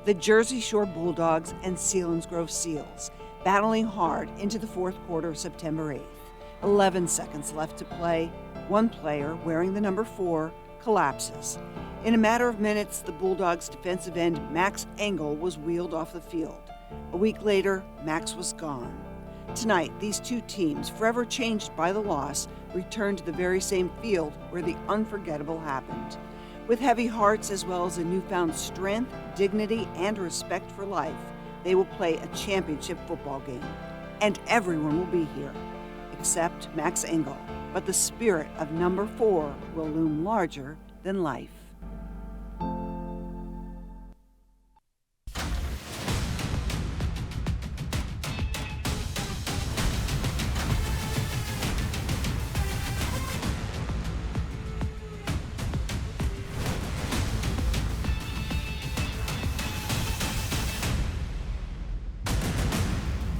The Jersey Shore Bulldogs and Selinsgrove Seals, battling hard into the fourth quarter of September 8th. 11 seconds left to play. One player, wearing the number 4, collapses. In a matter of minutes, the Bulldogs' defensive end, Max Engel, was wheeled off the field. A week later, Max was gone. Tonight, these two teams, forever changed by the loss, return to the very same field where the unforgettable happened. With heavy hearts as well as a newfound strength, dignity, and respect for life, they will play a championship football game. And everyone will be here, except Max Engel. But the spirit of number 4 will loom larger than life.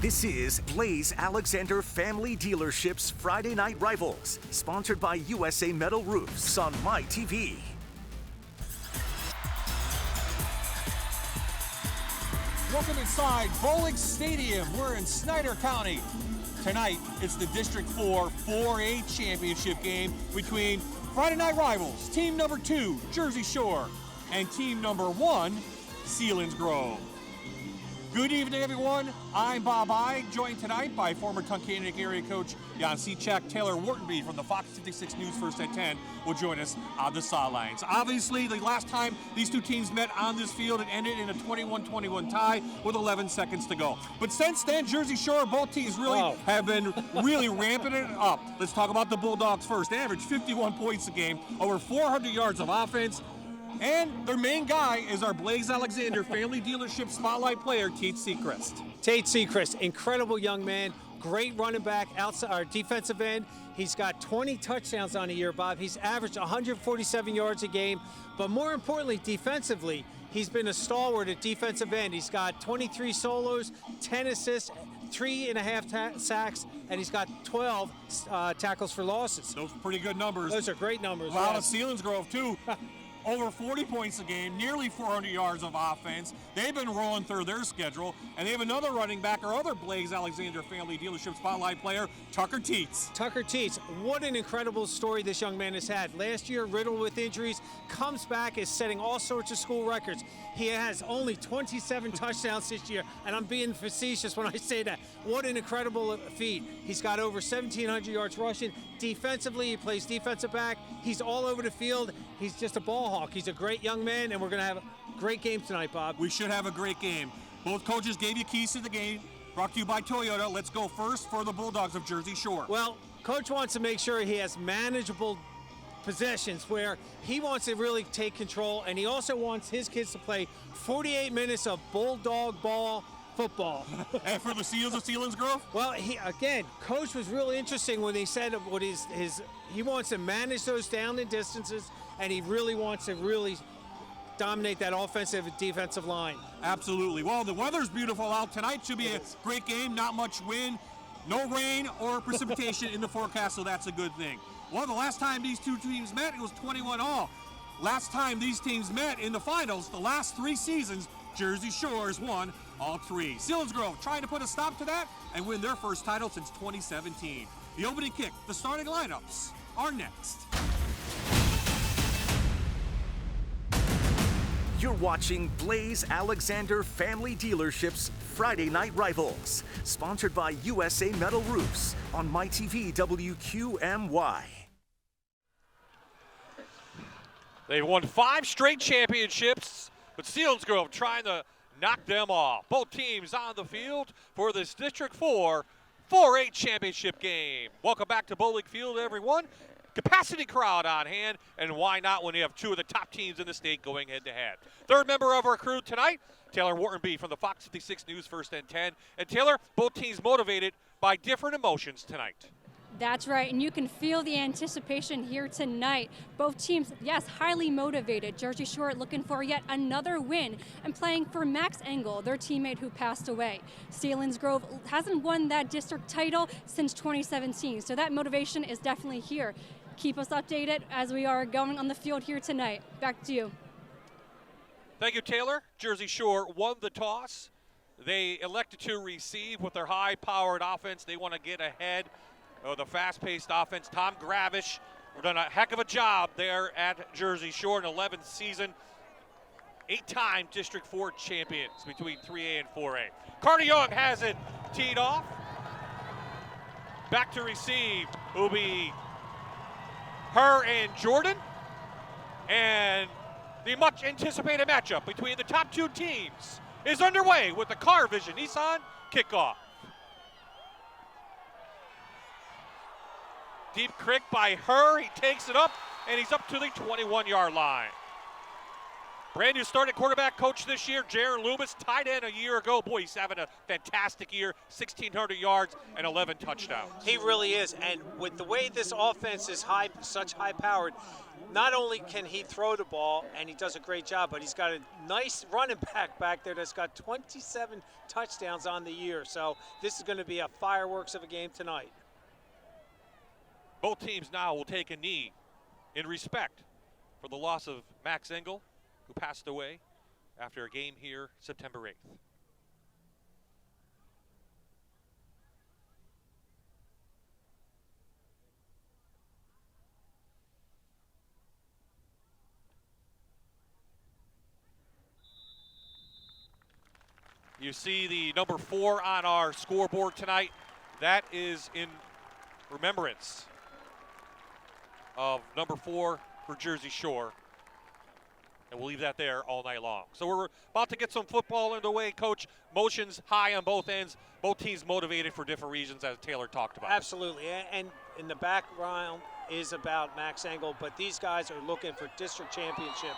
This is Blaze Alexander Family Dealerships Friday Night Rivals, sponsored by USA Metal Roofs on MyTV. Welcome inside Bowling Stadium. We're in Snyder County. Tonight, it's the District 4 4A Championship game between Friday Night Rivals, team number 2, Jersey Shore, and team number 1, Selinsgrove. Good evening, everyone. I'm Bob I, joined tonight by former Tunkhannock area coach Jan Cechak. Taylor Whartonby from the Fox 56 News First at 10 will join us on the sidelines. Obviously, the last time these two teams met on this field, it ended in a 21-21 tie with 11 seconds to go. But since then, Jersey Shore, both teams have been really ramping it up. Let's talk about the Bulldogs first. They averaged 51 points a game, over 400 yards of offense. And their main guy is our Blaze Alexander Family Dealership Spotlight player, Tate Seacrest. Tate Seacrest, incredible young man, great running back, outside our defensive end. He's got 20 touchdowns on the year, Bob. He's averaged 147 yards a game, but more importantly, defensively, he's been a stalwart at defensive end. He's got 23 solos, 10 assists, 3.5 sacks, and he's got 12 tackles for losses. Those are pretty good numbers. Those are great numbers. Wow, yes. Selinsgrove, too. Over 40 points a game, nearly 400 yards of offense. They've been rolling through their schedule, and they have another running back, our other Blaze Alexander Family Dealership Spotlight player, Tucker Teets. Tucker Teets, what an incredible story this young man has had. Last year, riddled with injuries, comes back, is setting all sorts of school records. He has only 27 touchdowns this year, and I'm being facetious when I say that. What an incredible feat. He's got over 1,700 yards rushing. Defensively, he plays defensive back. He's all over the field. He's just a ball hawk. He's a great young man, and we're going to have a great game tonight, Bob. We should have a great game. Both coaches gave you keys to the game. Brought to you by Toyota. Let's go first for the Bulldogs of Jersey Shore. Well, Coach wants to make sure he has manageable possessions where he wants to really take control, and he also wants his kids to play 48 minutes of Bulldog ball football. And for the Seals of Selinsgrove? Well, Coach was really interesting when he said what he wants to manage those down and distances, and he really wants to dominate that offensive and defensive line. Absolutely. Well, the weather's beautiful out tonight. Should be a great game. Not much wind, no rain or precipitation in the forecast, so that's a good thing. Well, the last time these two teams met, it was 21-all. Last time these teams met in the finals, the last 3 seasons, Jersey Shore has won all 3. Selinsgrove trying to put a stop to that and win their first title since 2017. The opening kick, the starting lineups are next. You're watching Blaze Alexander Family Dealerships Friday Night Rivals, sponsored by USA Metal Roofs on MyTV WQMY. They've won 5 straight championships, but Selinsgrove trying to knock them off. Both teams on the field for this District 4 4A Championship game. Welcome back to Bowling Field, everyone. Capacity crowd on hand, and why not when you have 2 of the top teams in the state going head-to-head. Third member of our crew tonight, Taylor Whartonby from the Fox 56 News First and 10. And Taylor, both teams motivated by different emotions tonight. That's right, and you can feel the anticipation here tonight. Both teams, yes, highly motivated. Jersey Shore looking for yet another win and playing for Max Engel, their teammate who passed away. Selinsgrove hasn't won that district title since 2017, so that motivation is definitely here. Keep us updated as we are going on the field here tonight. Back to you. Thank you, Taylor. Jersey Shore won the toss. They elected to receive with their high-powered offense. They want to get ahead of the fast-paced offense. Tom Gravish done a heck of a job there at Jersey Shore in 11th season. 8-time District 4 champions between 3A and 4A. Carter Young has it teed off. Back to receive will be her and Jordan. And the much anticipated matchup between the top two teams is underway with the Car Vision Nissan kickoff. Deep kick by her, he takes it up, and he's up to the 21-yard line. Brand new starting quarterback coach this year, Jaron Loomis, tied in a year ago. Boy, he's having a fantastic year, 1,600 yards and 11 touchdowns. He really is, and with the way this offense is such high-powered, not only can he throw the ball, and he does a great job, but he's got a nice running back there that's got 27 touchdowns on the year. So this is going to be a fireworks of a game tonight. Both teams now will take a knee in respect for the loss of Max Engel, who passed away after a game here September 8th. You see the number 4 on our scoreboard tonight. That is in remembrance of number 4 for Jersey Shore. And we'll leave that there all night long. So we're about to get some football underway. Coach, motions high on both ends. Both teams motivated for different reasons, as Taylor talked about. Absolutely, and in the background is about Max Engel, but these guys are looking for district championship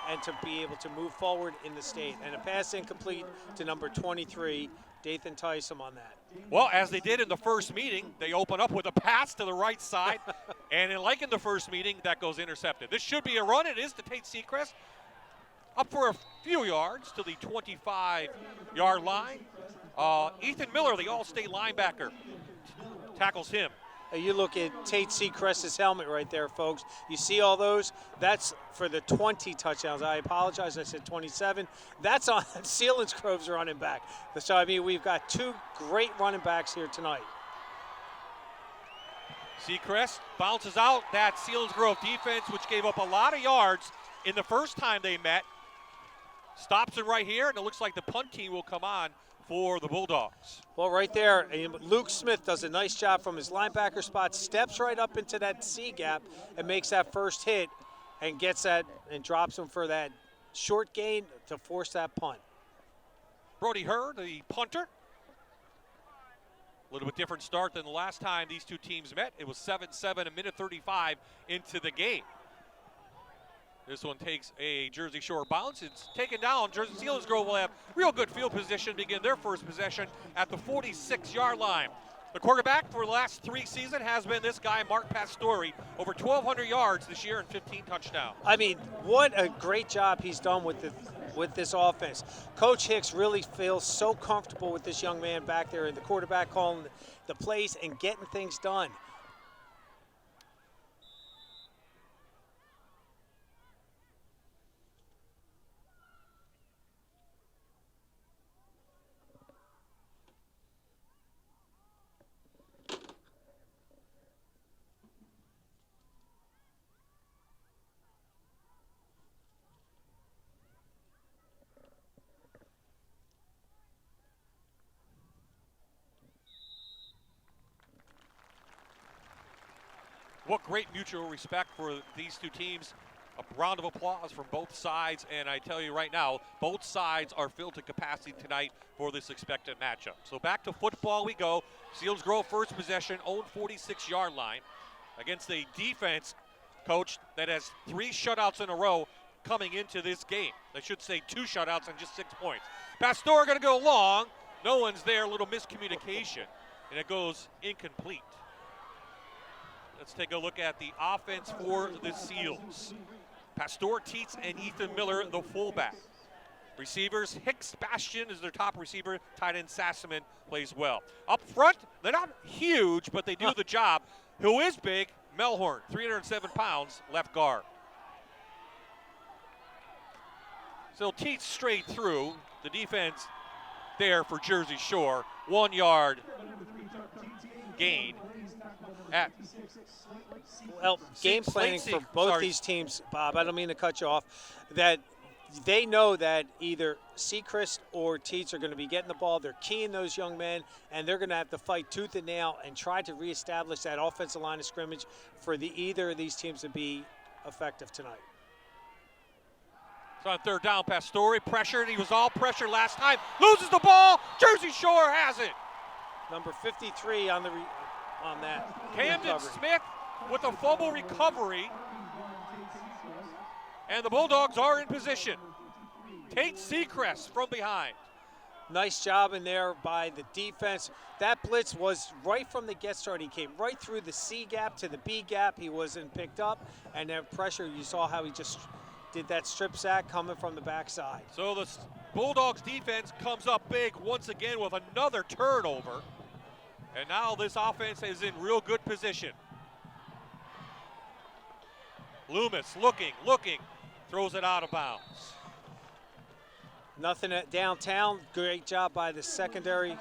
and to be able to move forward in the state. And a pass incomplete to number 23, Dathan Tysom on that. Well, as they did in the first meeting, they open up with a pass to the right side, and like in the first meeting, that goes intercepted. This should be a run. It is to Tate Seacrest. Up for a few yards to the 25-yard line. Ethan Miller, the all-state linebacker, tackles him. You look at Tate Seacrest's helmet right there, folks. You see all those? That's for the 20 touchdowns. I apologize, I said 27. That's on Selinsgrove's running back. So, I mean, we've got two great running backs here tonight. Seacrest bounces out that Selinsgrove defense, which gave up a lot of yards in the first time they met. Stops it right here, and it looks like the punt team will come on for the Bulldogs. Well, right there, Luke Smith does a nice job from his linebacker spot, steps right up into that C gap and makes that first hit and gets that and drops him for that short gain to force that punt. Brody Hurd, the punter. A little bit different start than the last time these two teams met. It was 7-7, a minute 35 into the game. This one takes a Jersey Shore bounce. It's taken down. Jersey Selinsgrove will have real good field position to begin their first possession at the 46-yard line. The quarterback for the last 3 seasons has been this guy, Mark Pastore, over 1,200 yards this year and 15 touchdowns. I mean, what a great job he's done with this offense. Coach Hicks really feels so comfortable with this young man back there, and the quarterback calling the plays and getting things done. What great mutual respect for these two teams. A round of applause from both sides, and I tell you right now, both sides are filled to capacity tonight for this expected matchup. So back to football we go. Selinsgrove first possession, own 46-yard line against a defense, coach, that has 3 shutouts in a row coming into this game. I should say 2 shutouts and just 6 points. Pastore going to go long. No one's there, a little miscommunication, and it goes incomplete. Let's take a look at the offense for the Seals. Pastore, Teets, and Ethan Miller, the fullback. Receivers, Hicks Bastian is their top receiver. Tight end Sassaman plays well. Up front, they're not huge, but they do the job. Who is big? Melhorn, 307 pounds, left guard. So Teets straight through. The defense there for Jersey Shore. 1 yard gain at Well, game planning for both these teams, Bob, I don't mean to cut you off, that they know that either Sechrist or Teets are going to be getting the ball. They're keying those young men, and they're going to have to fight tooth and nail and try to reestablish that offensive line of scrimmage for either of these teams to be effective tonight. So on third down, Pastore pressured. He was all pressure last time. Loses the ball. Jersey Shore has it. Number 53 on that. Camden recovery. Smith with a fumble recovery. And the Bulldogs are in position. Tate Sechrist from behind. Nice job in there by the defense. That blitz was right from the get start. He came right through the C gap to the B gap. He wasn't picked up. And that pressure, you saw how he just did that strip sack coming from the backside. So the Bulldogs defense comes up big once again with another turnover. And now this offense is in real good position. Loomis looking, throws it out of bounds. Nothing at downtown. Great job by the secondary.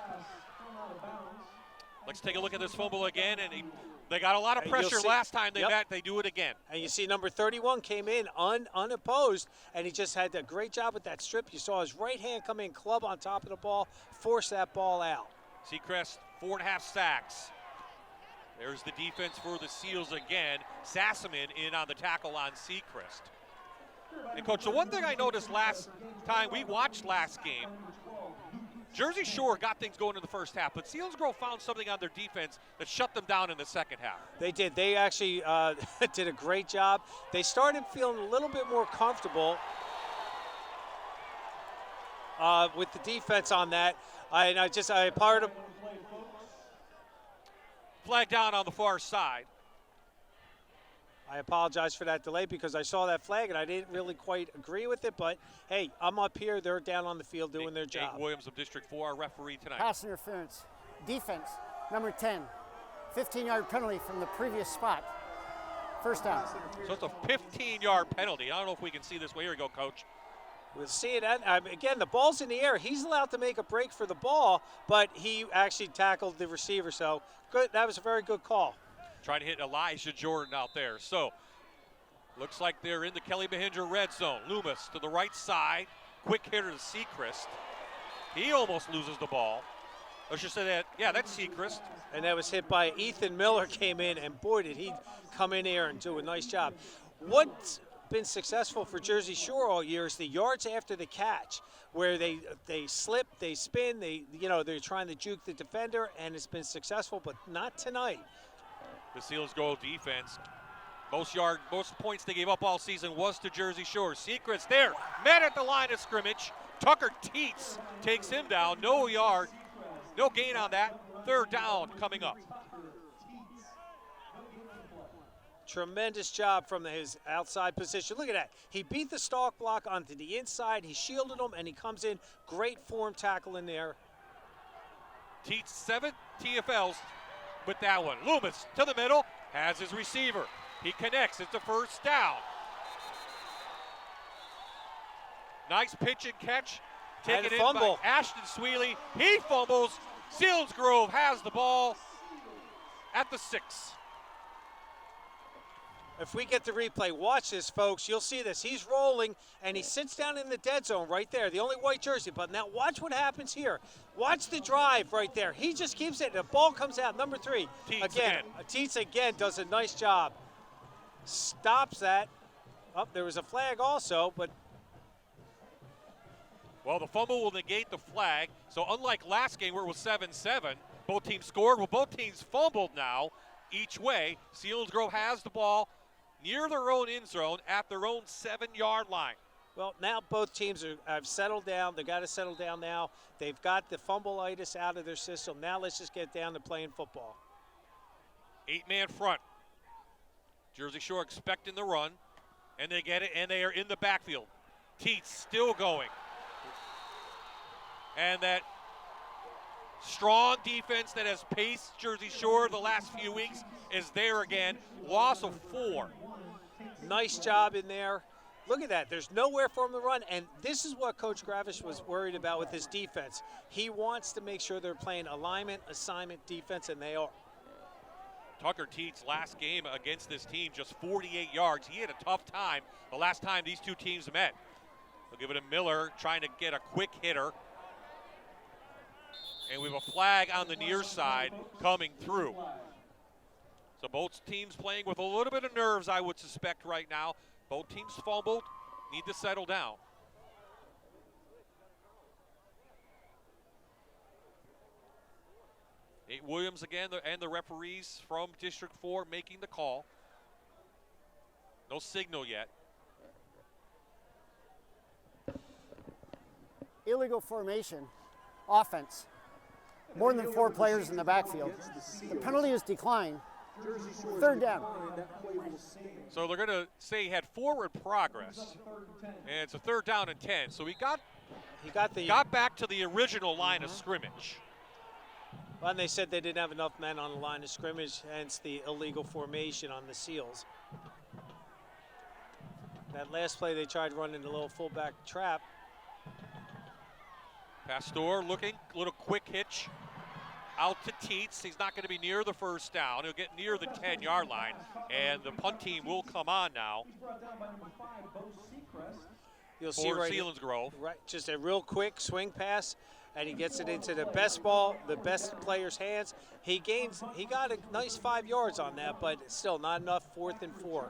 Let's take a look at this fumble again. And they got a lot of pressure last time they met. They do it again. And you see number 31 came in unopposed, and he just had a great job with that strip. You saw his right hand come in, club on top of the ball, force that ball out. Sechrist, 4.5 sacks. There's the defense for the Seals again. Sassaman in on the tackle on Sechrist. And Coach, the one thing I noticed last time we watched last game, Jersey Shore got things going in the first half, but Selinsgrove found something on their defense that shut them down in the second half. They did. They actually did a great job. They started feeling a little bit more comfortable with the defense on that. I part of flag down on the far side. I apologize for that delay because I saw that flag and I didn't really quite agree with it, but hey, I'm up here, they're down on the field doing their job. Nate Williams of District 4, our referee tonight. Pass interference, defense, number 10, 15-yard penalty from the previous spot. First down. So it's a 15-yard penalty. I don't know if we can see this. Well, here we go, Coach. We'll see it. Again, the ball's in the air. He's allowed to make a break for the ball, but he actually tackled the receiver, so good. That was a very good call. Trying to hit Elijah Jordan out there. So, looks like they're in the Kelly Mahindra red zone. Loomis to the right side. Quick hitter to Sechrist. He almost loses the ball. I should say that, yeah, that's Sechrist. And that was hit by Ethan Miller came in, and boy, did he come in there and do a nice job. What's been successful for Jersey Shore all year is the yards after the catch, where they slip, they spin, they're trying to juke the defender, and it's been successful, but not tonight. The Selinsgrove defense, most points they gave up all season was to Jersey Shore. Sechrist there, met at the line of scrimmage. Tucker Teets takes him down, no gain on that. Third down coming up. Tremendous job from his outside position. Look at that. He beat the stalk block onto the inside. He shielded him, and he comes in. Great form tackle in there. Teets 7 TFLs with that one. Loomis to the middle, has his receiver. He connects, it's a first down. Nice pitch and catch. Taken in by Ashton Sweely. He fumbles. Selinsgrove has the ball at the 6. If we get the replay, watch this, folks. You'll see this. He's rolling, and he sits down in the dead zone right there, the only white jersey. But now watch what happens here. Watch the drive right there. He just keeps it. The ball comes out. Number 3. Teets again does a nice job. Stops that. Oh, there was a flag also, but. Well, the fumble will negate the flag. So unlike last game where it was 7-7, both teams scored. Well, both teams fumbled now each way. Selinsgrove has the ball near their own end zone at their own 7-yard line. Well, now both teams have settled down. They've got to settle down now. They've got the fumbleitis out of their system. Now let's just get down to playing football. 8-man front. Jersey Shore expecting the run, and they get it, and they are in the backfield. Teets still going. And that strong defense that has paced Jersey Shore the last few weeks is there again. Loss of 4. Nice job in there. Look at that. There's nowhere for him to run, and this is what Coach Gravish was worried about with his defense. He wants to make sure they're playing alignment, assignment, defense, and they are. Tucker Teets last game against this team, just 48 yards. He had a tough time the last time these two teams met. They'll give it to Miller, trying to get a quick hitter. And we have a flag on the near side coming through. So both teams playing with a little bit of nerves, I would suspect, right now. Both teams fumbled, need to settle down. Nate Williams again, and the referees from District 4 making the call. No signal yet. Illegal formation, offense. More than 4 players in the backfield. The penalty is declined. 3rd down. So they're going to say he had forward progress, and it's a 3rd down and 10. So he got back to the original line of scrimmage. Well, and they said they didn't have enough men on the line of scrimmage, hence the illegal formation on the Seals. That last play, they tried running a little fullback trap. Pastor looking, a little quick hitch out to Teets. He's not going to be near the 1st down. He'll get near the 10-yard line, and the punt team will come on now. You'll see for right Selinsgrove. Right, just a real quick swing pass, and he gets it into the best ball, the best player's hands. He got a nice 5 yards on that, but still not enough. 4th and 4.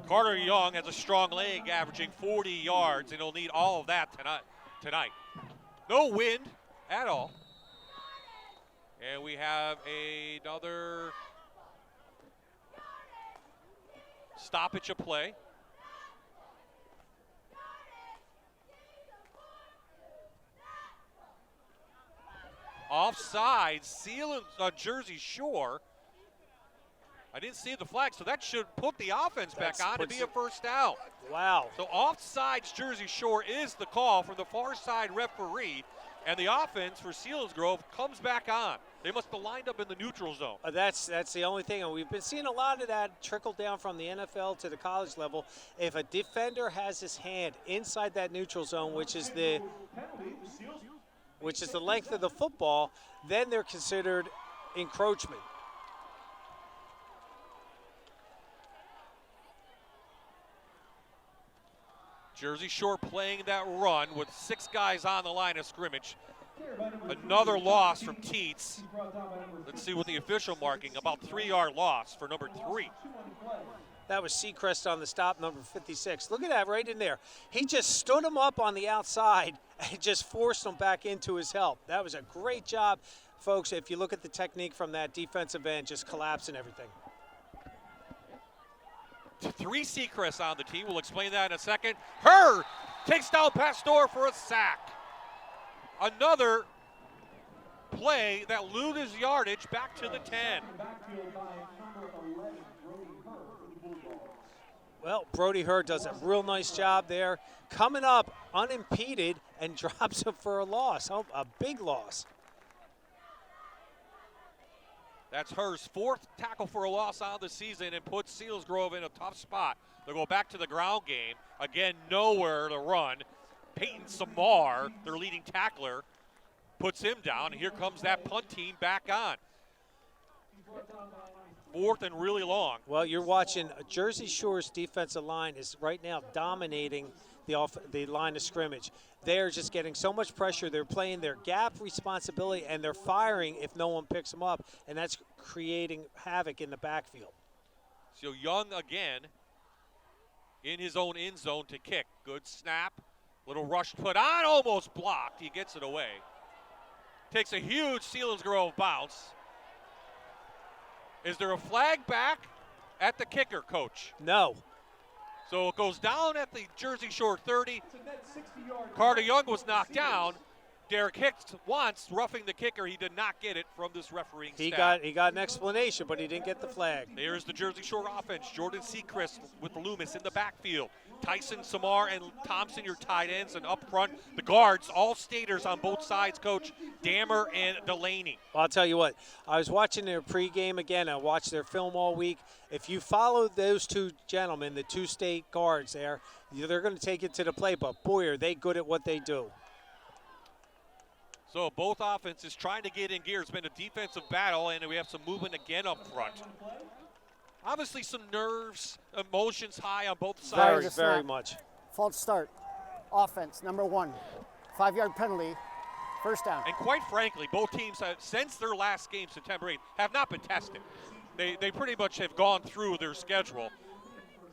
Carter Young has a strong leg, averaging 40 yards, and he'll need all of that tonight. No wind at all. And we have another stoppage of play. Offside, Jersey Shore. I didn't see the flag, so that should put the offense back on to be a 1st down. Wow. So offsides Jersey Shore is the call from the far side referee, and the offense for Selinsgrove comes back on. They must have lined up in the neutral zone. That's the only thing, and we've been seeing a lot of that trickle down from the NFL to the college level. If a defender has his hand inside that neutral zone, which is the length of the football, then they're considered encroachment. Jersey Shore playing that run with 6 guys on the line of scrimmage. Another loss from Teets. Let's see what the official marking, about 3-yard loss for number 3. That was Seacrest on the stop, number 56. Look at that right in there. He just stood him up on the outside and just forced him back into his help. That was a great job, folks. If you look at the technique from that defensive end, just collapsing everything. 3 Seacrest on the team. We'll explain that in a second. Hurd takes down Pastor for a sack. Another play that loses yardage back to the 10. Well, Brody Hurd does a real nice job there, coming up unimpeded and drops him for a loss, a big loss. That's Hurd's 4th tackle for a loss on the season and puts Selinsgrove in a tough spot. They'll go back to the ground game. Again, nowhere to run. Peyton Samar, their leading tackler, puts him down. And here comes that punt team back on. 4th and really long. Well, you're watching Jersey Shore's defensive line is right now dominating the line of scrimmage. They're just getting so much pressure. They're playing their gap responsibility, and they're firing if no one picks them up, and that's creating havoc in the backfield. So Young again in his own end zone to kick. Good snap. Little rush put on, almost blocked. He gets it away. Takes a huge Selinsgrove bounce. Is there a flag back at the kicker, Coach? No. So it goes down at the Jersey Shore 30. Carter Young was knocked down. Derek Hicks once roughing the kicker. He did not get it from this refereeing staff. He got an explanation, but he didn't get the flag. There's the Jersey Shore offense. Jordan Seacrest with Loomis in the backfield. Tyson, Samar, and Thompson, your tight ends, and up front, the guards, all staters on both sides, Coach Dammer and Delaney. Well, I'll tell you what, I was watching their pregame again. I watched their film all week. If you follow those two gentlemen, the two state guards there, they're going to take it to the plate, but boy, are they good at what they do. So both offenses trying to get in gear. It's been a defensive battle, and we have some movement again up front. Obviously some nerves, emotions high on both sides. Very much. False start. Offense, number 1. 5-yard penalty. First down. And quite frankly, both teams, have, since their last game, September 8th, have not been tested. They pretty much have gone through their schedule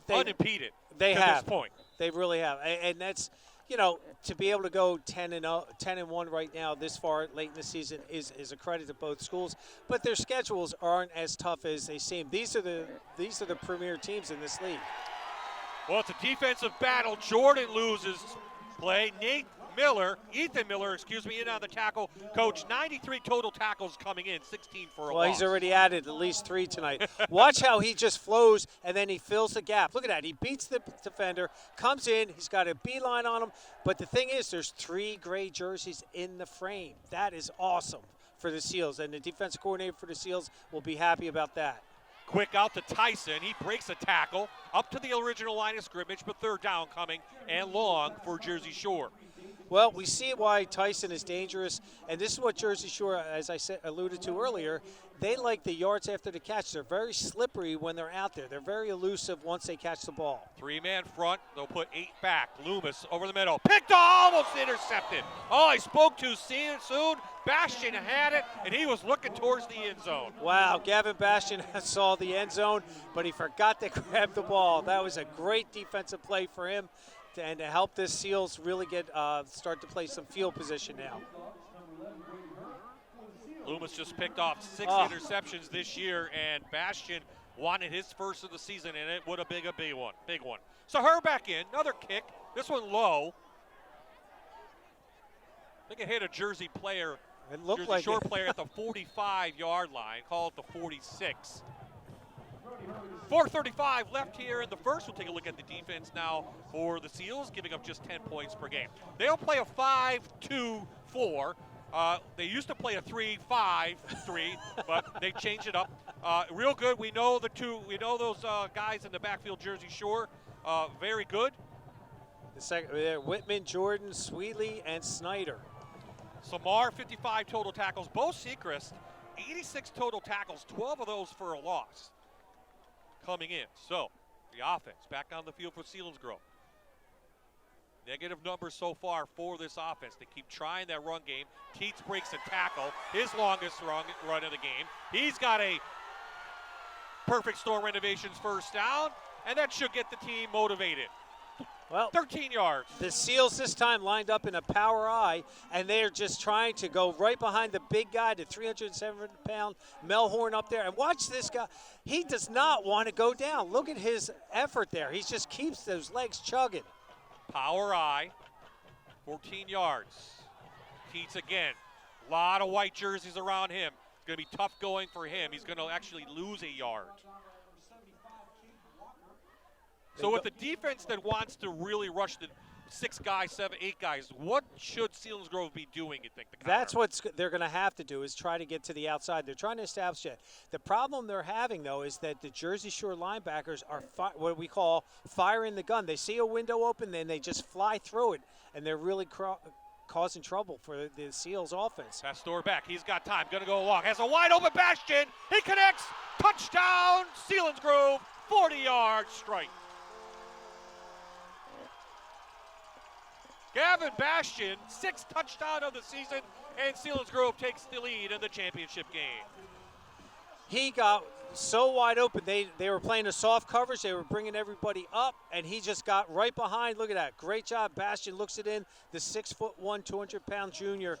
unimpeded to this point. They really have. And that's, you know, to be able to go 10-1 right now this far late in the season is a credit to both schools. But their schedules aren't as tough as they seem. These are the premier teams in this league. Well, it's a defensive battle. Jordan loses play. Ethan Miller, in on the tackle. Coach, 93 total tackles coming in, 16 for a loss. Well, he's already added at least 3 tonight. Watch how he just flows, and then he fills the gap. Look at that. He beats the defender, comes in. He's got a beeline on him. But the thing is, there's 3 gray jerseys in the frame. That is awesome for the Seals, and the defensive coordinator for the Seals will be happy about that. Quick out to Tyson. He breaks a tackle up to the original line of scrimmage, but third down coming and long for Jersey Shore. Well, we see why Tyson is dangerous, and this is what Jersey Shore, as I alluded to earlier, they like the yards after the catch. They're very slippery when they're out there. They're very elusive once they catch the ball. 3-man front. They'll put 8 back. Loomis over the middle. Picked off, almost intercepted. Oh, I spoke too soon. Bastian had it, and he was looking towards the end zone. Wow, Gavin Bastian saw the end zone, but he forgot to grab the ball. That was a great defensive play for him. And to help this Seals really start to play some field position now. Loomis just picked off 6 interceptions this year, and Bastian wanted his first of the season, and it would have been a big one. So her back in, another kick. This one low. I think it hit a Jersey player. It looked Jersey like Shore player at the 45-yard line. Call it the 46. 4:35 left here in the first. We'll take a look at the defense now for the Seals, giving up just 10 points per game. They'll play a 5-2-4. They used to play a 3-5-3, but they changed it up. Real good. We know those guys in the backfield, Jersey Shore. Very good. Whitman, Jordan, Sweetley, and Snyder. Samar, 55 total tackles. Bo Sechrist, 86 total tackles, 12 of those for a loss. Coming in. So, the offense back on the field for Selinsgrove. Negative numbers so far for this offense. They keep trying that run game. Keats breaks a tackle, his longest run of the game. He's got a perfect storm renovations first down, and that should get the team motivated. Well, 13 yards. The Seals this time lined up in a power eye, and they're just trying to go right behind the big guy, the 307-pound Melhorn up there. And watch this guy. He does not want to go down. Look at his effort there. He just keeps those legs chugging. Power eye, 14 yards. Keats again. A lot of white jerseys around him. It's going to be tough going for him. He's going to actually lose a yard. So with the defense that wants to really rush the 6 guys, 7, 8 guys, what should Selinsgrove be doing, you think? That's what they're going to have to do, is try to get to the outside. They're trying to establish it. The problem they're having, though, is that the Jersey Shore linebackers are what we call firing the gun. They see a window open, then they just fly through it, and they're really causing trouble for the Seals offense. Pastor back. He's got time. Going to go long. Has a wide open Bastian. He connects. Touchdown, Selinsgrove. 40-yard strike. Gavin Bastian, 6th touchdown of the season, and Selinsgrove takes the lead in the championship game. He got so wide open. They were playing a soft coverage. They were bringing everybody up, and he just got right behind. Look at that. Great job. Bastian looks it in. The 6'1", 200-pound junior.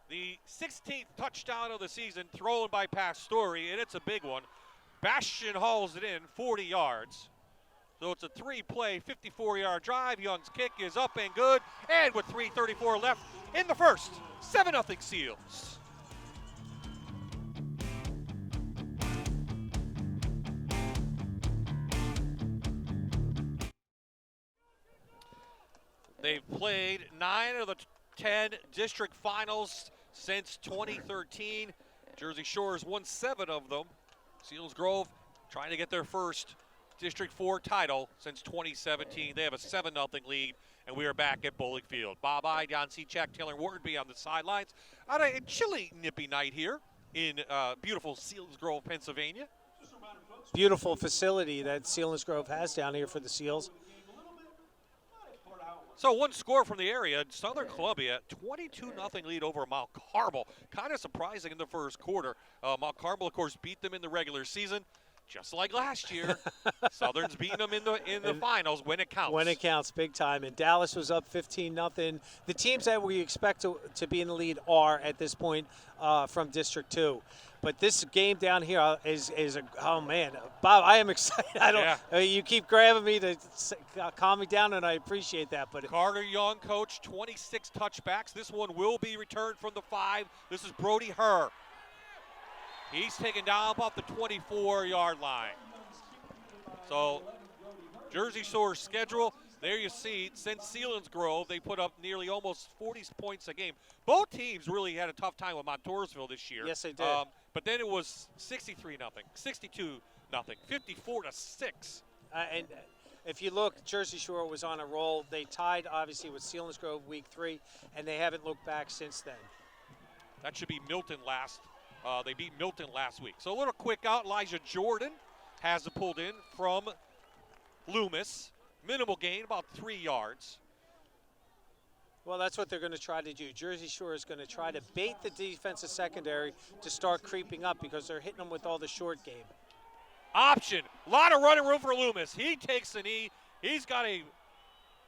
The 16th touchdown of the season thrown by Pastore, and it's a big one. Bastian hauls it in 40 yards. So it's a 3-play, 54-yard drive. Young's kick is up and good. And with 3:34 left in the first, 7-0 Seals. They've played 9 of the 10 district finals since 2013. Jersey Shore has won 7 of them. Selinsgrove trying to get their first District 4 title since 2017. They have a 7-0 lead, and we are back at Bowling Field. Bob I, Don Seachak, Taylor Whartonby on the sidelines on a chilly, nippy night here in beautiful Selinsgrove, Pennsylvania. Beautiful facility that Selinsgrove has down here for the Seals. So one score from the area, Southern Columbia, 22-0 lead over Mount Carmel. Kind of surprising in the first quarter. Mount Carmel, of course, beat them in the regular season, just like last year. Southern's beating them in the finals when it counts. When it counts, big time. And Dallas was up 15-0. The teams that we expect to be in the lead are, at this point, from District 2. But this game down here is oh man, Bob, I am excited. You keep grabbing me to calm me down, and I appreciate that. But Carter Young, coach, 26 touchbacks. This one will be returned from the 5. This is Brody Herr. He's taken down about the 24-yard line. So Jersey Shore's schedule. There you see, since Selinsgrove, they put up nearly almost 40 points a game. Both teams really had a tough time with Montoursville this year. Yes, they did. But then it was 63-0, 62-0, 54-6. And if you look, Jersey Shore was on a roll. They tied, obviously, with Selinsgrove week 3, and they haven't looked back since then. That should be Milton last. They beat Milton last week. So a little quick out. Elijah Jordan has it pulled in from Loomis. Minimal gain, about 3 yards. Well, that's what they're going to try to do. Jersey Shore is going to try to bait the defensive secondary to start creeping up because they're hitting them with all the short game. Option. A lot of running room for Loomis. He takes the knee. He's got a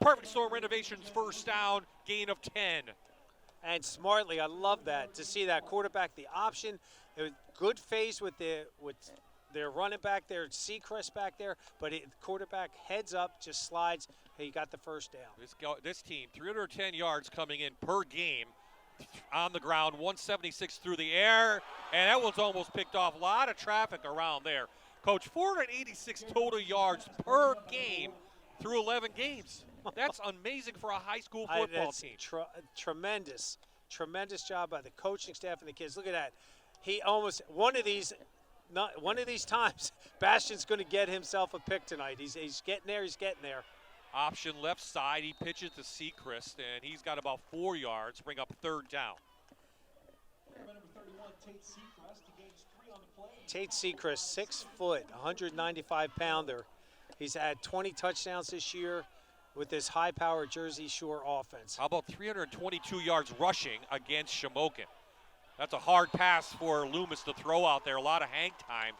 perfect storm renovations first down, gain of 10. And smartly, I love that, to see that quarterback, the option. It was good phase with their running back there, Seacrest back there, but the quarterback heads up, just slides. He got the first down. This team, 310 yards coming in per game on the ground, 176 through the air, and that one's almost picked off. A lot of traffic around there. Coach, 486 total yards per game through 11 games. That's amazing for a high school football team. Tremendous job by the coaching staff and the kids. Look at that. He almost, one of these times, Bastion's going to get himself a pick tonight. He's getting there. He's getting there. Option left side. He pitches to Seacrest, and he's got about 4 yards, bring up third down. Tate Seacrest, 6 foot, 195-pounder. He's had 20 touchdowns this year with this high-powered Jersey Shore offense. How about 322 yards rushing against Shamokin? That's a hard pass for Loomis to throw out there. A lot of hang time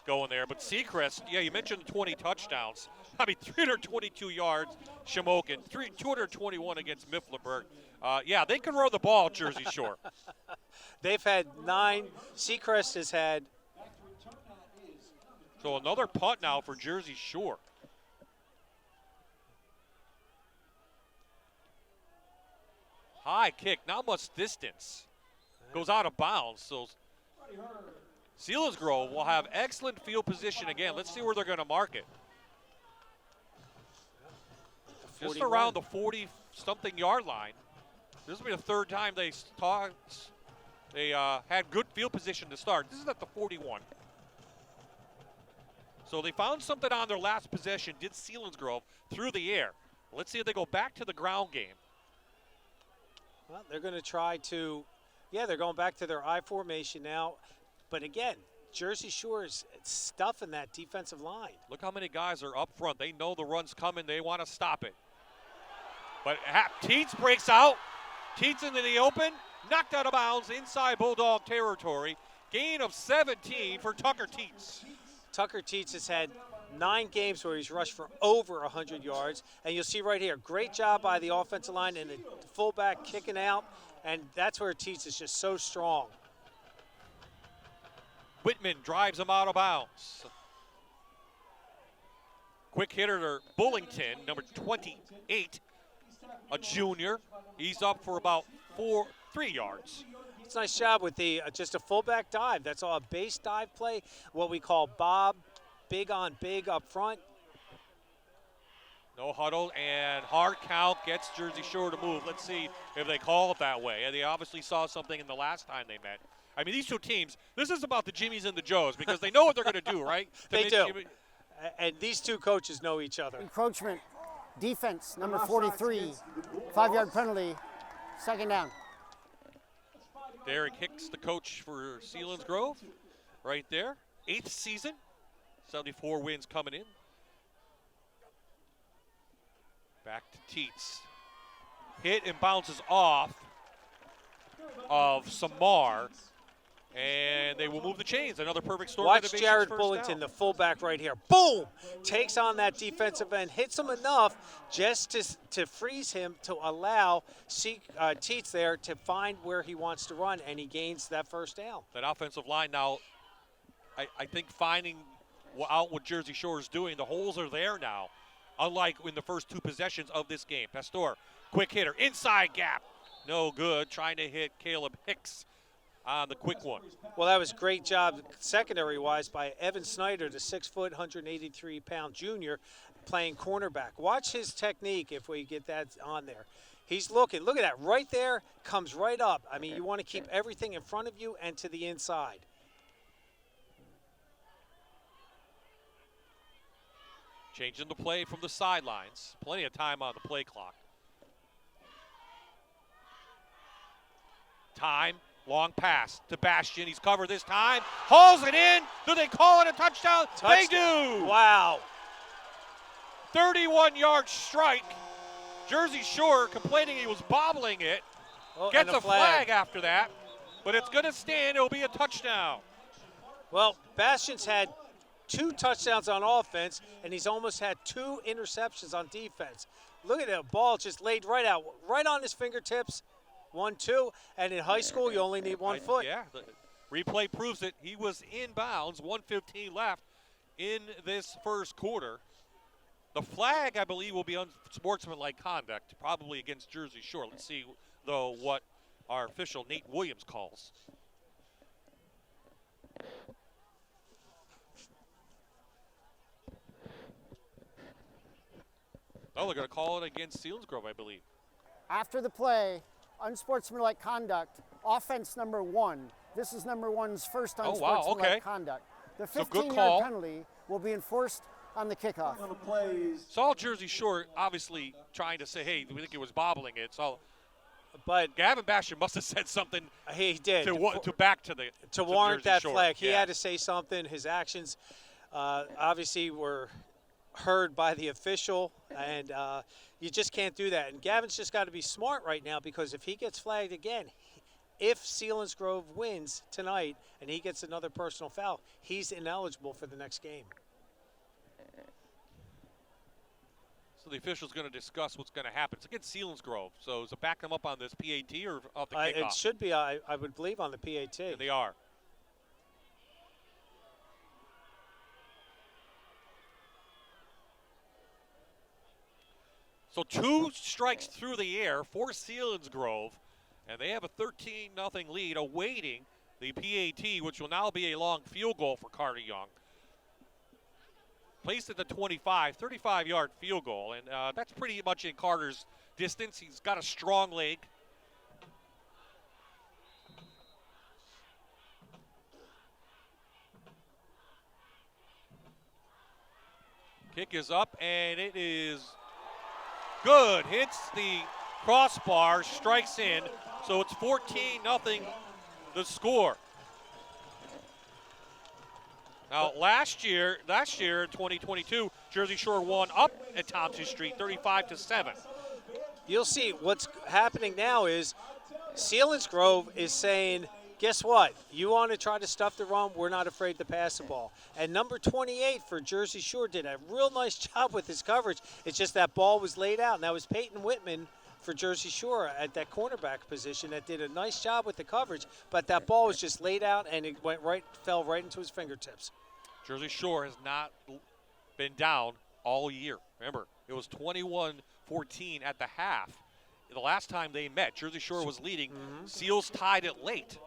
going there. But Seacrest, yeah, you mentioned 20 touchdowns. I mean, 322 yards, Shamokin, 221 against Mifflinburg. Yeah, they can run the ball, Jersey Shore. They've had 9. Seacrest has had. So another punt now for Jersey Shore. High kick, not much distance. Goes out of bounds. So Selinsgrove will have excellent field position again. Let's see where they're going to mark it. Just around the 40-something yard line. This will be the third time they had good field position to start. This is at the 41. So they found something on their last possession, did Selinsgrove, through the air. Let's see if they go back to the ground game. Well, they're going to try to, they're going back to their I formation now. But again, Jersey Shore is stuffing that defensive line. Look how many guys are up front. They know the run's coming. They want to stop it. But Teets breaks out. Teets into the open. Knocked out of bounds inside Bulldog territory. Gain of 17 for Tucker Teets. Tucker Teets has had 9 games where he's rushed for over 100 yards. And you'll see right here, great job by the offensive line and the fullback kicking out. And that's where Teets is just so strong. Whitman drives him out of bounds. Quick hitter to Bullington, number 28, a junior. He's up for about 3 yards. It's a nice job with the just a fullback dive. That's all, a base dive play, what we call Bob, big on big up front. No huddle, and hard count gets Jersey Shore to move. Let's see if they call it that way. And they obviously saw something in the last time they met. I mean, these two teams, this is about the Jimmies and the Joes because they know what they're going to do, right? They do. And these two coaches know each other. Encroachment, defense, number 43, 5-yard penalty, second down. Derek Hicks, the coach for Selinsgrove, right there. 8th season, 74 wins coming in. Back to Teets. Hit and bounces off of Samar, and they will move the chains. Another perfect storm. Watch Jared Bullington, the fullback right here. Boom! Takes on that defensive end, hits him enough just to freeze him to allow Teets there to find where he wants to run, and he gains that first down. That offensive line now, I think finding out what Jersey Shore is doing, the holes are there now, unlike in the first 2 possessions of this game. Pastor, quick hitter, inside gap. No good, trying to hit Caleb Hicks on the quick one. Well, that was a great job secondary-wise by Evan Snyder, the 6-foot, 183-pound junior, playing cornerback. Watch his technique if we get that on there. He's looking. Look at that. Right there, comes right up. I mean, you want to keep everything in front of you and to the inside. Changing the play from the sidelines. Plenty of time on the play clock. Time, long pass to Bastian. He's covered this time. Hauls it in. Do they call it a touchdown? They do. Wow. 31-yard strike. Jersey Shore complaining he was bobbling it. Gets a flag after that, but it's going to stand. It'll be a touchdown. Well, Bastian's had 2 touchdowns on offense, and he's almost had 2 interceptions on defense. Look at that ball just laid right out, right on his fingertips. 1-2, and in high school, you only need 1 foot. Yeah, the replay proves it. He was in bounds, 1:15 left in this first quarter. The flag, I believe, will be unsportsmanlike conduct, probably against Jersey Shore. Let's see, though, what our official, Nate Williams, calls. Oh, they're going to call it against Selinsgrove, I believe. After the play, unsportsmanlike conduct, offense number 1. This is number 1's first unsportsmanlike conduct. The 15-yard penalty will be enforced on the kickoff. Saw Jersey Shore obviously trying to say, hey, we think it was bobbling it. So, but Gavin Bastian must have said something. He did to warrant that Shore. flag. He had to say something. His actions obviously were heard by the official, and you just can't do that. And Gavin's just got to be smart right now, because if he gets flagged again, if Selinsgrove wins tonight and he gets another personal foul, he's ineligible for the next game. So the official's going to discuss what's going to happen. It's against Selinsgrove. So is it back them up on this PAT or off the kickoff? It should be, I would believe, on the PAT. And they are. So 2 strikes through the air for Selinsgrove, and they have a 13-0 lead awaiting the PAT, which will now be a long field goal for Carter Young. Placed at the 25, 35-yard field goal, and that's pretty much in Carter's distance. He's got a strong leg. Kick is up, and it is good. Hits the crossbar, strikes in, so it's 14-0 the score. Now, last year, 2022, Jersey Shore won up at Thompson Street, 35-7. You'll see what's happening now is Selinsgrove is saying, guess what? You want to try to stuff the run, we're not afraid to pass the ball. And number 28 for Jersey Shore did a real nice job with his coverage. It's just that ball was laid out, and that was Peyton Whitman for Jersey Shore at that cornerback position that did a nice job with the coverage, but that ball was just laid out, and it fell right into his fingertips. Jersey Shore has not been down all year. Remember, it was 21-14 at the half. The last time they met, Jersey Shore was leading. Seals tied it late.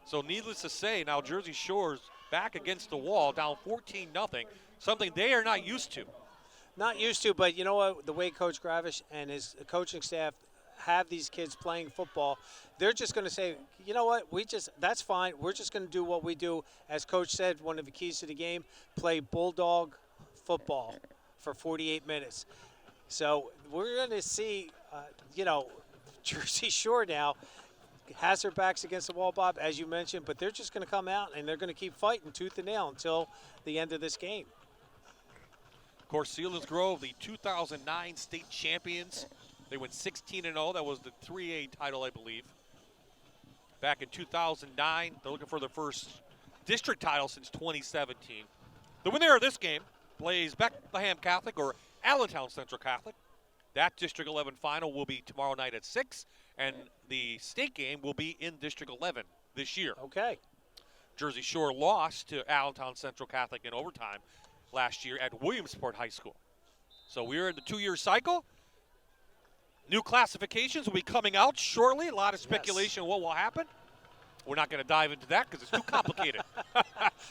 So needless to say, now Jersey Shore's back against the wall, down 14-0, something they are not used to. Not used to, but you know what? The way Coach Gravish and his coaching staff have these kids playing football, they're just going to say, you know what? That's fine. We're just going to do what we do. As Coach said, one of the keys to the game, play Bulldog football for 48 minutes. So we're going to see, Jersey Shore now has their backs against the wall, Bob, as you mentioned, but they're just going to come out and they're going to keep fighting tooth and nail until the end of this game. Of course, Selinsgrove, the 2009 state champions. They went 16-0. That was the 3A title, I believe. Back in 2009, they're looking for their first district title since 2017. The winner of this game plays Bethlehem Catholic or Allentown Central Catholic. That District 11 final will be tomorrow night at 6, and the state game will be in District 11 this year. Okay. Jersey Shore lost to Allentown Central Catholic in overtime last year at Williamsport High School. So we're in the 2-year cycle. New classifications will be coming out shortly. A lot of speculation on what will happen. We're not going to dive into that because it's too complicated.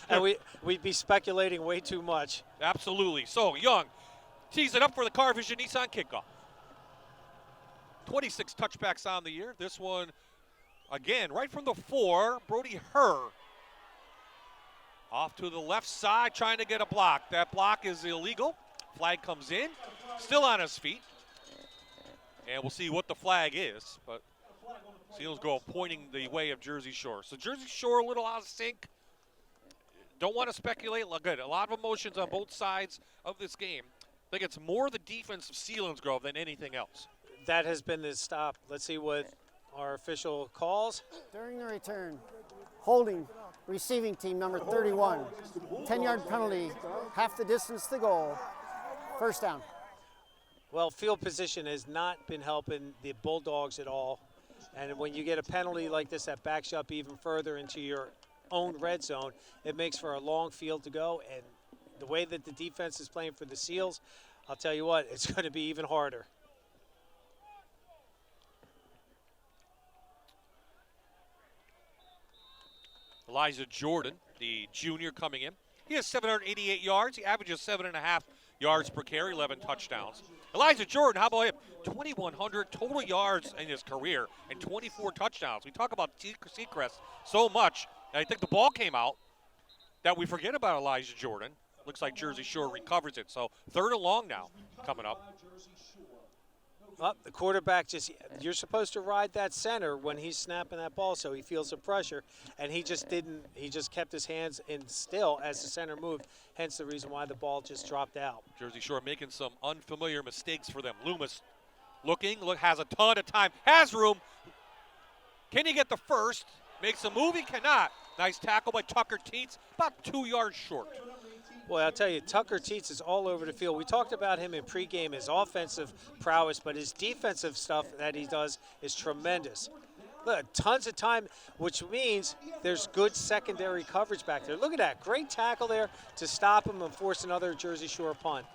And we'd be speculating way too much. Absolutely. So Young tees it up for the Car Vision Nissan kickoff. 26 touchbacks on the year. This one, again, right from the 4, Brody Herr. Off to the left side, trying to get a block. That block is illegal. Flag comes in, still on his feet. And we'll see what the flag is, but Selinsgrove pointing the way of Jersey Shore. So Jersey Shore a little out of sync. Don't want to speculate. Good, a lot of emotions on both sides of this game. I think it's more the defense of Selinsgrove than anything else. That has been the stop. Let's see what our official calls. During the return, holding receiving team number 31. 10-yard penalty, half the distance to goal. First down. Well, field position has not been helping the Bulldogs at all. And when you get a penalty like this that backs you up even further into your own red zone, it makes for a long field to go. And the way that the defense is playing for the Seals, I'll tell you what, it's going to be even harder. Elijah Jordan, the junior, coming in. He has 788 yards. He averages 7.5 yards per carry, 11 touchdowns. Elijah Jordan, how about him? 2,100 total yards in his career and 24 touchdowns. We talk about Seacrest so much, and I think the ball came out that we forget about Elijah Jordan. Looks like Jersey Shore recovers it. So 3rd and long now coming up. The quarterback you're supposed to ride that center when he's snapping that ball so he feels the pressure, and he just didn't. He just kept his hands in still as the center moved, hence the reason why the ball just dropped out. Jersey Shore making some unfamiliar mistakes for them. Loomis has a ton of time, has room. Can he get the first? Makes a move, he cannot. Nice tackle by Tucker Teets, about 2 yards short. Boy, I'll tell you, Tucker Teets is all over the field. We talked about him in pregame, his offensive prowess, but his defensive stuff that he does is tremendous. Look, tons of time, which means there's good secondary coverage back there. Look at that, great tackle there to stop him and force another Jersey Shore punt.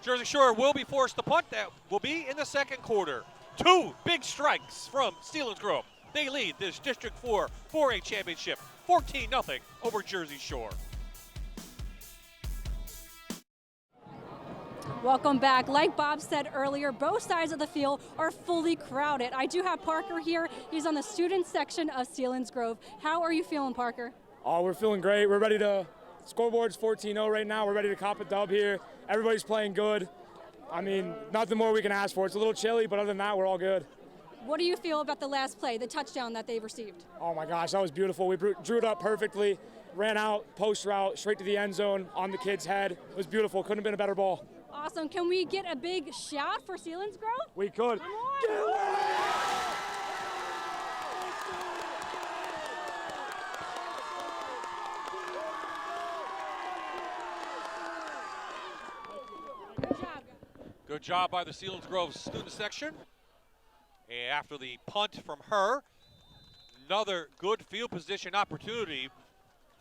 Jersey Shore will be forced to punt. That will be in the second quarter. 2 big strikes from Selinsgrove. They lead this District 4 4A Championship 14-0 over Jersey Shore. Welcome back. Like Bob said earlier, both sides of the field are fully crowded. I do have Parker here. He's on the student section of Selinsgrove. How are you feeling, Parker? Oh, we're feeling great. We're ready to – scoreboard's 14-0 right now. We're ready to cop a dub here. Everybody's playing good. I mean, nothing more we can ask for. It's a little chilly, but other than that, we're all good. What do you feel about the last play, the touchdown that they received? Oh, my gosh, that was beautiful. We drew it up perfectly, ran out, post route, straight to the end zone, on the kid's head. It was beautiful. Couldn't have been a better ball. Awesome. Can we get a big shout for Selinsgrove? We could. Come on. Good job. Good job by the Selinsgrove student section. And after the punt from her, another good field position opportunity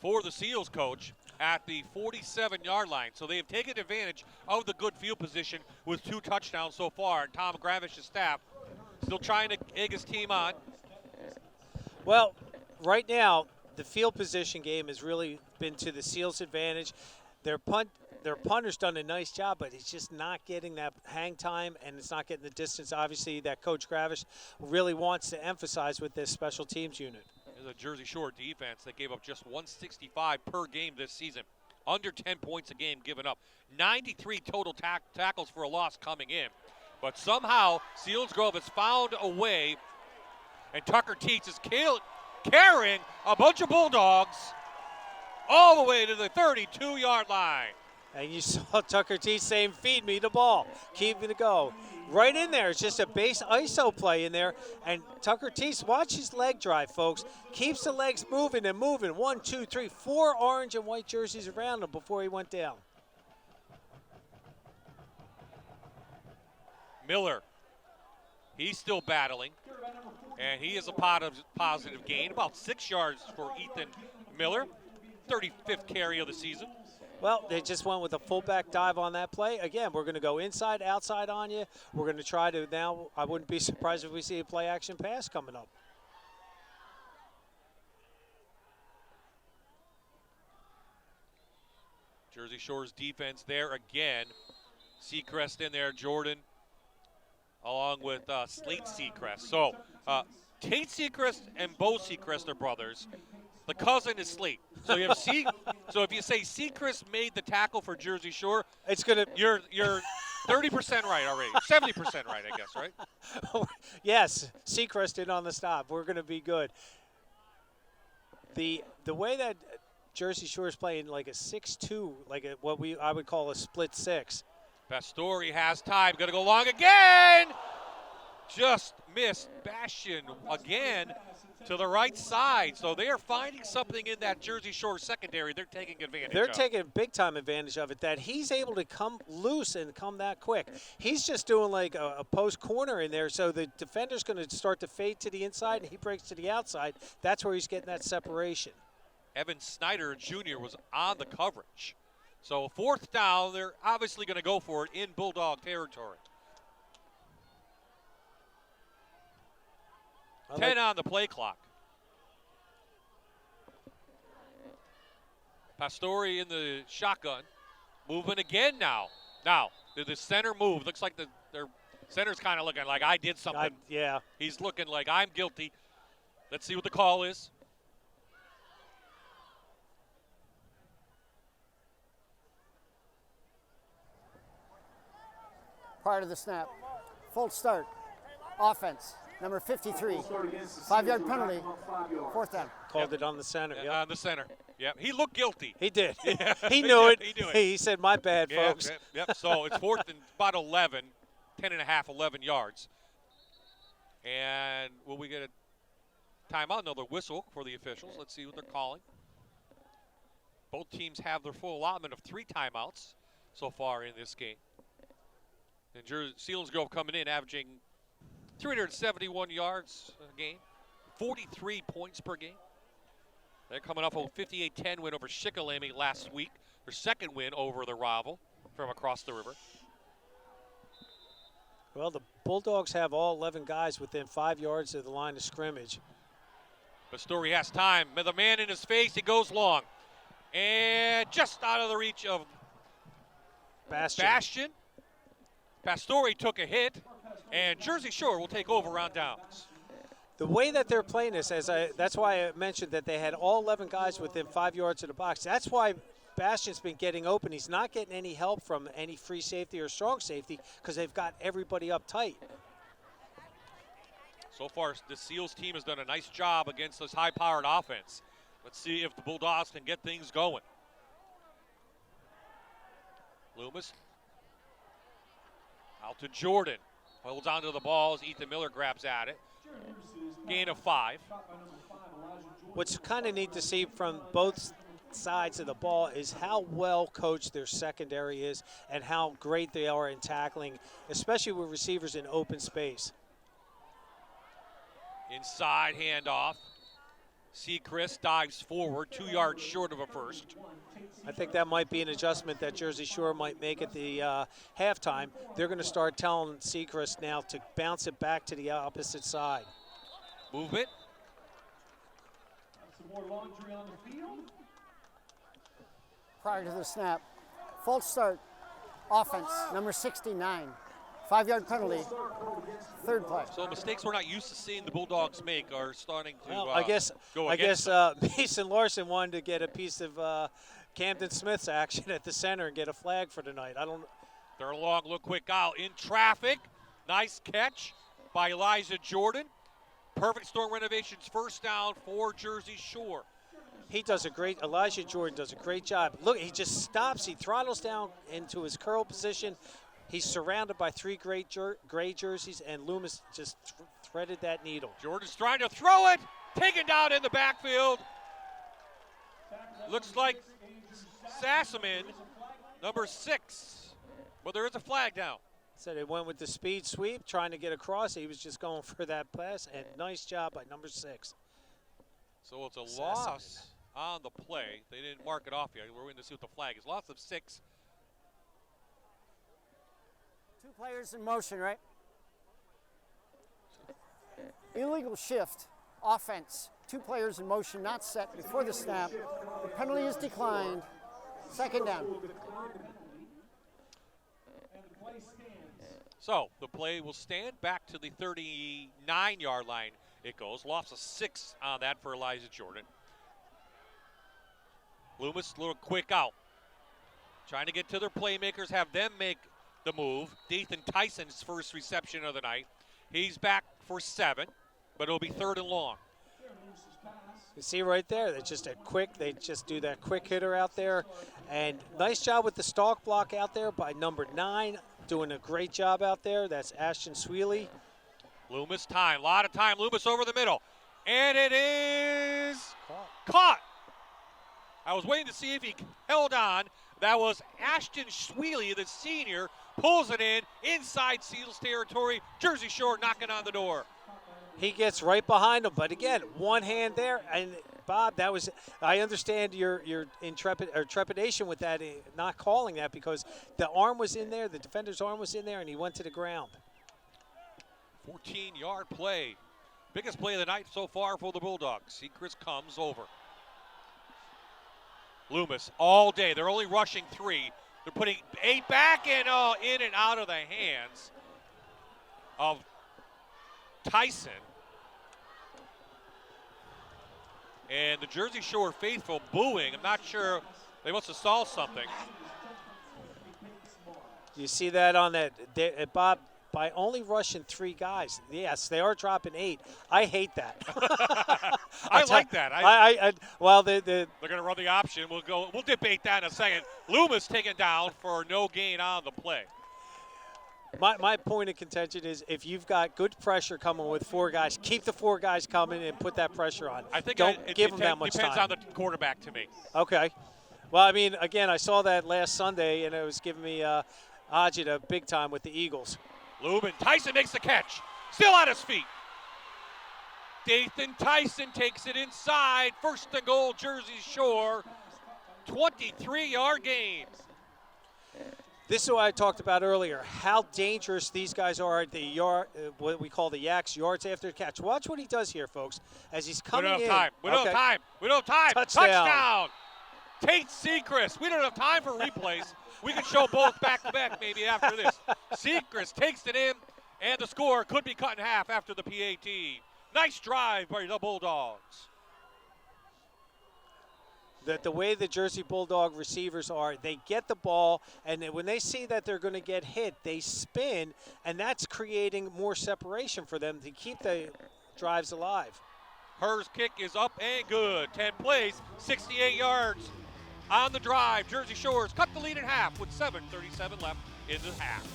for the Seals coach at the 47-yard line. So they have taken advantage of the good field position with 2 touchdowns so far. And Tom Gravish's staff still trying to egg his team on. Well, right now, the field position game has really been to the Seals' advantage. Their punt their punter's done a nice job, but he's just not getting that hang time, and it's not getting the distance, obviously, that Coach Gravish really wants to emphasize with this special teams unit. There's a Jersey Shore defense that gave up just 165 per game this season. Under 10 points a game given up. 93 total tackles for a loss coming in. But somehow, Selinsgrove has found a way, and Tucker Teets is carrying a bunch of Bulldogs all the way to the 32-yard line. And you saw Tucker Teets saying, feed me the ball. Keep me to go. Right in there. It's just a base ISO play in there. And Tucker Teets, watch his leg drive, folks. Keeps the legs moving and moving. 1, 2, 3, 4 orange and white jerseys around him before he went down. Miller, he's still battling, and he is a positive gain. About 6 yards for Ethan Miller, 35th carry of the season. Well, they just went with a fullback dive on that play. Again, we're going to go inside, outside on you. We're going to try to now, I wouldn't be surprised if we see a play-action pass coming up. Jersey Shore's defense there again. Seacrest in there, Jordan, along with Slate Seacrest. So Tate Seacrest and Bo Seacrest are brothers. The cousin is Slate. So you have so if you say Seacrest made the tackle for Jersey Shore, it's gonna you're 30% right already. 70% right, I guess, right? Yes, Seacrest did on the stop. We're gonna be good. The way that Jersey Shore is playing like a 6-2, like I would call a split 6. Pastore has time. Going to go long again. Just missed Bastion again to the right side. So they are finding something in that Jersey Shore secondary they're taking advantage of. They're taking big-time advantage of it, that he's able to come loose and come that quick. He's just doing like a post corner in there, so the defender's going to start to fade to the inside, and he breaks to the outside. That's where he's getting that separation. Evan Snyder Jr. was on the coverage. So 4th down, they're obviously going to go for it in Bulldog territory. 10 on the play clock. Pastore in the shotgun. Moving again now. Now, did the center move? Looks like their center's kind of looking like I did something. Yeah. He's looking like I'm guilty. Let's see what the call is. Prior to the snap, full start, offense, number 53, 5-yard penalty, 4th down. Called it on the center. Yep. On the center. Yep. He looked guilty. He did. He knew it. He knew it. He said, my bad, folks. Yep. So it's 4th and about 11, 10 and a half, 11 yards. And will we get a timeout? Another whistle for the officials. Let's see what they're calling. Both teams have their full allotment of 3 timeouts so far in this game. And Selinsgrove coming in, averaging 371 yards a game, 43 points per game. They're coming off a 58-10 win over Shikellamy last week, their second win over the rival from across the river. Well, the Bulldogs have all 11 guys within 5 yards of the line of scrimmage. Pastore has time. The man in his face, he goes long. And just out of the reach of Bastion. Pastore took a hit, and Jersey Shore will take over on downs. The way that they're playing this, that's why I mentioned that they had all 11 guys within 5 yards of the box. That's why Bastion's been getting open. He's not getting any help from any free safety or strong safety because they've got everybody up tight. So far, the Seals team has done a nice job against this high-powered offense. Let's see if the Bulldogs can get things going. Loomis. Out to Jordan. Holds onto the ball as Ethan Miller grabs at it. Gain of 5. What's kind of neat to see from both sides of the ball is how well coached their secondary is and how great they are in tackling, especially with receivers in open space. Inside handoff. Seacrest dives forward, 2 yards short of a first. I think that might be an adjustment that Jersey Shore might make at the halftime. They're going to start telling Seacrest now to bounce it back to the opposite side. Movement. Prior to the snap, False start, offense, number 69. 5-yard penalty, third play. So mistakes we're not used to seeing the Bulldogs make are starting to Well, go I against guess Mason Larson wanted to get a piece of Camden Smith's action at the center and get a flag for tonight. I don't. They're long, look quick out in traffic. Nice catch by Elijah Jordan. Perfect Storm Renovations first down for Jersey Shore. Elijah Jordan does a great job. Look, he just stops. He throttles down into his curl position. He's surrounded by three great gray jerseys, and Loomis just threaded that needle. Jordan's trying to throw it. Taken down in the backfield. Looks like Sassaman, number 6. But there is a flag down. So they went with the speed sweep, trying to get across. He was just going for that pass, and nice job by number 6. So it's a loss on the play. They didn't mark it off yet. We're waiting to see what the flag is. Loss of 6. 2 players in motion, right? Illegal shift, offense. 2 players in motion, not set before the snap. The penalty is declined. Second down. So the play will stand back to the 39-yard line. It goes. Loss of 6 on that for Elijah Jordan. Loomis, a little quick out. Trying to get to their playmakers, have them make the move. Dathan Tyson's first reception of the night. He's back for 7, but it'll be 3rd and long. You see right there, they just do that quick hitter out there. And nice job with the stalk block out there by number 9. Doing a great job out there. That's Ashton Sweely. Loomis time, a lot of time. Loomis over the middle. And it is caught. I was waiting to see if he held on. That was Ashton Sweely, the senior, pulls it in inside Seals territory. Jersey Shore knocking on the door. He gets right behind him, but again, one hand there. And Bob, I understand your trepidation with that, not calling that, because the arm was in there, the defender's arm was in there, and he went to the ground. 14-yard play. Biggest play of the night so far for the Bulldogs. Seacrest comes over. Loomis all day. They're only rushing 3. They're putting 8 back and in and out of the hands of Tyson. And the Jersey Shore faithful booing. I'm not sure. They must have saw something. You see that on that, Bob, by only rushing 3 guys. Yes, they are dropping 8. I hate that. I like that. They're going to run the option. We'll debate that in a second. Loomis taken down for no gain on the play. My point of contention is, if you've got good pressure coming with 4 guys, keep the 4 guys coming and put that pressure on. I think don't give them that much time. Depends on the quarterback to me. Okay. Well, I mean, again, I saw that last Sunday, and it was giving me agita big time with the Eagles. Lubin, Tyson makes the catch. Still on his feet. Dathan Tyson takes it inside. First and goal, Jersey Shore. 23-yard gain. This is what I talked about earlier, how dangerous these guys are at the yard, what we call the Yaks, yards after the catch. Watch what he does here, folks, as he's coming in. We don't have time. Touchdown. Tate Seacrest. We don't have time for replays. We can show both back-to-back maybe after this. Seacrest takes it in, and the score could be cut in half after the PAT. Nice drive by the Bulldogs. The way the Jersey Bulldog receivers are, they get the ball, and when they see that they're going to get hit, they spin, and that's creating more separation for them to keep the drives alive. Hers kick is up and good. 10 plays, 68 yards on the drive. Jersey Shores cut the lead in half with 7:37 left in the half.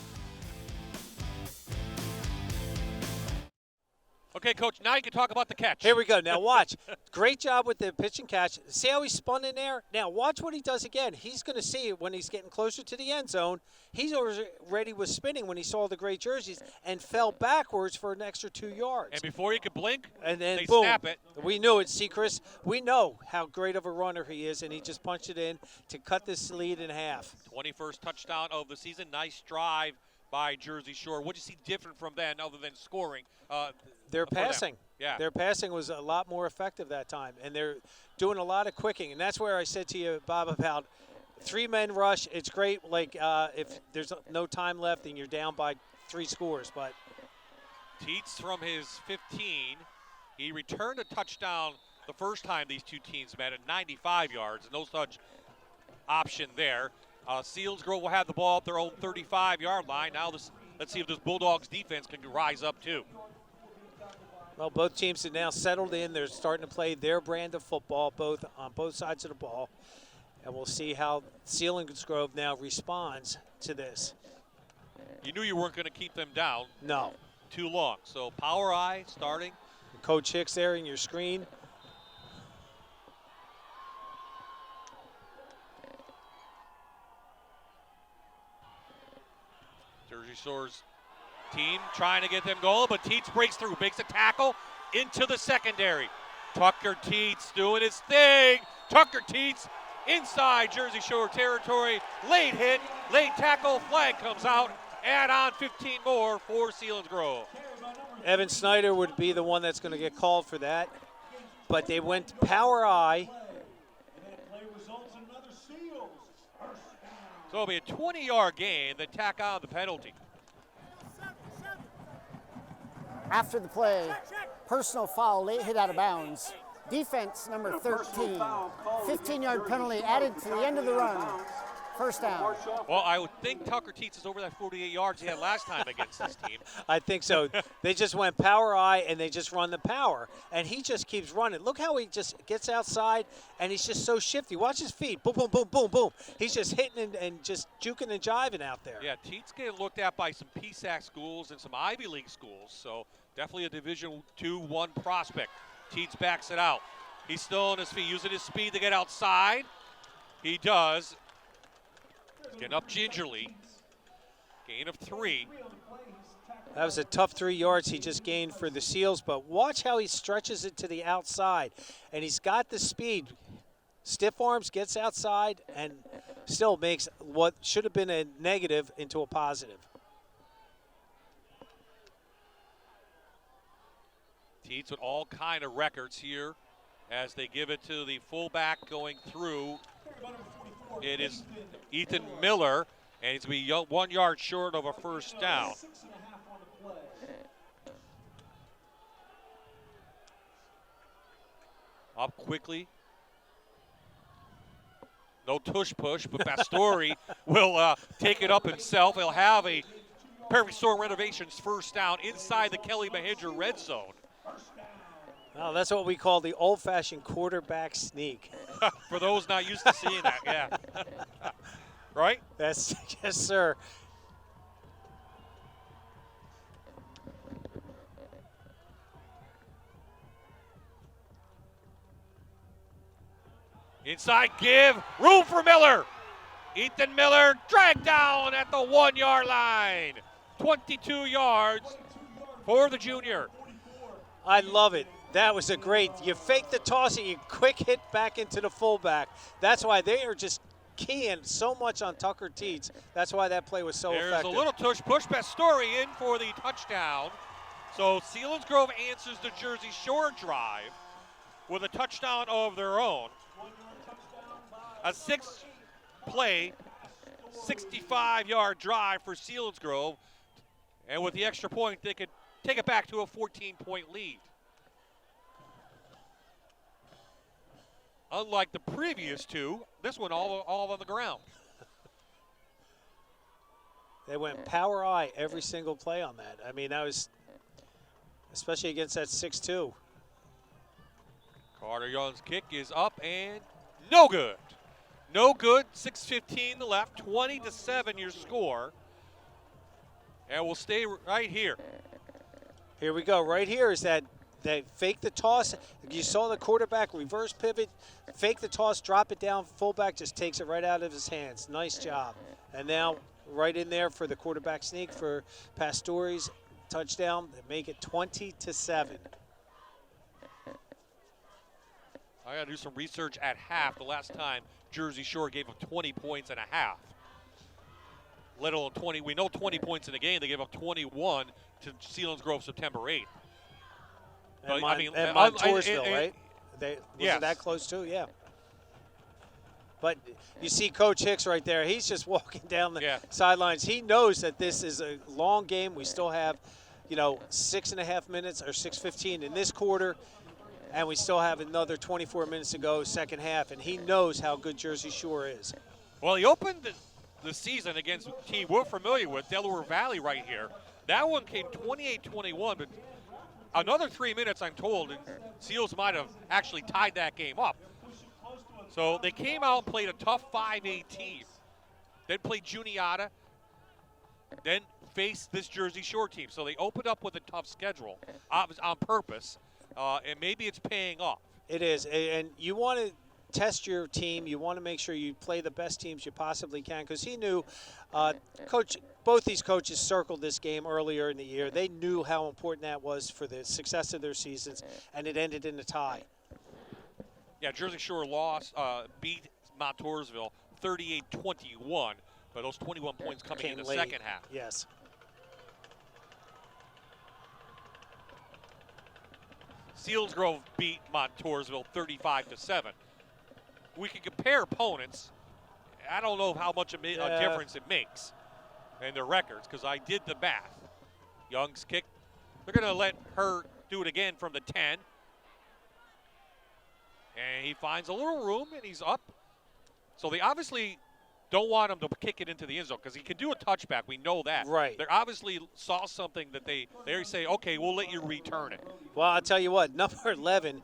Okay, Coach, now you can talk about the catch. Here we go. Now watch. Great job with the pitch and catch. See how he spun in there? Now watch what he does again. He's going to see it when he's getting closer to the end zone. He's already was spinning when he saw the gray jerseys and fell backwards for an extra 2 yards. And before he could blink, and then they boom. snap it. We knew it, Seacrest. We know how great of a runner he is, and he just punched it in to cut this lead in half. 21st touchdown of the season. Nice drive by Jersey Shore. What do you see different from then other than scoring? Their passing. Yeah. Their passing was a lot more effective that time, and they're doing a lot of quicking. And that's where I said to you, Bob, about 3-man rush, it's great. Like if there's no time left and you're down by 3 scores, but Teets from his 15. He returned a touchdown the first time these two teams met at 95 yards. No such option there. Selinsgrove will have the ball at their own 35-yard line. Now let's see if this Bulldogs defense can rise up too. Well, both teams have now settled in. They're starting to play their brand of football, on both sides of the ball. And we'll see how Selinsgrove now responds to this. You knew you weren't going to keep them down. No. Too long. So Power Eye starting. Coach Hicks there in your screen. Jersey Shore's team trying to get them going, but Teets breaks through, makes a tackle into the secondary. Tucker Teets doing his thing. Tucker Teets inside Jersey Shore territory. Late hit, late tackle, flag comes out. Add on 15 more for Selinsgrove. Evan Snyder would be the one that's going to get called for that. But they went Power Eye. So it'll be a 20-yard gain, then tack on the penalty. After the play, personal foul, late hit out of bounds. Defense number 13. 15-yard penalty added to the end of the run. First down. Well, I would think Tucker Teets is over that 48 yards he had last time against this team. I think so. They just went Power Eye, and they just run the power. And he just keeps running. Look how he just gets outside, and he's just so shifty. Watch his feet. Boom, boom, boom, boom, boom. He's just hitting and just juking and jiving out there. Yeah, Teets getting looked at by some PSAC schools and some Ivy League schools. So definitely a Division II-1 prospect. Teets backs it out. He's still on his feet, using his speed to get outside. He does. Getting up gingerly. Gain of 3. That was a tough 3 yards he just gained for the Seals, but watch how he stretches it to the outside. And he's got the speed. Stiff arms, gets outside, and still makes what should have been a negative into a positive. Teets with all kind of records here as they give it to the fullback going through. It is Ethan Miller, and he's going to be 1 yard short of a first down. Up quickly. No tush push, but Pastore will take it up himself. He'll have a Perfect Storm Renovations first down inside the Kelly Mahindra red zone. Oh, that's what we call the old-fashioned quarterback sneak. For those not used to seeing that, yeah. Right? Yes, sir. Inside give, room for Miller. Ethan Miller dragged down at the 1 yard line. 22 yards for the junior. I love it. That was a great, you fake the toss and you quick hit back into the fullback. That's why they are just keying so much on Tucker Teets. That's why that play was so effective. There's a little tush push. Pastore in for the touchdown. So Selinsgrove answers the Jersey Shore drive with a touchdown of their own. A 6-play, 65-yard drive for Selinsgrove. And with the extra point, they could take it back to a 14-point lead. Unlike the previous two, this one all on the ground. They went Power Eye every single play on that. I mean, that was, especially against that 6-2. Carter Young's kick is up and no good. No good, 6:15 left, 20-7 your score. And we'll stay right here. Here we go. Right here is that fake the toss. You saw the quarterback reverse pivot, fake the toss, drop it down. Fullback just takes it right out of his hands. Nice job. And now right in there for the quarterback sneak for Pastore's touchdown. They make it 20-7. I got to do some research at half. The last time Jersey Shore gave up 20 points and a half. Let alone 20. We know 20 points in the game. They gave up 21 to Selinsgrove September 8th. And Montoursville, right? Was yes. it that close too? Yeah. But you see Coach Hicks right there. He's just walking down the sidelines. He knows that this is a long game. We still have, 6.5 minutes or 6:15 in this quarter, and we still have another 24 minutes to go, second half, and he knows how good Jersey Shore is. Well, he opened the season against a team we're familiar with, Delaware Valley right here. That one came 28-21, but another 3 minutes, I'm told, and Seals might have actually tied that game up. So they came out and played a tough 5A team, then played Juniata, then faced this Jersey Shore team. So they opened up with a tough schedule on purpose, and maybe it's paying off. It is, and you want to test your team. You want to make sure you play the best teams you possibly can, because he knew, both these coaches circled this game earlier in the year. They knew how important that was for the success of their seasons, and it ended in a tie. Yeah, Jersey Shore beat Montoursville 38-21, but those 21 points coming in the second half. Yes. Selinsgrove beat Montoursville 35-7. We can compare opponents. I don't know how much a difference it makes in their records, because I did the math. Young's kick. They're going to let her do it again from the 10. And he finds a little room, and he's up. So they obviously don't want him to kick it into the end zone, because he can do a touchback. We know that. Right. They obviously saw something that they say, okay, we'll let you return it. Well, I'll tell you what, number 11,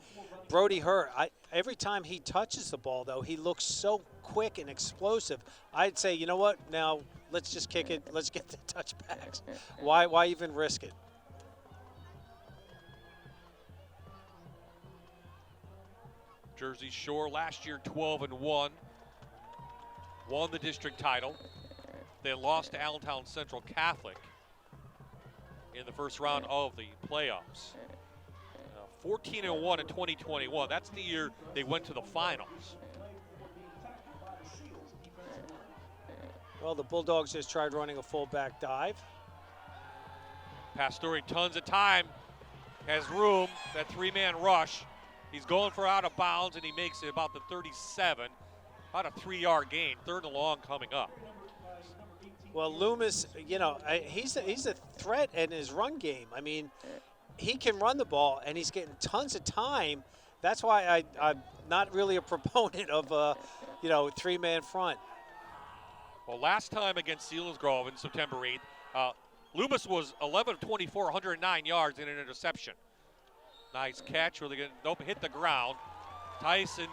Brody Hurt, every time he touches the ball, though, he looks so quick and explosive. I'd say, you know what, now let's just kick it. Let's get the touchbacks. Why even risk it? Jersey Shore last year 12-1, won the district title. They lost to Allentown Central Catholic in the first round of the playoffs. 14-1 in 2021. That's the year they went to the finals. Well, the Bulldogs just tried running a fullback dive. Pastore, tons of time, has room, that three-man rush. He's going for out of bounds, and he makes it about the 37. About a 3-yard gain, third and long coming up. Well, Loomis, he's a threat in his run game. I mean, he can run the ball, and he's getting tons of time. That's why I'm not really a proponent of a, three-man front. Well, last time against Selinsgrove in September 8th, Loomis was 11 of 24, 109 yards and an interception. Nice catch. Really good. Nope, hit the ground. Tyson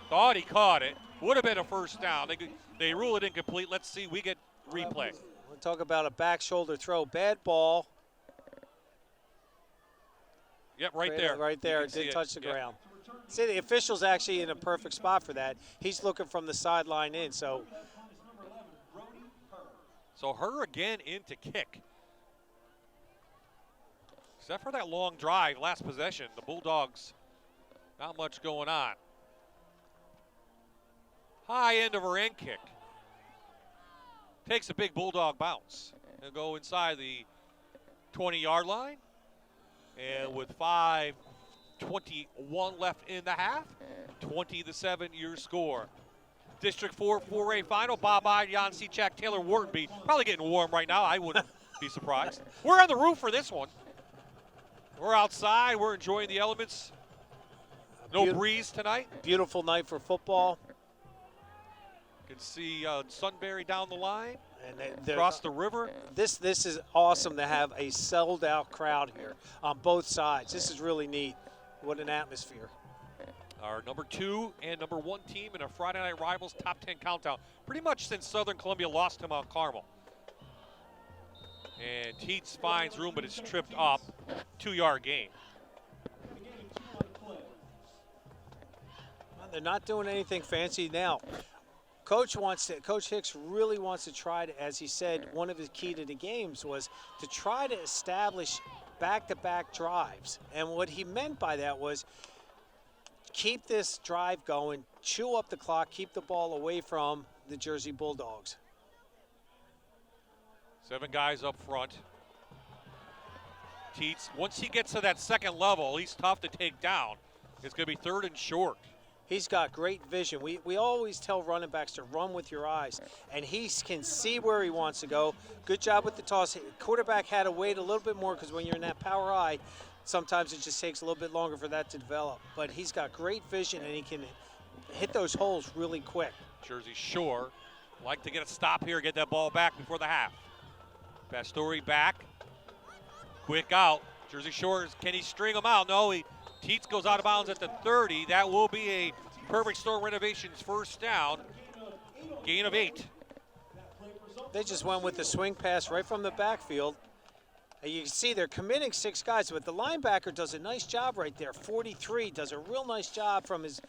thought he caught it. Would have been a first down. They rule it incomplete. Let's see. We get replay. We'll talk about a back shoulder throw. Bad ball. Yep, right there. Right there. Didn't touch the ground. See, the official's actually in a perfect spot for that. He's looking from the sideline in. So her again in to kick. Except for that long drive, last possession, the Bulldogs, not much going on. High end of her end kick. Takes a big Bulldog bounce. They'll go inside the 20-yard line. And with 5:21 left in the half, 20-7 your score. District 4 4A final. Bob Ide, Jan Sechak, Taylor Whartonby. Probably getting warm right now. I wouldn't be surprised. We're on the roof for this one. We're outside. We're enjoying the elements. No breeze tonight. Beautiful night for football. You can see Sunbury down the line, and across the river. This is awesome to have a sold-out crowd here on both sides. This is really neat. What an atmosphere. Our number 2 and number 1 team in a Friday Night Rivals top 10 countdown. Pretty much since Southern Columbia lost to Mount Carmel. And Teets finds room, but it's tripped up. 2-yard gain. They're not doing anything fancy now. Coach Hicks really wants to try to, as he said, one of his key to the games was to try to establish back-to-back drives. And what he meant by that was keep this drive going, chew up the clock, keep the ball away from the Jersey Bulldogs. 7 guys up front. Teets, once he gets to that second level, he's tough to take down. It's going to be 3rd and short. He's got great vision. We always tell running backs to run with your eyes, and he can see where he wants to go. Good job with the toss. Quarterback had to wait a little bit more because when you're in that power eye, sometimes it just takes a little bit longer for that to develop. But he's got great vision, and he can hit those holes really quick. Jersey Shore like to get a stop here, get that ball back before the half. Pastore back. Quick out. Jersey Shore, can he string them out? No, Teets goes out of bounds at the 30. That will be a Perfect Storm Renovations first down. Gain of 8. They just went with the swing pass right from the backfield. And you can see they're committing 6 guys, but the linebacker does a nice job right there. 43 does a real nice job from his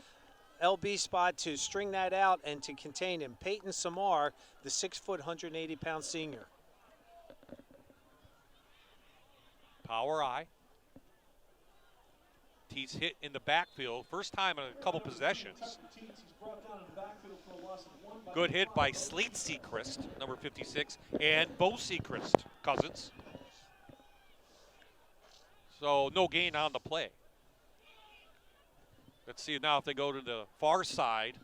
LB spot to string that out and to contain him. Peyton Samar, the 6-foot, 180-pound senior. Power eye. Teets hit in the backfield. First time in a couple possessions. Good hit by Slate Sechrist, number 56, and Bo Sechrist, Cousins. So no gain on the play. Let's see now if they go to the far side.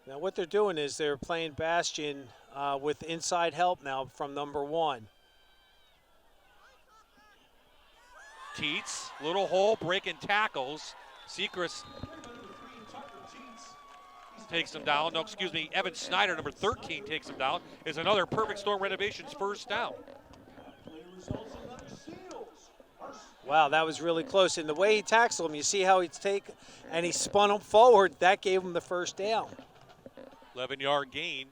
Now what they're doing is they're playing Bastion with inside help now from number 1. Teets, little hole, breaking tackles. Sechrist takes him down. No, excuse me, Evan Snyder, number 13, takes him down. Is another Perfect Storm Renovations first down. Wow, that was really close. And the way he tackled him, you see how he's and he spun him forward. That gave him the first down. 11-yard gain.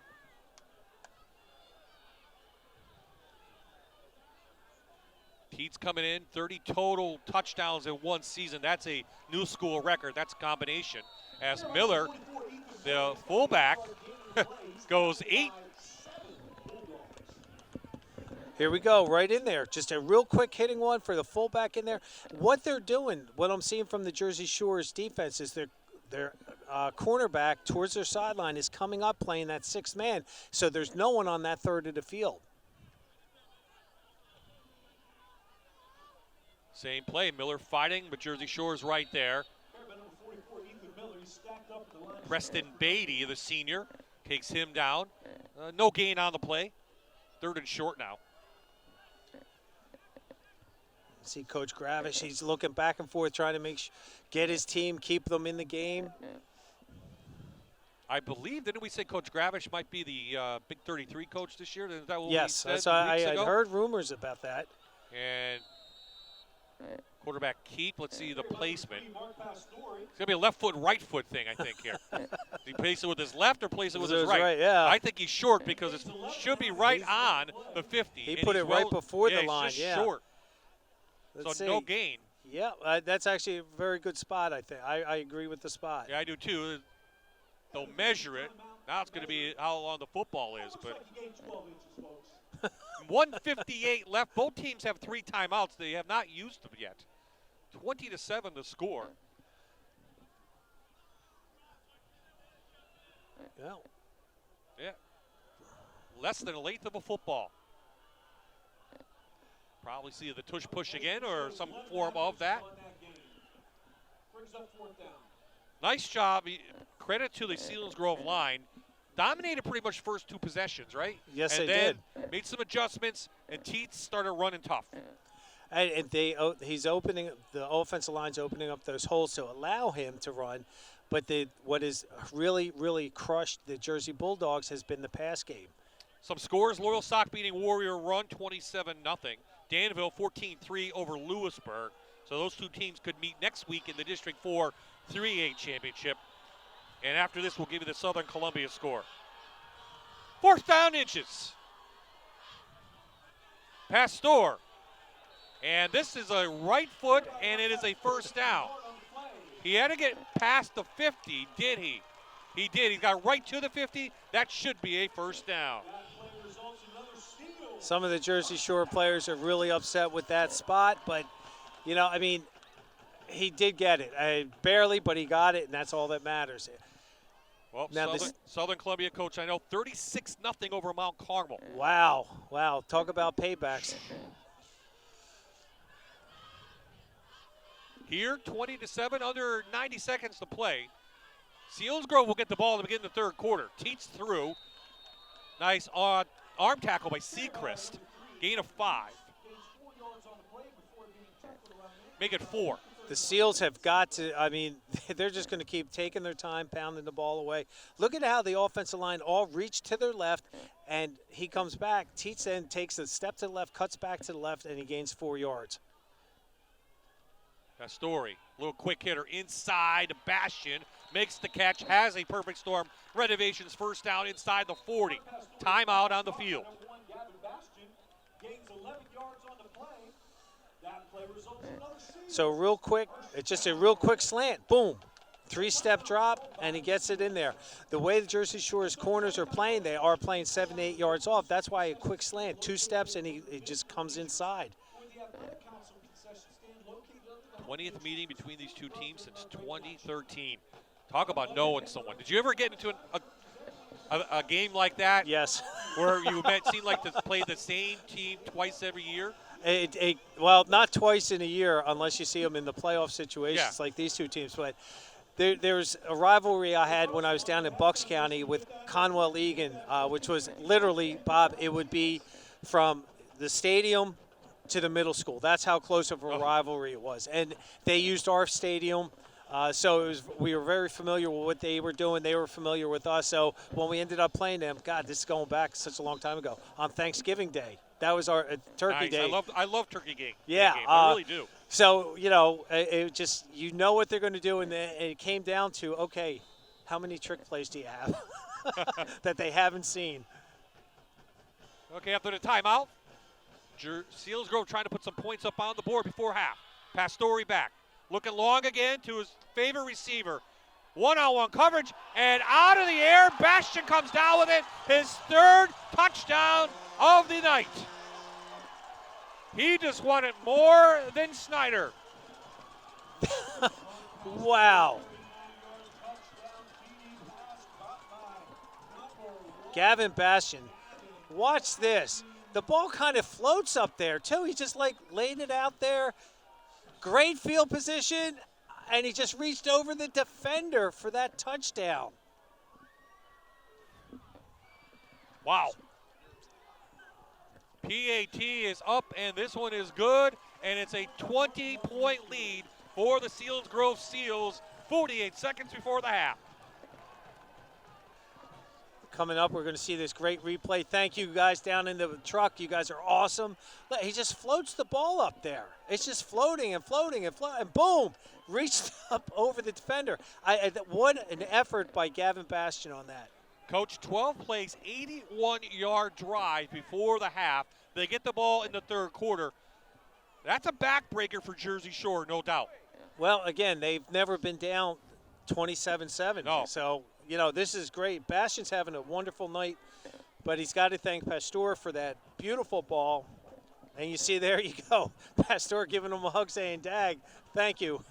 Teets coming in, 30 total touchdowns in one season. That's a new school record. That's a combination. As Miller, the fullback, goes 8. Here we go, right in there. Just a real quick hitting one for the fullback in there. What they're doing, what I'm seeing from the Jersey Shore's defense is their cornerback towards their sideline is coming up playing that 6th man. So there's no one on that third of the field. Same play, Miller fighting, but Jersey Shore's right there. Preston Beatty, the senior, takes him down. No gain on the play. 3rd and short now. See Coach Gravish, he's looking back and forth, trying to get his team, keep them in the game. I believe, didn't we say Coach Gravish might be the Big 33 coach this year? Is that what yes, we said I heard rumors about that. And quarterback keep, let's see the placement. It's going to be a left foot, right foot thing, I think, here. Does he place it with his left or place it with his right? Yeah. I think he's short because it should be right on the 50. He put it right before the line, just short. Let's so see. No gain. Yeah, that's actually a very good spot, I think. I agree with the spot. Yeah, I do too. They'll measure it. Now it's going to be how long the football is. But 1:58 left. Both teams have 3 timeouts. They have not used them yet. 20-7 the score. Yeah. Less than a length of a football. Probably see the tush push again or some form of that. Nice job. Credit to the Selinsgrove line. Dominated pretty much first 2 possessions, right? Yes, and they then did. Made some adjustments, and Teets started running tough. And he's opening, the offensive line's opening up those holes to allow him to run. But what has really, really crushed the Jersey Bulldogs has been the pass game. Some scores, Loyal Sock beating Warrior Run 27-0. Danville 14-3 over Lewisburg. So those 2 teams could meet next week in the District 4 3A Championship. And after this, we'll give you the Southern Columbia score. 4th down inches. Pastor. And this is a right foot, and it is a first down. He had to get past the 50, did he? He did. He got right to the 50. That should be a first down. Some of the Jersey Shore players are really upset with that spot, but, you know, I mean, he did get it. Barely, but he got it, and that's all that matters. Well, now Southern Columbia coach, I know, 36-0 over Mount Carmel. Wow. Talk about paybacks. Here, 20-7, under 90 seconds to play. Selinsgrove will get the ball to begin the third quarter. Teats through. Nice arm tackle by Seacrest. Gain of 5. Make it 4. The Seals have got to, I mean, they're just going to keep taking their time, pounding the ball away. Look at how the offensive line all reach to their left, and he comes back. Teats then takes a step to the left, cuts back to the left, and he gains 4 yards. Pastore, little quick hitter inside. Bastion makes the catch, has a perfect storm. Renovations first down inside the 40. Timeout on the field. So real quick, it's just a real quick slant. Boom. 3-step drop, and he gets it in there. The way the Jersey Shore's corners are playing, they are playing 7 to 8 yards off. That's why a quick slant, 2 steps, and it just comes inside. 20th meeting between these two teams since 2013. Talk about knowing someone. Did you ever get into a game like that? Yes. Where you seemed like to play the same team twice every year? Well, not twice in a year unless you see them in the playoff situations like these two teams. But there's a rivalry I had when I was down in Bucks County with Conwell Egan, which was literally, Bob, it would be from the stadium to the middle school. That's how close of a rivalry it was. And they used our stadium. So we were very familiar with what they were doing. They were familiar with us. So when we ended up playing them, God, this is going back such a long time ago, on Thanksgiving Day. That was our Turkey Day. I love Turkey Game. Yeah. I really do. So, it just, what they're going to do, and it came down to, okay, how many trick plays do you have that they haven't seen? Okay, after the timeout, Selinsgrove trying to put some points up on the board before half. Pastore back. Looking long again to his favorite receiver. One-on-one coverage, and out of the air, Bastion comes down with it. His 3rd touchdown of the night. He just wanted more than Snyder. Wow. Gavin Bastion, watch this. The ball kind of floats up there, too. He just, laid it out there. Great field position, and he just reached over the defender for that touchdown. Wow. PAT is up, and this one is good, and it's a 20-point lead for the Selinsgrove Seals, 48 seconds before the half. Coming up, we're going to see this great replay. Thank you guys down in the truck. You guys are awesome. Look, he just floats the ball up there. It's just floating and floating and floating, and boom, reached up over the defender. What an effort by Gavin Bastion on that. Coach, 12 plays, 81-yard drive before the half. They get the ball in the third quarter. That's a backbreaker for Jersey Shore, no doubt. Well, again, they've never been down 27-7. No. So, this is great. Bastion's having a wonderful night, but he's got to thank Pastore for that beautiful ball. And you see, there you go. Pastore giving him a hug saying, Dag, thank you.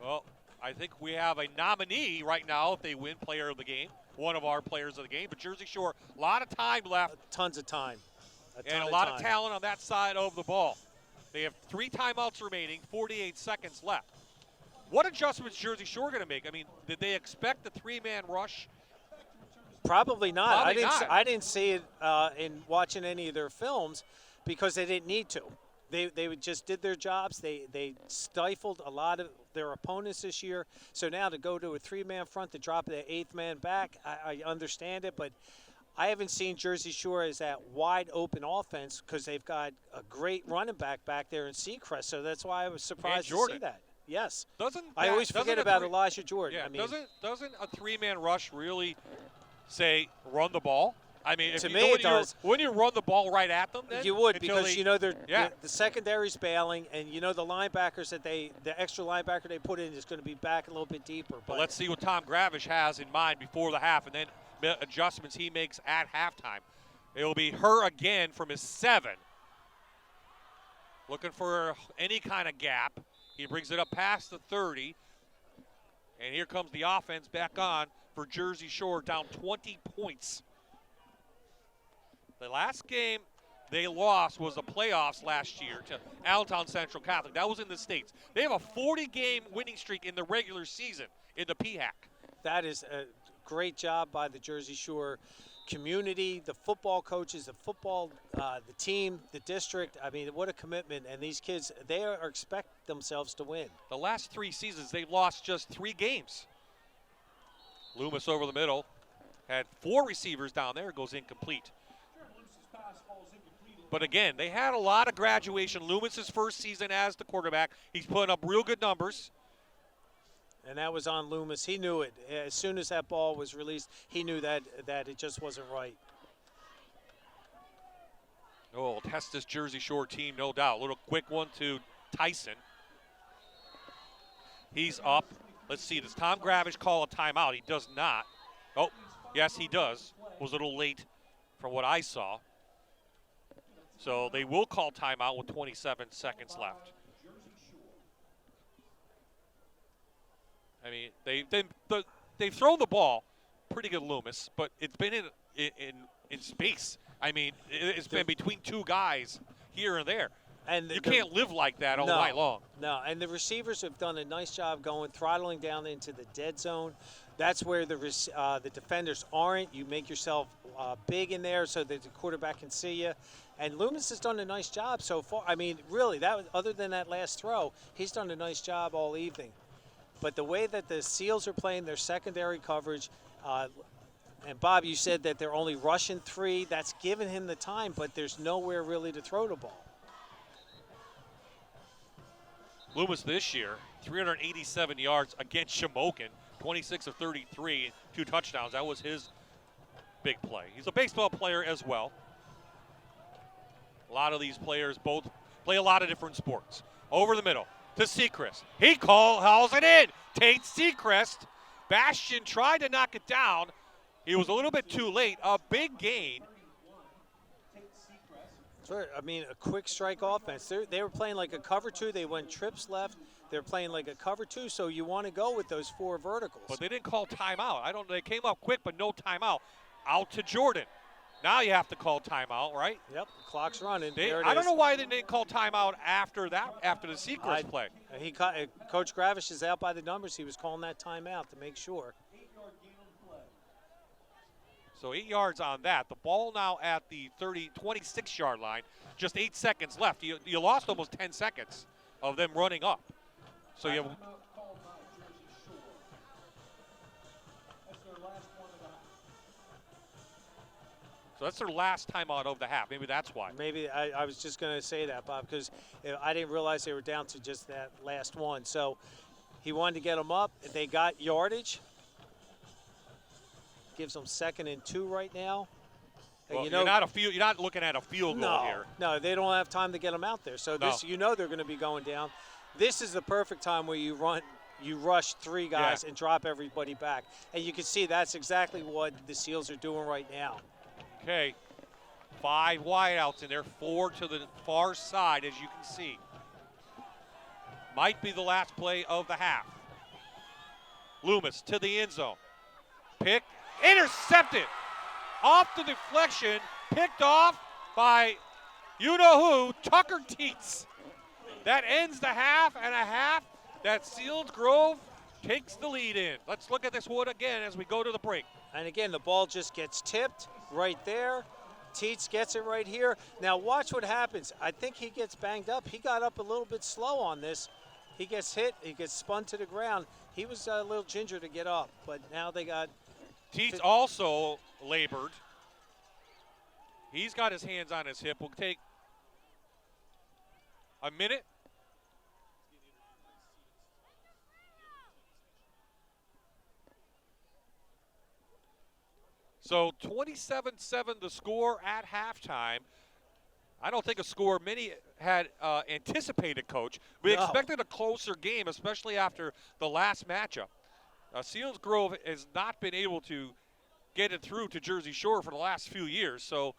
Well, I think we have a nominee right now if they win player of the game, one of our players of the game. But Jersey Shore, a lot of time left. Tons of time. And a lot of talent on that side of the ball. They have 3 timeouts remaining, 48 seconds left. What adjustments is Jersey Shore going to make? I mean, did they expect the 3-man rush? Probably not. Probably I didn't see it in watching any of their films because they didn't need to. They just did their jobs. They stifled a lot of their opponents this year. So now to go to a 3-man front, to drop the 8th man back, I understand it, but I haven't seen Jersey Shore as that wide open offense because they've got a great running back there in Seacrest. So that's why I was surprised to see that. Yes. I always forget about Elijah Jordan. Yeah, doesn't a 3-man rush really say run the ball? I mean, to me it does. When you run the ball right at them, then you would because the secondary's bailing, and the linebackers the extra linebacker they put in is going to be back a little bit deeper. But let's see what Tom Gravish has in mind before the half, and then adjustments he makes at halftime. It will be her again from his 7, looking for any kind of gap. He brings it up past the 30, and here comes the offense back on for Jersey Shore, down 20 points. The last game, they lost was the playoffs last year to Allentown Central Catholic. That was in the States. They have a 40-game winning streak in the regular season in the PHAC. That is a great job by the Jersey Shore community, the football coaches, the team, the district. I mean, what a commitment. And these kids, they expect themselves to win. The last 3 seasons, they've lost just 3 games. Loomis over the middle. Had 4 receivers down there. Goes incomplete. But again, they had a lot of graduation. Loomis's first season as the quarterback. He's putting up real good numbers. And that was on Loomis. He knew it. As soon as that ball was released, he knew that it just wasn't right. Oh, test this Jersey Shore team, no doubt. A little quick one to Tyson. He's up. Let's see, does Tom Gravish call a timeout? He does not. Oh, yes, he does. Was a little late from what I saw. So they will call timeout with 27 seconds left. I mean, they've thrown the ball pretty good, Loomis, but it's been in space. I mean, it's been between 2 guys here and there. And you can't live like that all night long. No, and the receivers have done a nice job throttling down into the dead zone. That's where the defenders aren't. You make yourself big in there so that the quarterback can see you. And Loomis has done a nice job so far. I mean, really, other than that last throw, he's done a nice job all evening. But the way that the Seals are playing their secondary coverage, and Bob, you said that they're only rushing 3. That's given him the time, but there's nowhere really to throw the ball. Loomis this year, 387 yards against Shamokin, 26 of 33, 2 touchdowns. That was his big play. He's a baseball player as well. A lot of these players both play a lot of different sports. Over the middle to Seacrest. He hauls it in. Tate Seacrest. Bastion tried to knock it down. He was a little bit too late. A big gain. I mean, a quick strike offense. They were playing like a cover 2. They went trips left. They're playing like a cover 2, so you want to go with those 4 verticals. But they didn't call timeout. They came up quick, but no timeout. Out to Jordan. Now you have to call timeout, right? Yep, the clock's running. I don't know why they didn't call timeout after the Seacrest play. Coach Gravish is out by the numbers. He was calling that timeout to make sure. So 8 yards on that. The ball now at the 26-yard line. Just 8 seconds left. You lost almost 10 seconds of them running up. So you have. So that's their last timeout of the half. Maybe that's why. Maybe I was just going to say that, Bob, because I didn't realize they were down to just that last one. So he wanted to get them up. They got yardage. Gives them 2nd and 2 right now. Well, you're not looking at a field goal here. No, they don't have time to get them out there. So they're going to be going down. This is the perfect time where you rush 3 guys and drop everybody back. And you can see that's exactly what the Seals are doing right now. Okay, 5 wideouts in there, 4 to the far side, as you can see. Might be the last play of the half. Loomis to the end zone. Pick, intercepted. Off the deflection, picked off by you-know-who, Tucker Teets. That ends the half and a half. That Selinsgrove takes the lead in. Let's look at this one again as we go to the break. And again, the ball just gets tipped right there. Teets gets it right here. Now watch what happens. I think he gets banged up. He got up a little bit slow on this. He gets hit. He gets spun to the ground. He was a little ginger to get up, but now they got. Teets also labored. He's got his hands on his hip. We'll take a minute. So 27-7 the score at halftime. I don't think a score many had anticipated, Coach. We expected a closer game, especially after the last matchup. Selinsgrove has not been able to get it through to Jersey Shore for the last few years. So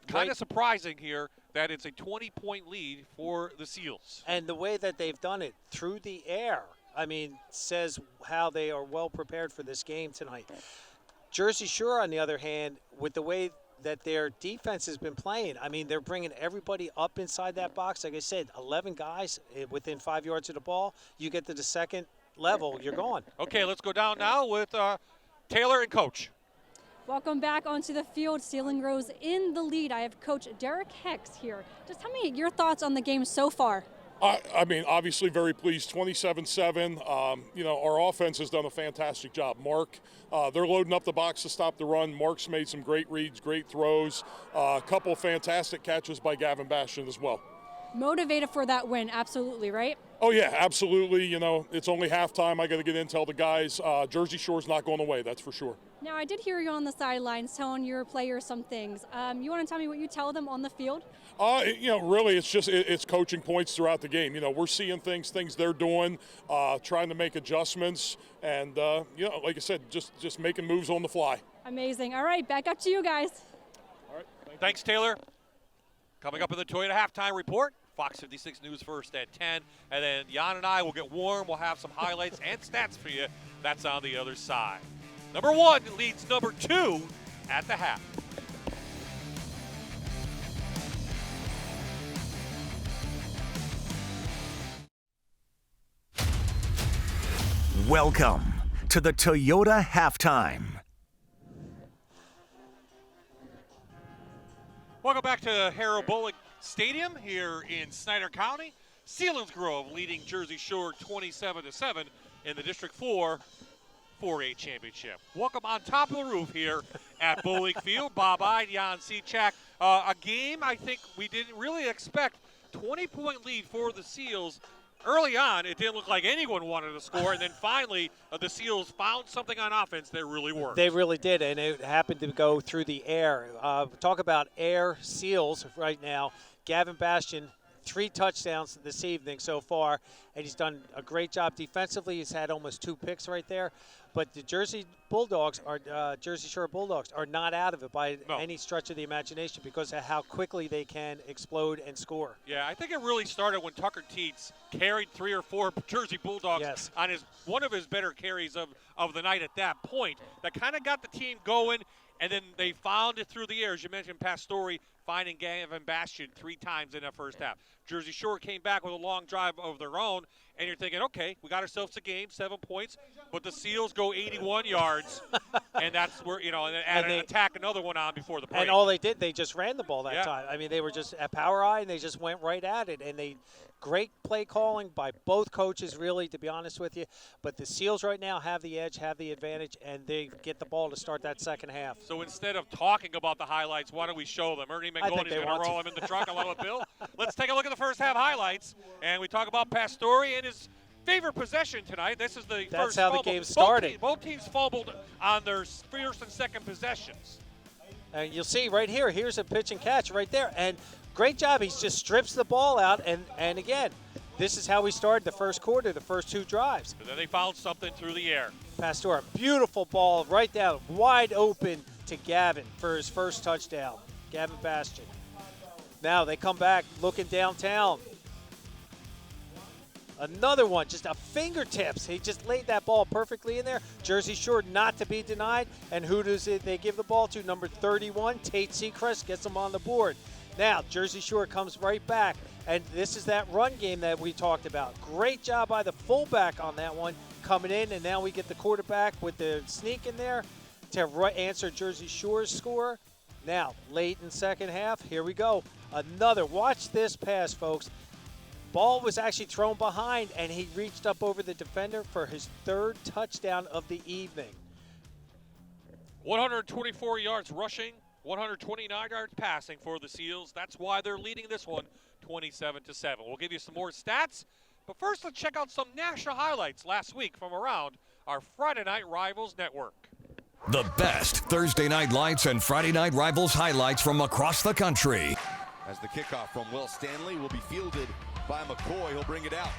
kind of surprising here that it's a 20-point lead for the Seals. And the way that they've done it through the air, I mean, says how they are well prepared for this game tonight. Jersey Shore, on the other hand, with the way that their defense has been playing. I mean, they're bringing everybody up inside that box. Like I said, 11 guys within 5 yards of the ball. You get to the second level, you're gone. Okay, let's go down now with Taylor and Coach. Welcome back onto the field. Sealingrove's in the lead. I have Coach Derek Hex here. Just tell me your thoughts on the game so far. I mean, obviously very pleased, 27-7. You know, our offense has done a fantastic job. Mark, they're loading up the box to stop the run. Mark's made some great reads, great throws, a couple fantastic catches by Gavin Bastian as well. Motivated for that win, absolutely, right? Oh, yeah, absolutely. You know, it's only halftime. I got to get in and tell the guys Jersey Shore's not going away, that's for sure. Now, I did hear you on the sidelines telling your players some things. You want to tell me what you tell them on the field? You know, really, it's coaching points throughout the game. You know, we're seeing things they're doing, trying to make adjustments, and, you know, like I said, just making moves on the fly. Amazing. All right, back up to you guys. All right. Thanks, Taylor. Coming up in the Toyota Halftime Report, Fox 56 News first at 10, and then Jan and I will get warm. We'll have some highlights and stats for you. That's on the other side. Number 1 leads number 2 at the half. Welcome to the Toyota Halftime. Welcome back to Harrow Bowling Stadium here in Snyder County. Selinsgrove leading Jersey Shore 27-7 in the District 4 4A Championship. Welcome on top of the roof here at Bowling Field. Bob Ide, Jan Cechak. A game I think we didn't really expect. 20-point lead for the Seals. Early on, it didn't look like anyone wanted to score, and then finally the Seals found something on offense that really worked. They really did, and it happened to go through the air. Talk about air Seals right now. Gavin Bastian, 3 touchdowns this evening so far, and he's done a great job defensively. He's had almost 2 picks right there. But the Jersey Shore Bulldogs are not out of it by any stretch of the imagination because of how quickly they can explode and score. Yeah, I think it really started when Tucker Teets carried 3 or 4 Jersey Bulldogs on one of his better carries of the night at that point. That kind of got the team going, and then they found it through the air. As you mentioned, Pastore finding Gavin Bastian 3 times in that first half. Jersey Shore came back with a long drive of their own, and you're thinking, okay, we got ourselves a game, 7 points, but the Seals go 81 yards, and that's where, you know, and they attack another one on before the break. And all they did, they just ran the ball that time. I mean, they were just at power eye, and they just went right at it, and great play calling by both coaches, really, to be honest with you. But the Seals right now have the edge, have the advantage, and they get the ball to start that second half. So instead of talking about the highlights, why don't we show them? Ernie McGowan is going to roll him in the truck along with Bill. Let's take a look at the first half highlights, and we talk about Pastore and his favorite possession tonight. This is the That's first how fumble. The game started. Both teams fumbled on their first and second possessions. And you'll see right here, here's a pitch and catch right there. And great job. He just strips the ball out. And again, this is how we started the first quarter, the first 2 drives. And then they found something through the air. Pastore, beautiful ball right down, wide open to Gavin for his first touchdown. Gavin Bastian. Now they come back looking downtown. Another one, just a fingertips. He just laid that ball perfectly in there. Jersey Shore not to be denied. And who does they give the ball to? Number 31, Tate Seacrest, gets him on the board. Now, Jersey Shore comes right back. And this is that run game that we talked about. Great job by the fullback on that one, coming in. And now we get the quarterback with the sneak in there to answer Jersey Shore's score. Now, late in second half, here we go. Another, watch this pass, folks. Ball was actually thrown behind, and he reached up over the defender for his 3rd touchdown of the evening. 124 yards rushing, 129 yards passing for the Seals. That's why they're leading this one 27-7. We'll give you some more stats, but first let's check out some national highlights last week from around our Friday Night Rivals network. The best Thursday Night Lights and Friday Night Rivals highlights from across the country. As the kickoff from Will Stanley will be fielded by McCoy. He'll bring it out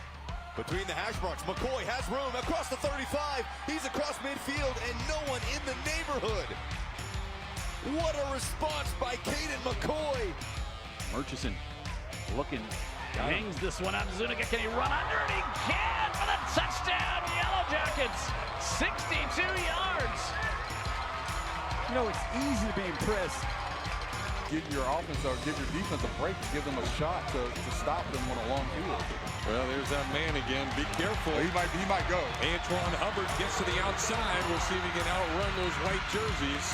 between the hash marks. McCoy has room across the 35. He's across midfield and no one in the neighborhood. What a response by Caden McCoy. Murchison looking, hangs this one on Zuniga. Can he run under it? He can for the touchdown. Yellow Jackets, 62 yards. You know, it's easy to be impressed give your offense or give your defense a break, give them a shot to stop them on a long field. Well, there's that man again. Be careful. He might go. Antoine Hubbard gets to the outside. We'll see if he can outrun those white jerseys.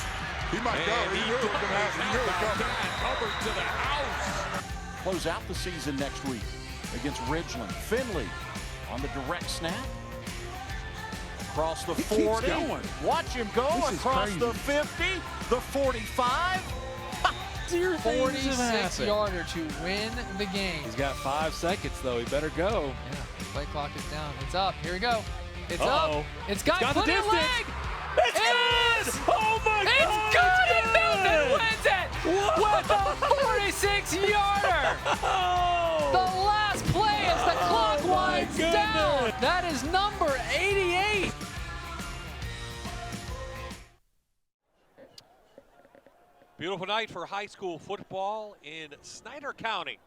He might go. He knew it was going to happen. He knew it was coming. Hubbard to the house. Close out the season next week against Ridgeland. Finley on the direct snap. Across the 40. Watch him go across the 50, the 45. 46-yarder to win the game. He's got 5 seconds, though. He better go. Yeah, play clock is down. It's up. Here we go. It's up. It's got the plenty of distance. leg. It's good! Oh, my God! It's good, and Milton wins it with a 46-yarder. The last play as the clock winds down. That is number 88. Beautiful night for high school football in Snyder County.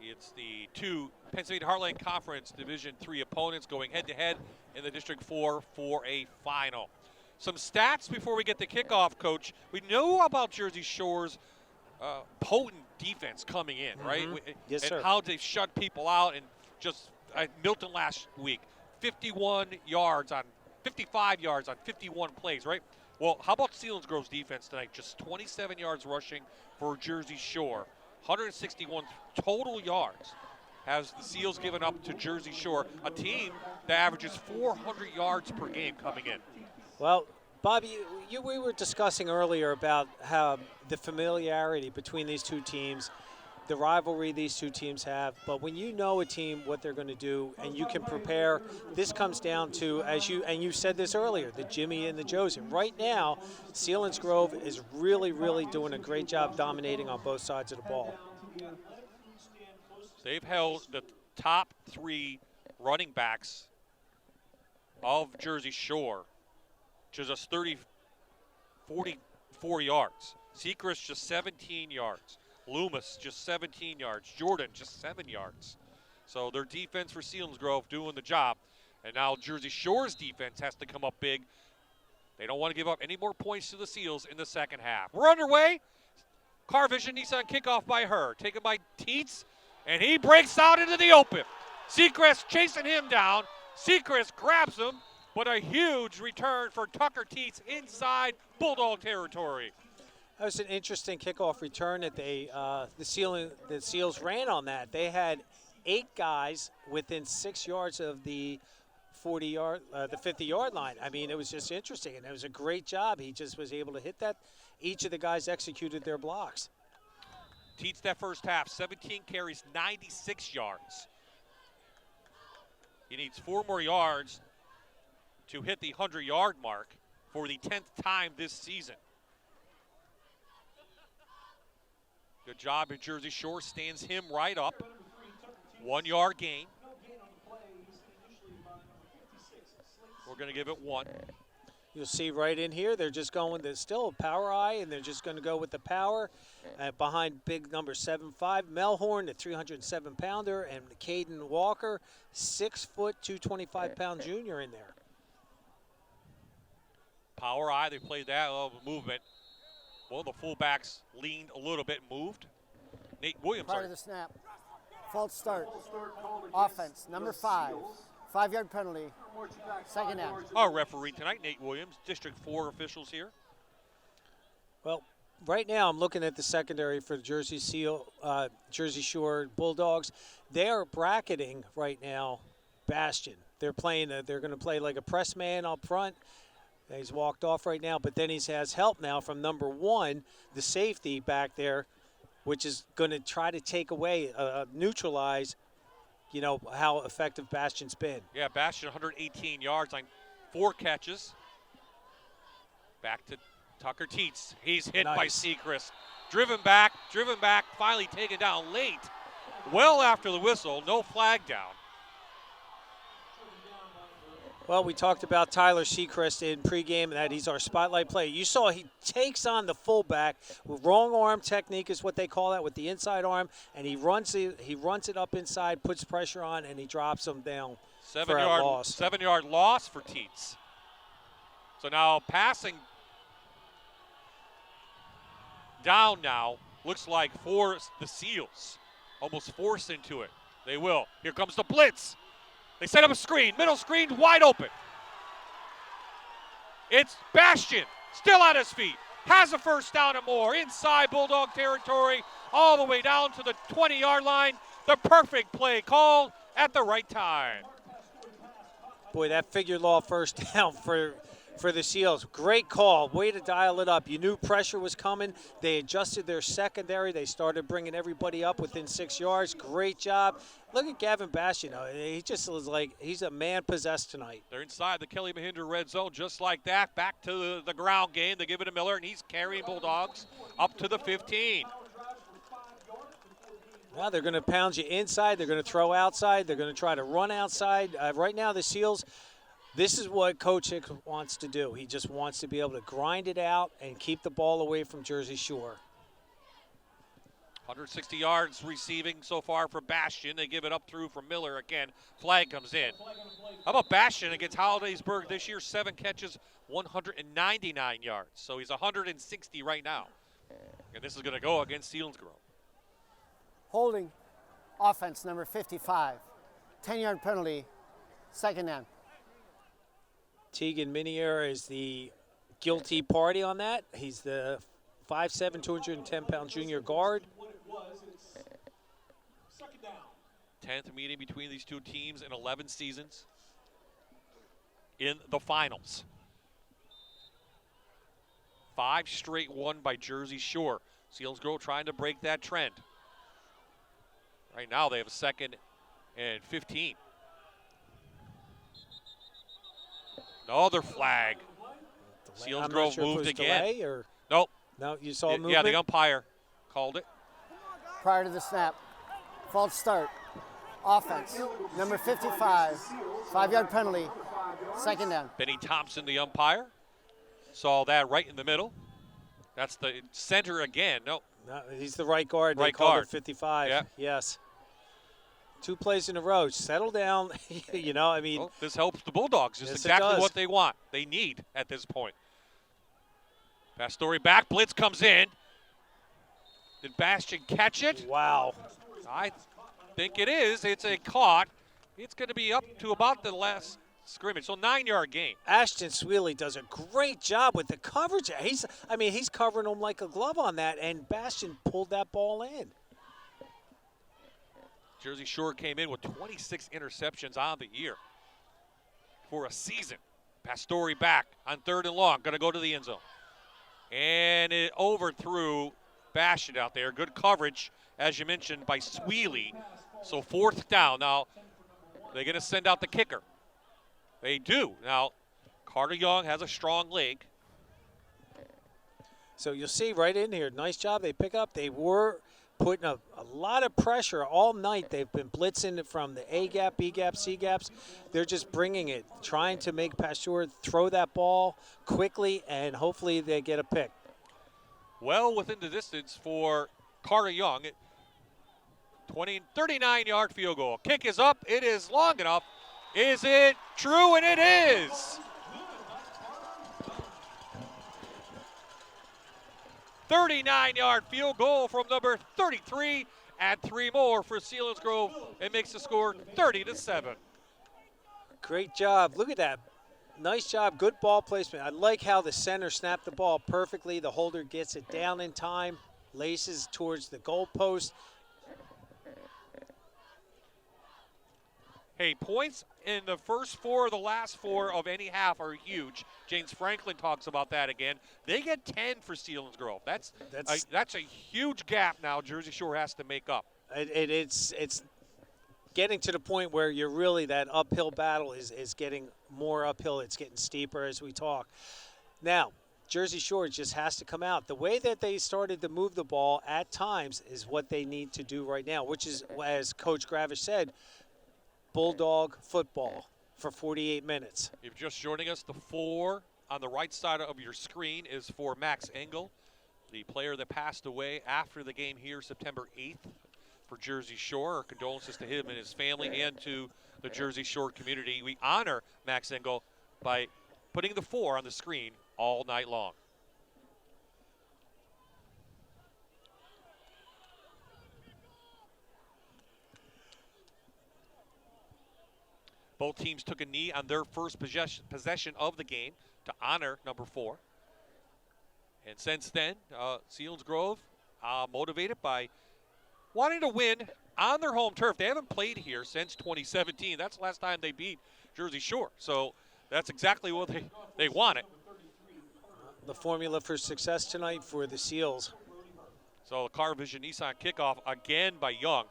It's the two Pennsylvania Heartland Conference Division III opponents going head-to-head in the District 4 for a final. Some stats before we get the kickoff, Coach. We know about Jersey Shore's potent defense coming in, right? Yes, and sir. how they shut people out. And just Milton last week, 55 yards on 51 plays, right? Well, how about Selinsgrove's defense tonight? Just 27 yards rushing for Jersey Shore. 161 total yards has the Seals given up to Jersey Shore, a team that averages 400 yards per game coming in. Well, Bobby, we were discussing earlier about how the familiarity between these two teams, the rivalry these two teams have, but when you know a team, what they're going to do, and you can prepare, this comes down to, you said this earlier, the Jimmy and the Josie. Right now, Selinsgrove is really, really doing a great job dominating on both sides of the ball. They've held the top 3 running backs of Jersey Shore to just 44 yards. Sechrist just 17 yards. Loomis just 17 yards. Jordan just 7 yards. So their defense for Selinsgrove doing the job. And now Jersey Shore's defense has to come up big. They don't want to give up any more points to the Seals in the second half. We're underway. Car Vision Nissan kickoff by her. Taken by Teets, and he breaks out into the open. Sechrist chasing him down. Sechrist grabs him, but a huge return for Tucker Teets inside Bulldog territory. That was an interesting kickoff return that the Seals ran on that. They had 8 guys within 6 yards of the 50-yard line. I mean, it was just interesting, and it was a great job. He just was able to hit that. Each of the guys executed their blocks. Teets that first half, 17 carries, 96 yards. He needs 4 more yards to hit the 100-yard mark for the 10th time this season. Good job in Jersey Shore, stands him right up. 1-yard gain. We're going to give it 1. You'll see right in here, they're just going, there's still a power eye, and they're just going to go with the power behind big number 7'5", Melhorn, the 307-pounder, and Caden Walker, 6 foot, 225-pound junior in there. Power eye, they played that movement. Well, the fullbacks leaned a little bit, moved. Nate Williams. Part of the snap. False start. Offense, number 5. 5-yard penalty. Second down. Our referee tonight, Nate Williams. District 4 officials here. Well, right now I'm looking at the secondary for the Jersey Shore Bulldogs. They are bracketing right now Bastion. They're playing. They're going to play like a press man up front. He's walked off right now, but then he has help now from number 1, the safety back there, which is going to try to take away, neutralize, you know, how effective Bastion's been. Yeah, Bastion 118 yards on 4 catches. Back to Tucker Teets. He's hit by Sechrist. Driven back, finally taken down late. Well after the whistle, no flag down. Well, we talked about Tyler Sechrist in pregame, that he's our spotlight player. You saw he takes on the fullback with wrong arm technique is what they call that, with the inside arm, and he runs it up inside, puts pressure on, and he drops him down for a loss. 7-yard loss for Teets. So now passing down now looks like for the Seals. Almost forced into it. They will. Here comes the blitz. They set up a screen. Middle screen wide open. It's Bastion, still on his feet. Has a first down and more. Inside Bulldog territory, all the way down to the 20-yard line. The perfect play called at the right time. Boy, that figure law first down for the Seals. Great call. Way to dial it up. You knew pressure was coming. They adjusted their secondary. They started bringing everybody up within 6 yards. Great job. Look at Gavin Bastion. He just was like, he's a man possessed tonight. They're inside the Kelly Mahinder red zone just like that. Back to the ground game. They give it to Miller, and he's carrying Bulldogs up to the 15. Now they're going to pound you inside. They're going to throw outside. They're going to try to run outside. Right now, the Seals, this is what Coach Hicks wants to do. He just wants to be able to grind it out and keep the ball away from Jersey Shore. 160 yards receiving so far for Bastion. They give it up through from Miller again. Flag comes in. How about Bastion against Hollidaysburg this year? 7 catches, 199 yards. So he's 160 right now. And this is going to go against Selinsgrove. Holding, offense number 55. 10-yard penalty, second down. Tegan Minier is the guilty party on that. He's the 5'7", 210-pound junior guard. 10th meeting between these two teams in 11 seasons in the finals. 5 straight won by Jersey Shore. Selinsgrove trying to break that trend. Right now they have a 2nd and 15. Another flag. Selinsgrove moved again. Or nope. No, you saw movement? Yeah, the umpire called it. Prior to the snap, false start. Offense, number 55, 5-yard penalty, second down. Benny Thompson, the umpire, saw that right in the middle. That's the center again. No, he's the right guard. Right they called guard. it 55. Yeah. Yes. 2 plays in a row. Settle down. You know, I mean. Well, this helps the Bulldogs. Just yes, exactly what they want. They need at this point. Pastore back. Blitz comes in. Did Bastion catch it? Wow. I think it is. It's a caught. It's going to be up to about the last scrimmage. So 9-yard gain. Ashton Sweely does a great job with the coverage. He's covering him like a glove on that, and Bastion pulled that ball in. Jersey Shore came in with 26 interceptions on the year for a season. Pastore back on 3rd and long. Going to go to the end zone. And it overthrew Bastion out there. Good coverage, as you mentioned, by Sweely. So 4th down. Now, they're going to send out the kicker. They do. Now, Carter Young has a strong leg. So you'll see right in here, nice job. They pick up. They were putting a lot of pressure all night. They've been blitzing it from the A gap, B gap, C gaps. They're just bringing it, trying to make Pastore throw that ball quickly, and hopefully they get a pick. Well within the distance for Carter Young. 39-yard field goal. Kick is up. It is long enough. Is it true? And it is. 39-yard field goal from number 33. Add 3 more for Selinsgrove. It makes the score 30-7. Great job. Look at that. Nice job. Good ball placement. I like how the center snapped the ball perfectly. The holder gets it down in time, laces towards the goal post. Hey, points in the first 4 of the last 4 of any half are huge. James Franklin talks about that again. They get 10 for Selinsgrove. That's a huge gap now Jersey Shore has to make up. It's getting to the point where you're really, that uphill battle is getting more uphill. It's getting steeper as we talk. Now, Jersey Shore just has to come out. The way that they started to move the ball at times is what they need to do right now, which is, as Coach Gravish said, Bulldog football for 48 minutes. If you're just joining us, the 4 on the right side of your screen is for Max Engel, the player that passed away after the game here September 8th for Jersey Shore. Our condolences to him and his family and to the Jersey Shore community. We honor Max Engel by putting the 4 on the screen all night long. Both teams took a knee on their first possession of the game to honor number 4. And since then, Selinsgrove motivated by wanting to win on their home turf. They haven't played here since 2017. That's the last time they beat Jersey Shore. So that's exactly what they wanted. The formula for success tonight for the Seals. So the Car Vision Nissan kickoff again by Young.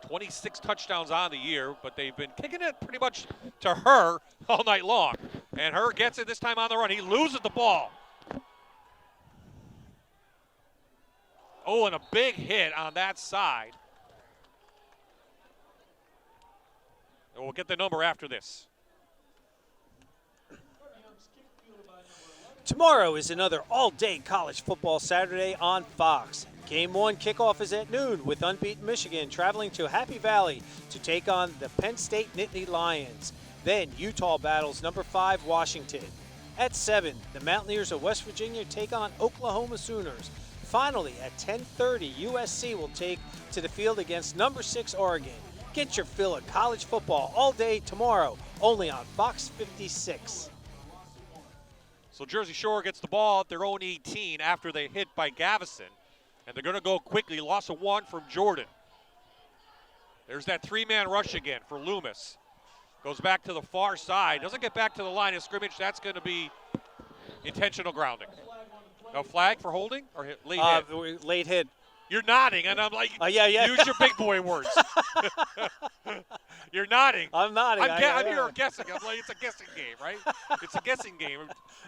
26 touchdowns on the year, but they've been kicking it pretty much to her all night long. And her gets it this time on the run. He loses the ball. Oh, and a big hit on that side. And we'll get the number after this. Tomorrow is another all-day college football Saturday on Fox. Game 1 kickoff is at noon with unbeaten Michigan traveling to Happy Valley to take on the Penn State Nittany Lions. Then Utah battles number 5 Washington. At 7, the Mountaineers of West Virginia take on Oklahoma Sooners. Finally, at 10:30, USC will take to the field against number 6 Oregon. Get your fill of college football all day tomorrow, only on Fox 56. So Jersey Shore gets the ball at their own 18 after they hit by Gavison. And they're going to go quickly. Loss of 1 from Jordan. There's that 3-man rush again for Loomis. Goes back to the far side. Doesn't get back to the line of scrimmage. That's going to be intentional grounding. No flag for holding or late hit? Late hit. You're nodding, and I'm like, yeah. Use your big boy words. You're nodding. I'm nodding. I'm here guessing. I'm like, it's a guessing game, right? It's a guessing game.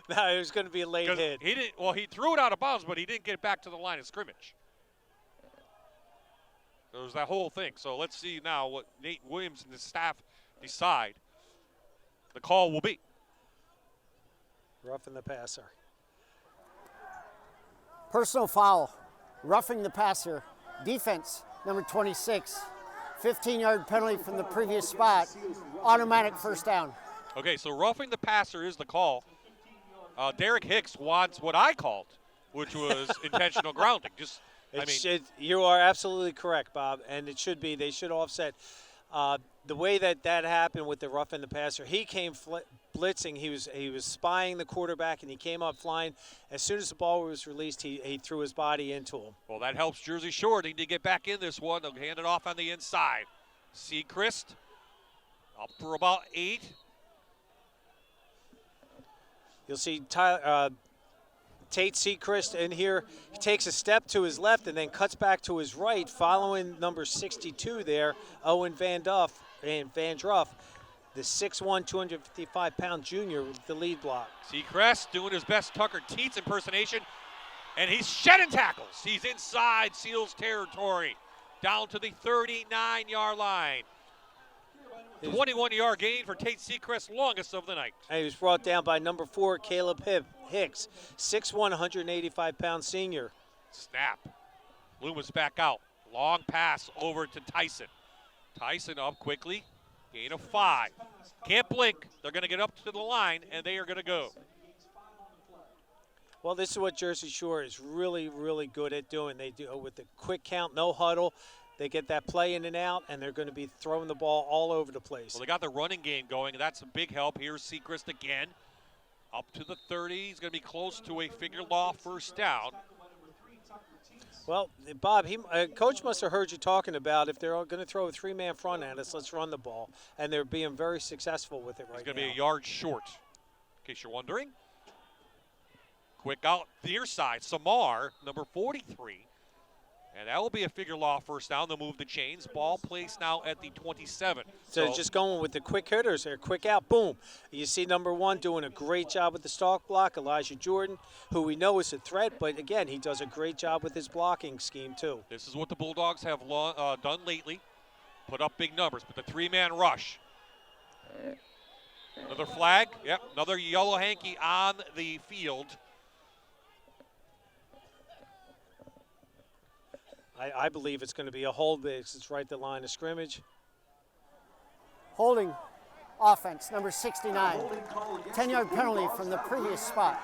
No, it was going to be a late hit. He didn't. Well, he threw it out of bounds, but he didn't get back to the line of scrimmage. There was that whole thing. So let's see now what Nate Williams and his staff decide the call will be. Roughing the passer. Personal foul, roughing the passer, defense, number 26. 15-yard penalty from the previous spot, automatic first down. Okay, so roughing the passer is the call. Derek Hicks wants what I called, which was intentional grounding. You are absolutely correct, Bob, and it should be. They should offset. The way that happened with the roughing the passer, he came blitzing. He was spying the quarterback, and he came up flying. As soon as the ball was released, he threw his body into him. Well, that helps Jersey Shore. They need to get back in this one. They'll hand it off on the inside. Seacrest up for about 8. You'll see Tate Seacrest in here. He takes a step to his left and then cuts back to his right, following number 62 there, Owen Van Druff, the 6'1", 255-pound junior with the lead block. Seacrest doing his best Tucker Teets impersonation, and he's shedding tackles. He's inside Seals territory, down to the 39-yard line. 21-yard gain for Tate Seacrest, longest of the night. And he was brought down by number 4, Caleb Hicks, 6'1", 185-pound senior. Snap. Loomis back out. Long pass over to Tyson. Tyson up quickly. Gain of 5. Can't blink. They're going to get up to the line, and they are going to go. Well, this is what Jersey Shore is really, really good at doing. They do with the quick count, no huddle. They get that play in and out, and they're going to be throwing the ball all over the place. Well, they got the running game going, and that's a big help. Here's Seacrest again. Up to the 30. He's going to be close to a figure law first down. Well, Bob, Coach must have heard you talking about if they're going to throw a 3-man front at us, let's run the ball. And they're being very successful with it right now. He's going to be a yard short, in case you're wondering. Quick out near side. Samar, number 43. And that will be a figure law first down. They'll move the chains. Ball placed now at the 27. So just going with the quick hitters there. Quick out, boom. You see number 1 doing a great job with the stalk block, Elijah Jordan, who we know is a threat. But, again, he does a great job with his blocking scheme, too. This is what the Bulldogs have done lately. Put up big numbers. But the 3-man rush. Another flag. Yep, another yellow hanky on the field. I believe it's going to be a hold because it's right at the line of scrimmage. Holding offense, number 69. 10-yard penalty from the previous spot.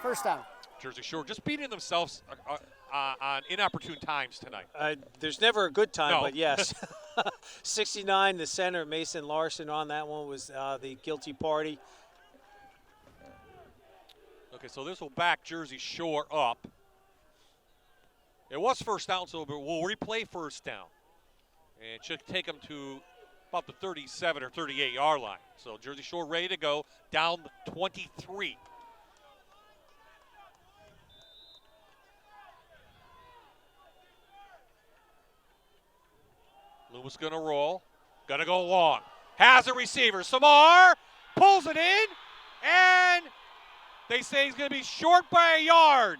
First down. Jersey Shore just beating themselves on inopportune times tonight. There's never a good time, no. But yes. 69, the center, Mason Larson on that one was the guilty party. Okay, so this will back Jersey Shore up. It was first down, so we'll replay first down. And it should take them to about the 37 or 38-yard line. So Jersey Shore ready to go, down 23. Lewis gonna roll, gonna go long. Has a receiver, Samar pulls it in, and they say he's gonna be short by a yard.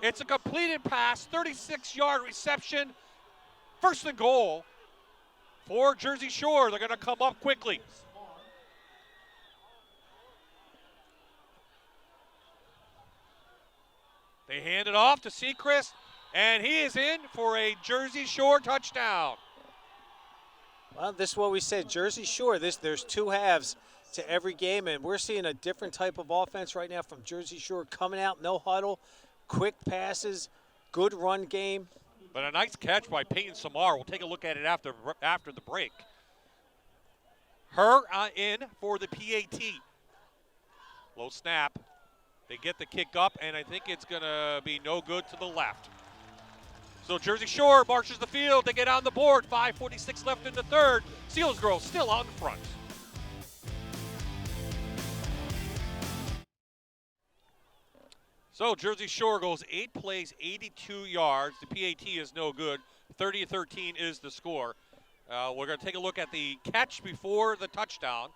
It's a completed pass, 36-yard reception, first and goal for Jersey Shore. They're gonna come up quickly. They hand it off to Sechrist, and he is in for a Jersey Shore touchdown. Well, this is what we said, Jersey Shore, there's two halves to every game, and we're seeing a different type of offense right now from Jersey Shore, coming out, no huddle, quick passes, good run game. But a nice catch by Peyton Samar. We'll take a look at it after the break. Her in for the PAT. Low snap. They get the kick up, and I think it's going to be no good to the left. So Jersey Shore marches the field. They get on the board. 5:46 left in the third. Selinsgrove still out in front. So Jersey Shore goes 8 plays, 82 yards. The PAT is no good. 30-13 is the score. We're going to take a look at the catch before the touchdown.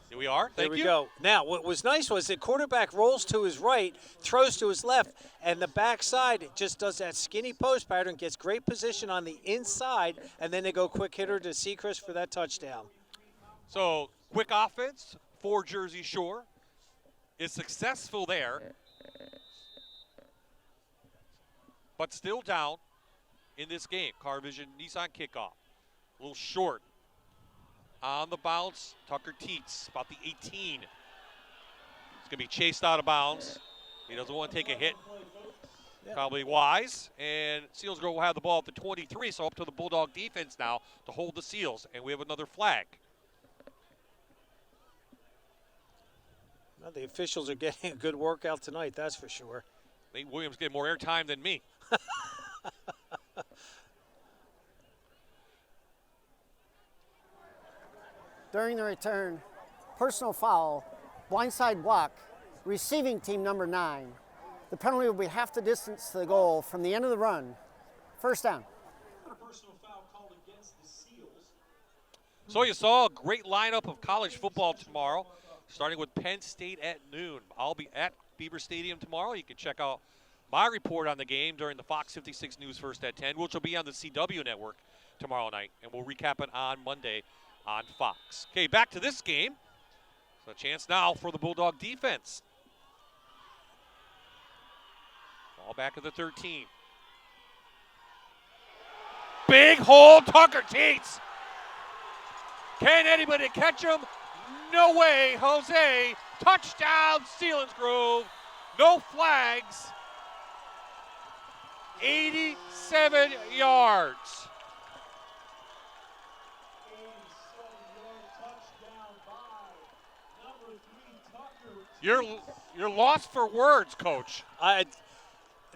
Here we are. Thank you. There we go. Now, what was nice was the quarterback rolls to his right, throws to his left, and the backside just does that skinny post pattern, gets great position on the inside, and then they go quick hitter to Sechrist for that touchdown. So quick offense for Jersey Shore is successful there, but still down in this game. Car Vision Nissan kickoff. A little short. On the bounce, Tucker Teets, about the 18. He's going to be chased out of bounds. He doesn't want to take a hit. Probably wise. And Selinsgrove will have the ball at the 23, so up to the Bulldog defense now to hold the Seals. And we have another flag. Well, the officials are getting a good workout tonight, that's for sure. Nate Williams getting more airtime than me. During the return, personal foul, blindside block, receiving team number 9. The penalty will be half the distance to the goal from the end of the run. First down. So you saw a great lineup of college football tomorrow, starting with Penn State at noon. I'll be at Beaver Stadium tomorrow. You can check out my report on the game during the Fox 56 News First at 10, which will be on the CW network tomorrow night, and we'll recap it on Monday on Fox. Okay, back to this game. So a chance now for the Bulldog defense. Ball back at the 13. Big hole, Tucker Teets. Can anybody catch him? No way, Jose. Touchdown, Selinsgrove. No flags. 87 yards. You're lost for words, Coach.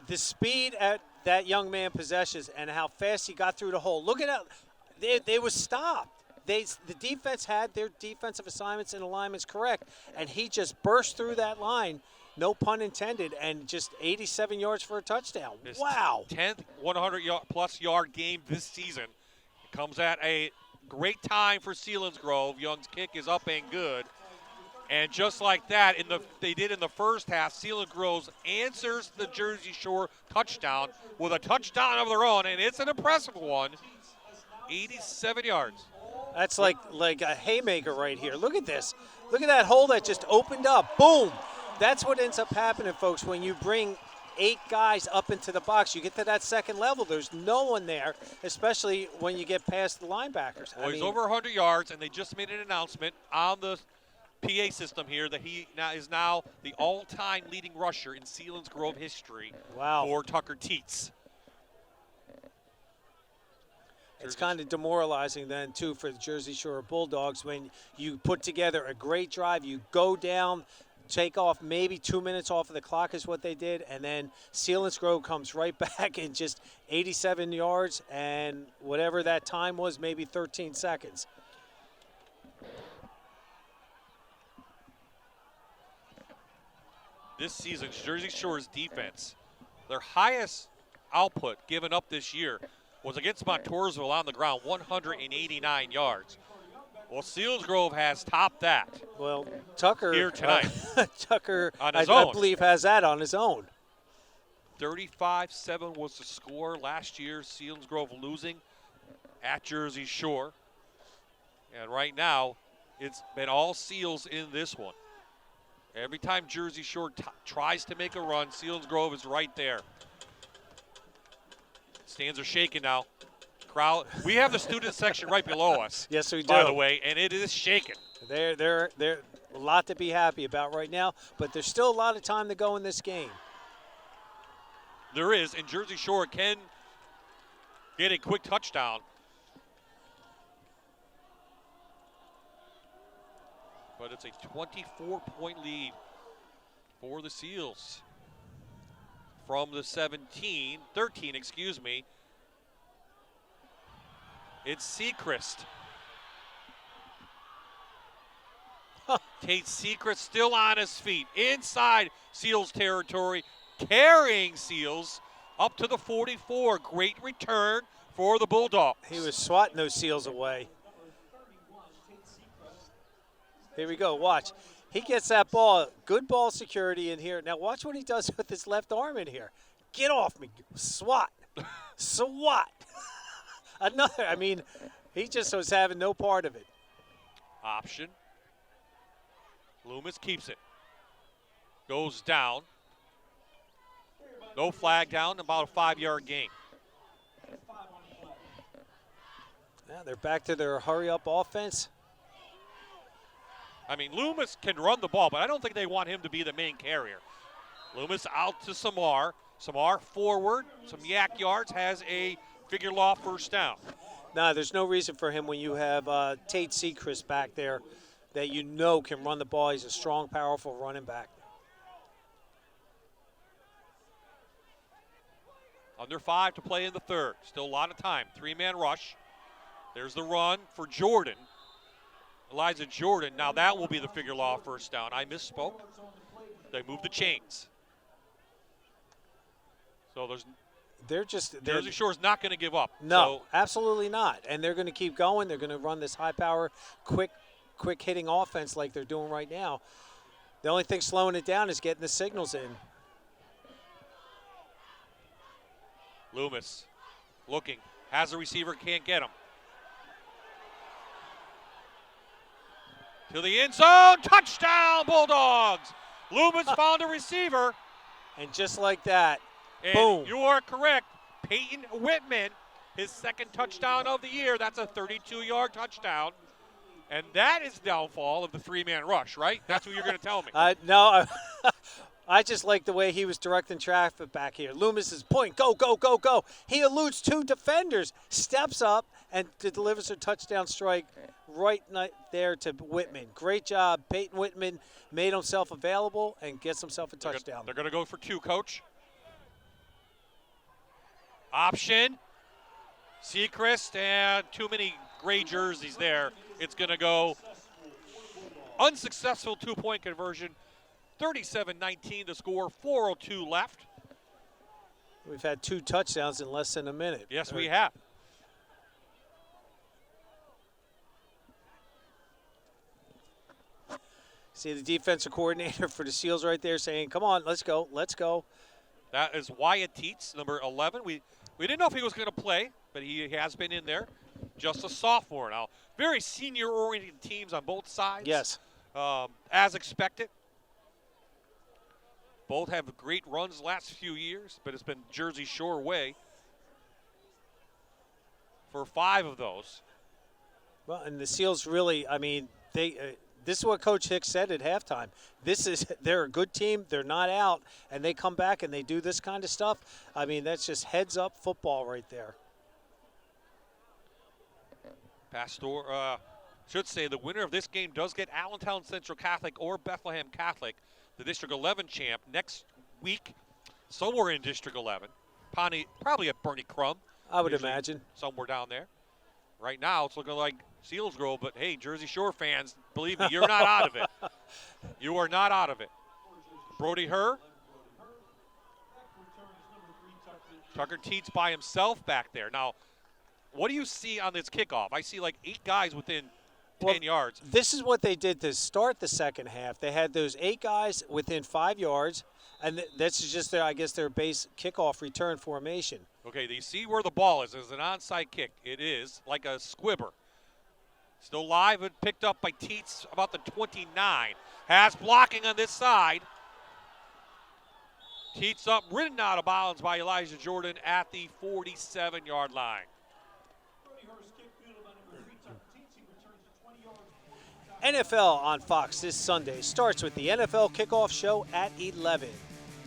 The speed at that young man possesses and how fast he got through the hole. Look at how they was stopped. The defense had their defensive assignments and alignments correct, and he just burst through that line, no pun intended, and just 87 yards for a touchdown. Wow. 10th 100-plus yard game this season. It comes at a great time for Selinsgrove. Young's kick is up and good. And just like that, they did in the first half, Selinsgrove answers the Jersey Shore touchdown with a touchdown of their own, and it's an impressive one, 87 yards. That's like a haymaker right here. Look at this. Look at that hole that just opened up. Boom. That's what ends up happening, folks, when you bring 8 guys up into the box. You get to that second level, there's no one there, especially when you get past the linebackers. Well, he's over 100 yards, and they just made an announcement on the PA system here that he is now the all-time leading rusher in Selinsgrove history for Tucker Teets. It's kind of demoralizing then, too, for the Jersey Shore Bulldogs when you put together a great drive. You go down, take off maybe 2 minutes off of the clock is what they did, and then Selinsgrove comes right back in just 87 yards and whatever that time was, maybe 13 seconds. This season, Jersey Shore's defense, their highest output given up this year was against Montoursville on the ground, 189 yards. Well, Selinsgrove has topped that. Well, Tucker here tonight. Tucker, on his I own. believe, has that on his own. 35-7 was the score last year. Selinsgrove losing at Jersey Shore. And right now, it's been all Seals in this one. Every time Jersey Shore tries to make a run, Selinsgrove is right there. Stands are shaking now. Crowd. We have the student section right below us. Yes, we do. By the way, and it is shaking. They're a lot to be happy about right now, but there's still a lot of time to go in this game. There is, and Jersey Shore can get a quick touchdown. But it's a 24-point lead for the Seals. From the 13, excuse me. It's Sechrist. Tate Sechrist still on his feet. Inside Seals territory. Carrying Seals up to the 44. Great return for the Bulldogs. He was swatting those Seals away. Here we go, watch. He gets that ball, good ball security in here. Now watch what he does with his left arm in here. Get off me, swat, swat. Another, I mean, he just was having no part of it. Option. Loomis keeps it. Goes down. No flag down, about a 5-yard gain. Yeah, they're back to their hurry-up offense. I mean, Loomis can run the ball, but I don't think they want him to be the main carrier. Loomis out to Samar. Samar forward, some yak yards, has a figure law first down. No, there's no reason for him when you have Tate Sechrist back there that you know can run the ball. He's a strong, powerful running back. Under 5 to play in the third. Still a lot of time. 3-man rush. There's the run for Jordan. Elijah Jordan. Now that will be the figure law first down. I misspoke. They move the chains. So Jersey Shore's not going to give up. No, absolutely not. And they're going to keep going. They're going to run this high-power, quick hitting offense like they're doing right now. The only thing slowing it down is getting the signals in. Loomis looking. Has a receiver, can't get him. To the end zone. Touchdown, Bulldogs. Loomis found a receiver. And just like that, and boom. You are correct. Peyton Whitman, his second touchdown of the year. That's a 32-yard touchdown. And that is the downfall of the 3-man rush, right? That's what you're going to tell me. No, I just like the way he was directing traffic back here. Loomis's point, go, go, go, go. He eludes 2 defenders, steps up, and delivers a touchdown strike right there to Whitman. Great job. Peyton Whitman made himself available and gets himself a touchdown. They're going to go for 2, Coach. Option. Sechrist, and too many gray jerseys there. It's going to go unsuccessful 2-point conversion. 37-19 to score, 4:02 left. We've had 2 touchdowns in less than a minute. Yes, we have. See the defensive coordinator for the Seals right there saying, come on, let's go, let's go. That is Wyatt Teets, number 11. We didn't know if he was going to play, but he has been in there. Just a sophomore now. Very senior-oriented teams on both sides. Yes. As expected. Both have great runs the last few years, but it's been Jersey Shore way for 5 of those. Well, and the Seals really, I mean, this is what Coach Hicks said at halftime. They're a good team. They're not out, and they come back and they do this kind of stuff. I mean, that's just heads-up football right there. Should say the winner of this game does get Allentown Central Catholic or Bethlehem Catholic, the District 11 champ, next week, somewhere in District 11. Probably at Bernie Crum. I would imagine. Somewhere down there. Right now, it's looking like Selinsgrove, but hey, Jersey Shore fans, believe me, you're not out of it. You are not out of it. Brody Herr. Tucker Teets by himself back there. Now, what do you see on this kickoff? I see like 8 guys within 10 yards. This is what they did to start the second half. They had those 8 guys within 5 yards, and this is just their base kickoff return formation. Okay, you see where the ball is. It's an onside kick. It is like a squibber. Still live and picked up by Teets about the 29. Has blocking on this side. Teets up, ridden out of bounds by Elijah Jordan at the 47-yard line. NFL on Fox this Sunday starts with the NFL kickoff show at 11.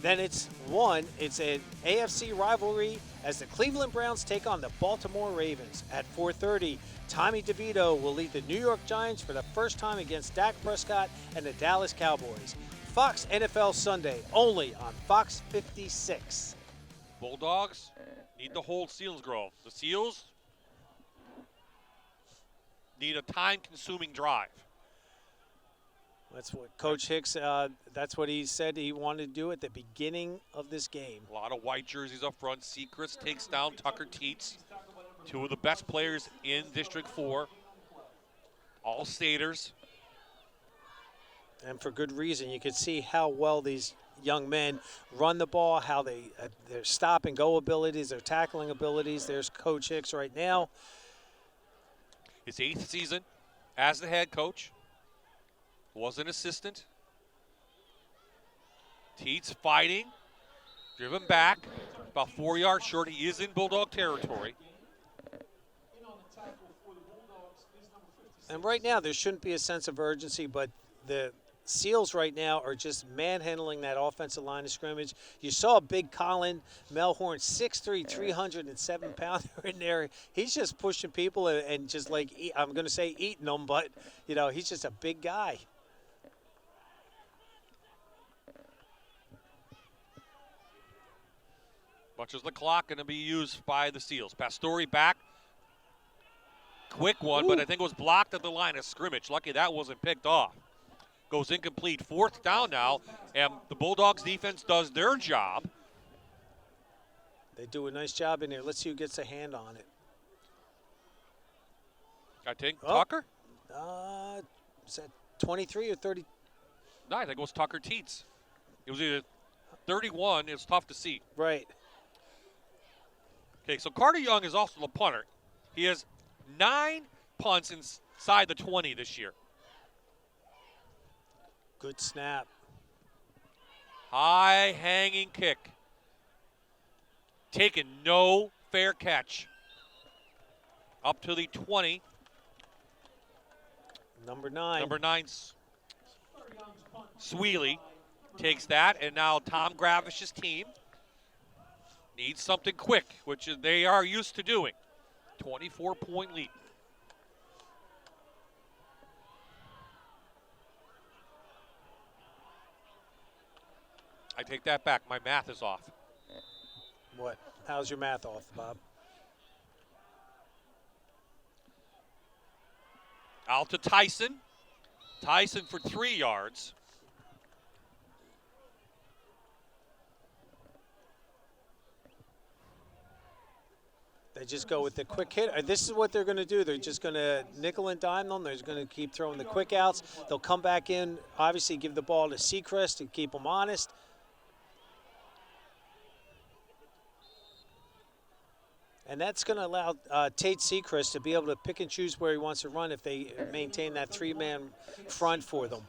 Then it's an AFC rivalry as the Cleveland Browns take on the Baltimore Ravens. At 4:30, Tommy DeVito will lead the New York Giants for the first time against Dak Prescott and the Dallas Cowboys. Fox NFL Sunday, only on Fox 56. Bulldogs need to hold Selinsgrove. The Seals need a time-consuming drive. That's what Coach Hicks, that's what he said he wanted to do at the beginning of this game. A lot of white jerseys up front. Sechrist takes down Tucker Teets, 2 of the best players in District 4. All staters. And for good reason. You can see how well these young men run the ball, how their stop and go abilities, their tackling abilities. There's Coach Hicks right now. His 8th season as the head coach. Was an assistant. Teets fighting. Driven back. About 4 yards short. He is in Bulldog territory. And right now there shouldn't be a sense of urgency, but the Seals right now are just manhandling that offensive line of scrimmage. You saw big Colin Melhorn, 6'3", 307-pounder in there. He's just pushing people and just like, I'm going to say eating them, but, he's just a big guy. Much as the clock going to be used by the Seals. Pastore back. Quick one, but I think it was blocked at the line of scrimmage. Lucky that wasn't picked off. Goes incomplete. 4th down now, and the Bulldogs defense does their job. They do a nice job in there. Let's see who gets a hand on it. I think Tucker? Is that 23 or 30? No, I think it was Tucker Teets. It was either 31. It's tough to see. Right. Okay, so Carter Young is also the punter. He has 9 punts inside the 20 this year. Good snap. High hanging kick. Taken, no fair catch. Up to the 20. Number 9. Sweely takes that, and now Tom Gravish's team needs something quick, which they are used to doing. 24-point lead. I take that back. My math is off. What? How's your math off, Bob? Out to Tyson. Tyson for 3 yards. They just go with the quick hit. This is what they're going to do. They're just going to nickel and dime them. They're going to keep throwing the quick outs. They'll come back in, obviously give the ball to Sechrist to keep them honest. And that's going to allow Tate Sechrist to be able to pick and choose where he wants to run if they maintain that 3-man front for them.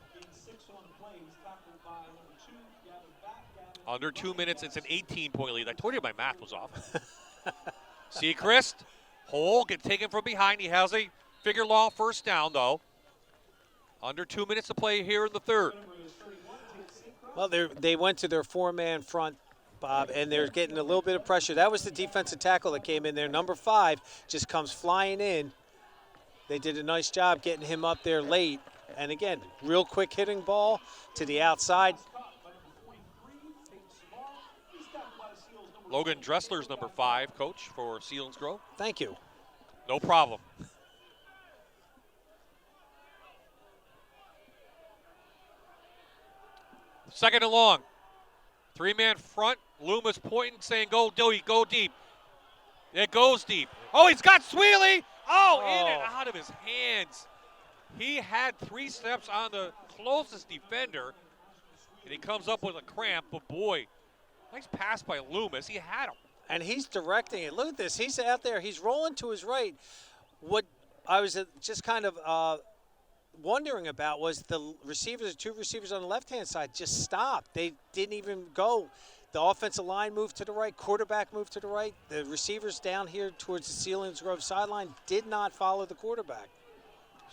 Under 2 minutes, it's an 18-point lead. I told you my math was off. Sechrist, hole, get taken from behind. He has a figure law first down, though. Under 2 minutes to play here in the third. Well, they went to their 4-man front, Bob, and they're getting a little bit of pressure. That was the defensive tackle that came in there. Number 5 just comes flying in. They did a nice job getting him up there late. And again, real quick hitting ball to the outside. Logan Dressler's number 5, coach for Selinsgrove. Thank you. No problem. Second and long. 3-man front. Loomis pointing, saying go deep. It goes deep. Oh, he's got Sweely. Oh, in and out of his hands. He had 3 steps on the closest defender, and he comes up with a cramp. But boy, nice pass by Loomis. He had him. And he's directing it. Look at this. He's out there. He's rolling to his right. What I was just kind of wondering about was the receivers, 2 receivers on the left-hand side just stopped. They didn't even go. The offensive line moved to the right. Quarterback moved to the right. The receivers down here towards the Selinsgrove sideline did not follow the quarterback.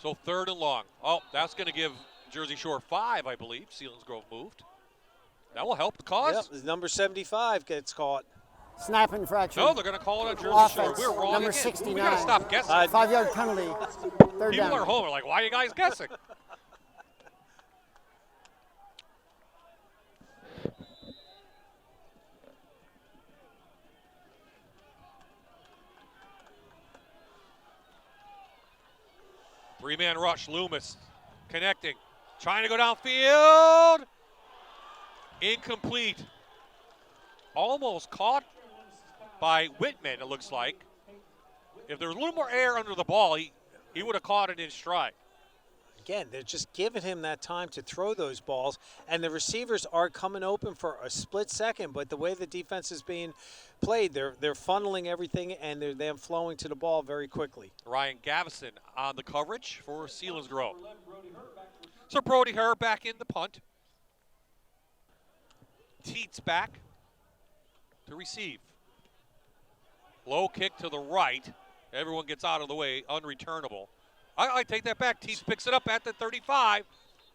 So 3rd and long. Oh, that's going to give Jersey Shore 5, I believe. Selinsgrove moved. That will help the cause. Yep, number 75 gets caught. Snap infraction. No, they're going to call it on Jersey Offense, Shore. We're wrong number again. 69. We got to stop guessing. 5-yard penalty. 3rd People down. are home. Are like, why are you guys guessing? Three-man rush. Loomis connecting. Trying to go downfield. Incomplete. Almost caught by Whitman, it looks like. If there was a little more air under the ball, he would have caught it in stride. Again, they're just giving him that time to throw those balls, and the receivers are coming open for a split second, but the way the defense is being played, they're funneling everything, and they're then flowing to the ball very quickly. Ryan Gavison on the coverage for Selinsgrove. So Brody Herr back in the punt. Teets back to receive. Low kick to the right. Everyone gets out of the way, unreturnable. I take that back. Teets picks it up at the 35,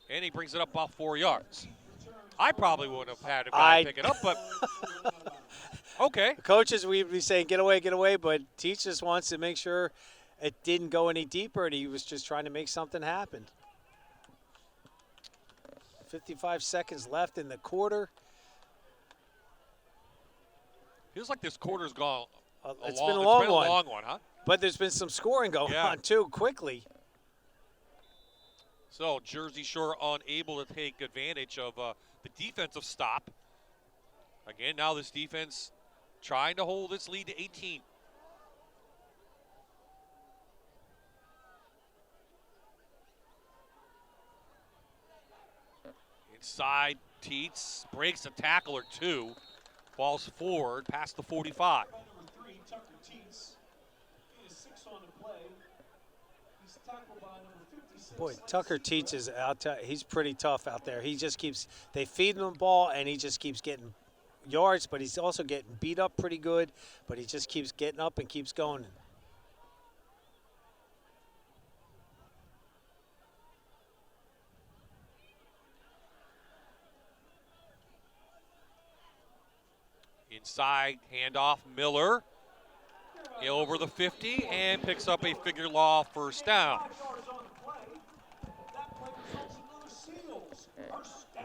and he brings it up about 4 yards. I probably wouldn't have had a guy pick it up, but okay. Coaches, we'd be saying, get away, but Teets just wants to make sure it didn't go any deeper, and he was just trying to make something happen. 55 seconds left in the quarter. Feels like this quarter's gone. It's been a long one, huh? But there's been some scoring going on, too, quickly. So Jersey Shore unable to take advantage of the defensive stop. Again, now this defense trying to hold its lead to 18. Inside, Teets breaks a tackle or 2. Falls forward past the 45. Boy, Tucker Teets is out. He's pretty tough out there. He just keeps, they feed him the ball, and he just keeps getting yards, but he's also getting beat up pretty good, but he just keeps getting up and keeps going. Inside, handoff, Miller over the 50 and picks up a figure law first down.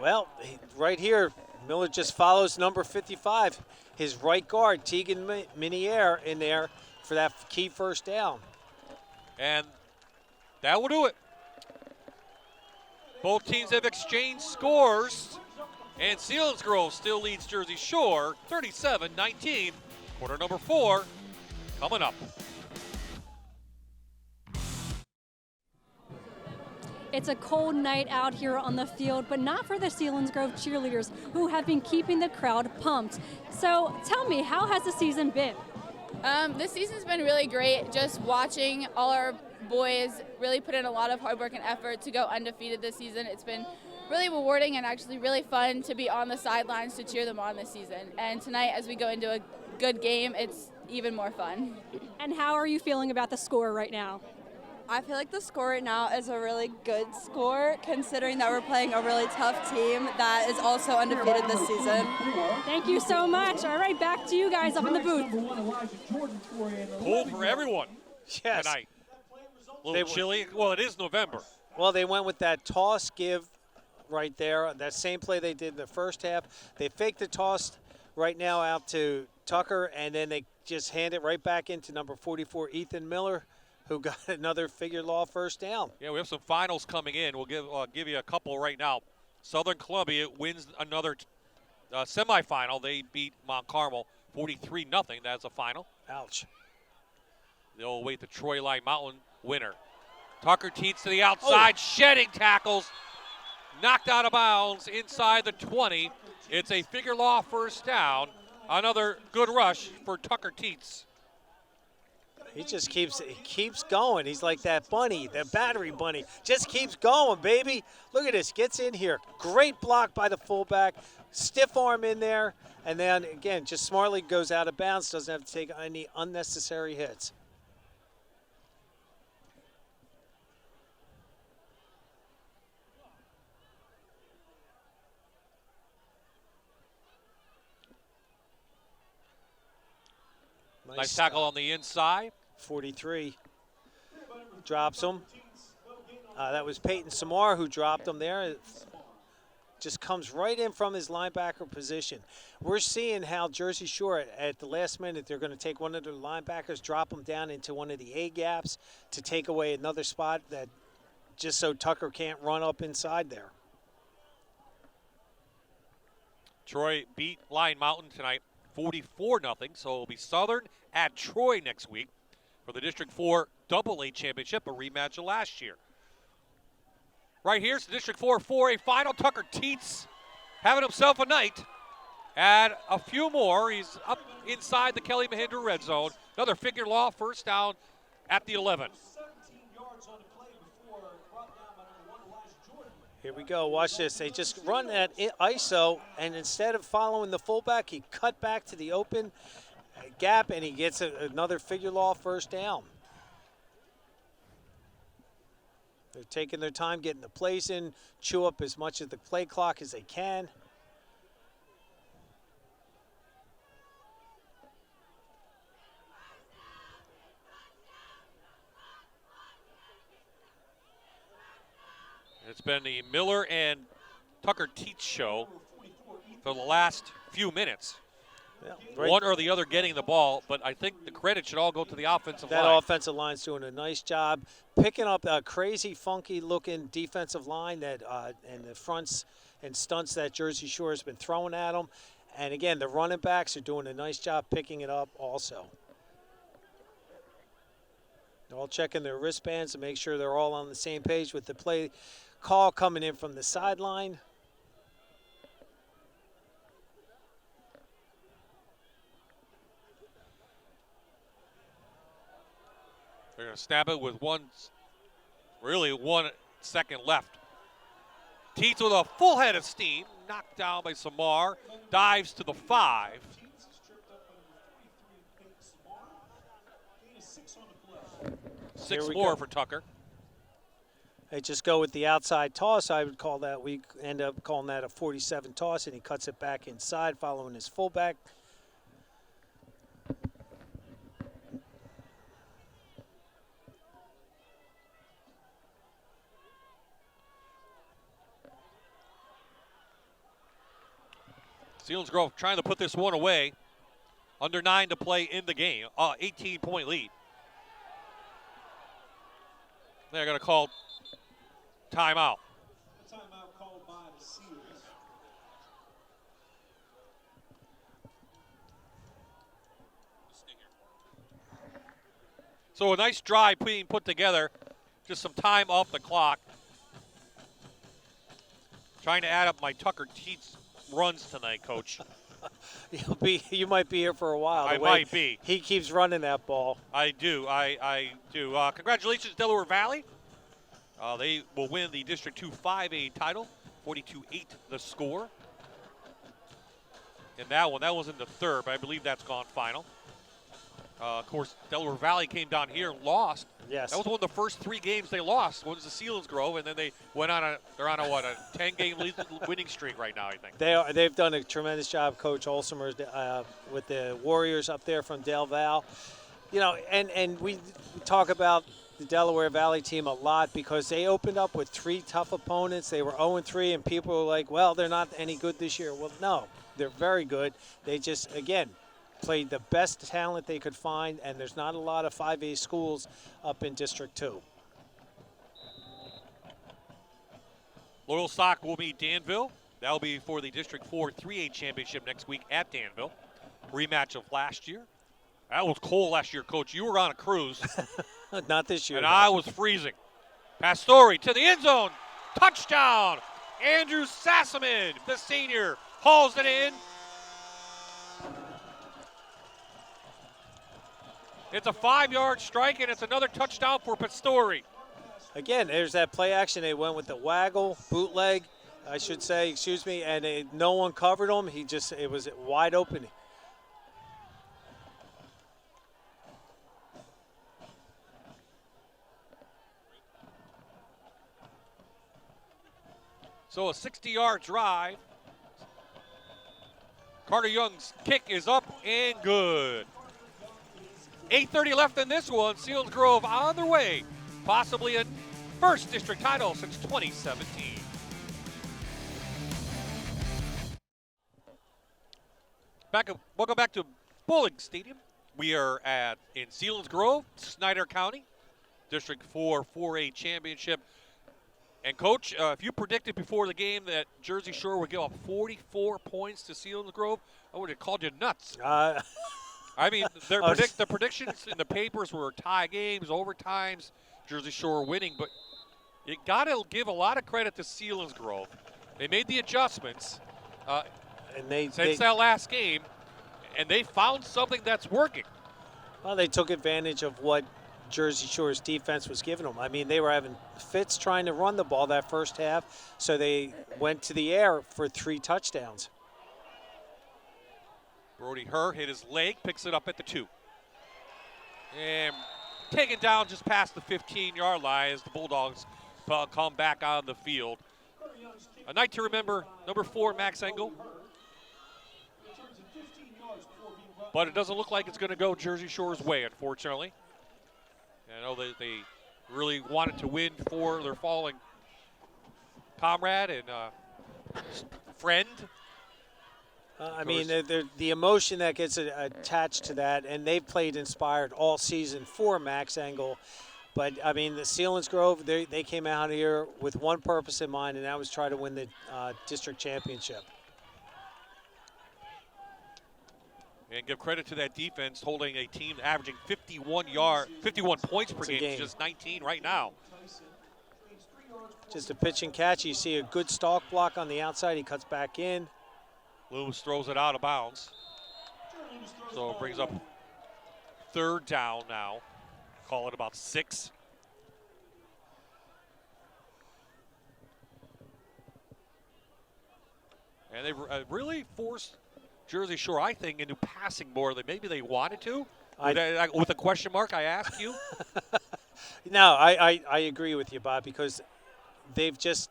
Well, right here, Miller just follows number 55, his right guard, Tegan Miniere, in there for that key first down. And that will do it. Both teams have exchanged scores, and Selinsgrove still leads Jersey Shore 37-19. Quarter number 4 coming up. It's a cold night out here on the field, but not for the Selinsgrove cheerleaders, who have been keeping the crowd pumped. So tell me, how has the season been? This season's been really great. Just watching all our boys really put in a lot of hard work and effort to go undefeated this season. It's been really rewarding and actually really fun to be on the sidelines to cheer them on this season. And tonight, as we go into a good game, it's even more fun. And how are you feeling about the score right now? I feel like the score right now is a really good score, considering that we're playing a really tough team that is also undefeated this season. Thank you so much. All right, back to you guys up in the booth. Cold for everyone tonight. A little chilly. Well, it is November. Well, they went with that toss give right there. That same play they did in the first half. They faked the toss right now out to Tucker, and then they just hand it right back into number 44, Ethan Miller, who got another figure law first down. Yeah, we have some finals coming in. We'll give you a couple right now. Southern Columbia wins another semifinal. They beat Mount Carmel 43-0. That's a final. Ouch. They'll await the Troy Line Mountain winner. Tucker Teets to the outside, shedding tackles, knocked out of bounds inside the 20. It's a figure law first down. Another good rush for Tucker Teets. He just keeps going. He's like that bunny, the battery bunny. Just keeps going, baby. Look at this. Gets in here. Great block by the fullback. Stiff arm in there. And then, again, just smartly goes out of bounds. Doesn't have to take any unnecessary hits. Nice tackle on the inside. 43 drops him. That was Peyton Samar who dropped him there. It just comes right in from his linebacker position. We're seeing how Jersey Shore at the last minute, they're going to take one of their linebackers, drop him down into one of the A gaps to take away another spot, that just so Tucker can't run up inside there. Troy beat Lyon Mountain tonight 44-0, so it'll be Southern at Troy next week for the District 4 AAA Championship, a rematch of last year. Right here's the District 4 4A final. Tucker Teets having himself a night. Add a few more. He's up inside the Kelly Mahindra red zone. Another figure law first down at the 11. Here we go. Watch this. They just run that ISO, and instead of following the fullback, he cut back to the open gap, and he gets another figure law first down. They're taking their time getting the plays in, chew up as much of the play clock as they can. It's been the Miller and Tucker Teets show for the last few minutes. Yeah, right. One or the other getting the ball, but I think the credit should all go to the offensive line. That offensive line's doing a nice job picking up a crazy, funky-looking defensive line that and the fronts and stunts that Jersey Shore has been throwing at them. And again, the running backs are doing a nice job picking it up also. They're all checking their wristbands to make sure they're all on the same page with the play call coming in from the sideline. They're going to snap it with 1 second left. Teets with a full head of steam, knocked down by Samar, dives to the 5. Six more for Tucker. They just go with the outside toss. I would call that, we end up calling that a 47 toss, and he cuts it back inside following his fullback. Selinsgrove trying to put this one away. Under 9 to play in the game. 18-point lead. They're going to call timeout. Timeout called by the Seals. So a nice drive being put together. Just some time off the clock. Trying to add up my Tucker Teets runs tonight, Coach. You might be here for a while. I might be. He keeps running that ball. I do. I do. Congratulations, Delaware Valley. They will win the District 2 5A title, 42-8 the score. And that was in the third, but I believe that's gone final. Of course, Delaware Valley came down here and lost. Yes. That was one of the first 3 games they lost. One was the Selinsgrove, and then they went on they're on a 10-game winning streak right now, I think. They've done a tremendous job, Coach Olsemer, with the Warriors up there from Del Val. You know, and we talk about the Delaware Valley team a lot because they opened up with 3 tough opponents. They were 0-3, and people were like, well, they're not any good this year. Well, no, they're very good. They just, again, played the best talent they could find, and there's not a lot of 5A schools up in District 2. Loyalstock will meet Danville. That'll be for the District 4 3A Championship next week at Danville. Rematch of last year. That was cold last year, Coach. You were on a cruise. Not this year. And I was freezing. Pastore to the end zone. Touchdown. Andrew Sassaman, the senior, hauls it in. It's a 5-yard strike, and it's another touchdown for Pastore. Again, there's that play action. They went with the waggle, bootleg, I should say, excuse me, and no one covered him. It was wide open. So a 60-yard drive. Carter Young's kick is up and good. 8:30 left in this one. Selinsgrove on their way. Possibly a first district title since 2017. Welcome back to Bulldogs Stadium. We are in Selinsgrove, Snyder County, District 4 4A Championship. And, Coach, if you predicted before the game that Jersey Shore would give up 44 points to Selinsgrove, I would have called you nuts. I mean, the predictions in the papers were tie games, overtimes, Jersey Shore winning. But you got to give a lot of credit to Selinsgrove. They made the adjustments since that last game, and they found something that's working. Well, they took advantage of what Jersey Shore's defense was giving them. I mean, they were having fits trying to run the ball that first half, so they went to the air for 3 touchdowns. Brody Herr hit his leg, picks it up at the 2. And taken down just past the 15-yard line as the Bulldogs come back on the field. A night to remember, number 4, Max Engel. But it doesn't look like it's going to go Jersey Shore's way, unfortunately. I know that they really wanted to win for their fallen comrade and friend. I mean, the emotion that gets attached to that, and they've played inspired all season for Max Engel. But, I mean, the Selinsgrove, they came out here with one purpose in mind, and that was try to win the district championship. And give credit to that defense holding a team averaging 51 points per game, just 19 right now. Just a pitch and catch. You see a good stalk block on the outside. He cuts back in. Loomis throws it out of bounds. So it brings up 3rd down now. Call it about 6. And they really forced Jersey Shore, I think, into passing more than maybe they wanted to. With a question mark, I ask you. No, I agree with you, Bob, because they've just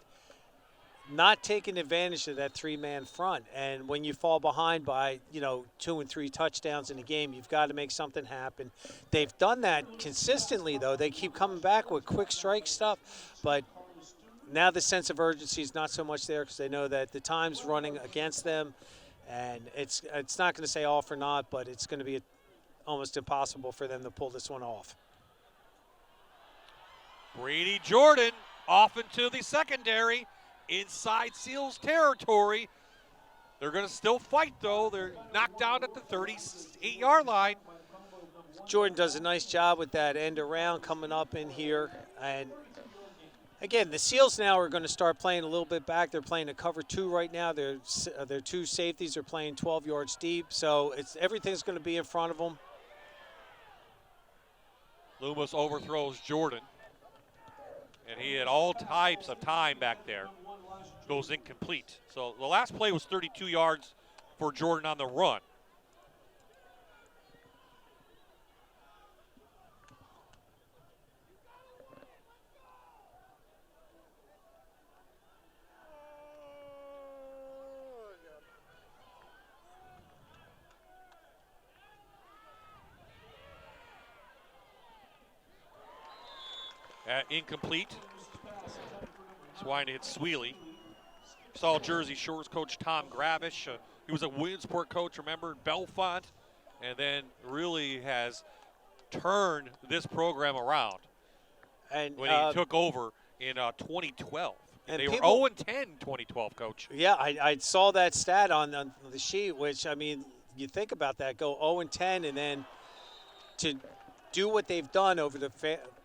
not taken advantage of that 3-man front. And when you fall behind by, 2 and 3 touchdowns in a game, you've got to make something happen. They've done that consistently, though. They keep coming back with quick strike stuff. But now the sense of urgency is not so much there because they know that the time's running against them. And it's not going to say all for naught, but it's going to be almost impossible for them to pull this one off. Brady Jordan off into the secondary inside Seals territory. They're going to still fight, though. They're knocked down at the 38-yard line. Jordan does a nice job with that end around coming up in here. And again, the Seals now are going to start playing a little bit back. They're playing a cover 2 right now. Their 2 safeties are playing 12 yards deep, so everything's going to be in front of them. Loomis overthrows Jordan, and he had all types of time back there. Goes incomplete. So the last play was 32 yards for Jordan on the run. Incomplete. Swine hits Sweely. Saw Jersey Shore's coach Tom Gravish. He was a Williamsport coach, remember, Belfont, and then really has turned this program around. And when he took over in 2012. And they were 0-10 in 2012, Coach. Yeah, I saw that stat on the sheet, which, I mean, you think about that, go 0-10, and then to do what they've done over the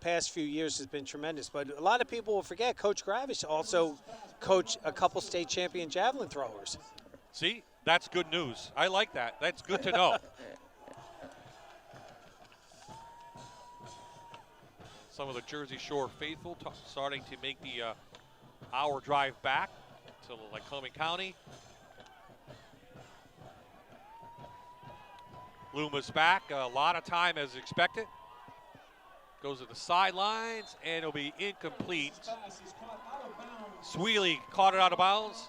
past few years has been tremendous. But a lot of people will forget Coach Gravish also coached a couple state champion javelin throwers. See, that's good news. I like that. That's good to know. Some of the Jersey Shore faithful starting to make the hour drive back to Lycoming County. Luma's back, a lot of time as expected. Goes to the sidelines, and it'll be incomplete. Sweely caught it out of bounds,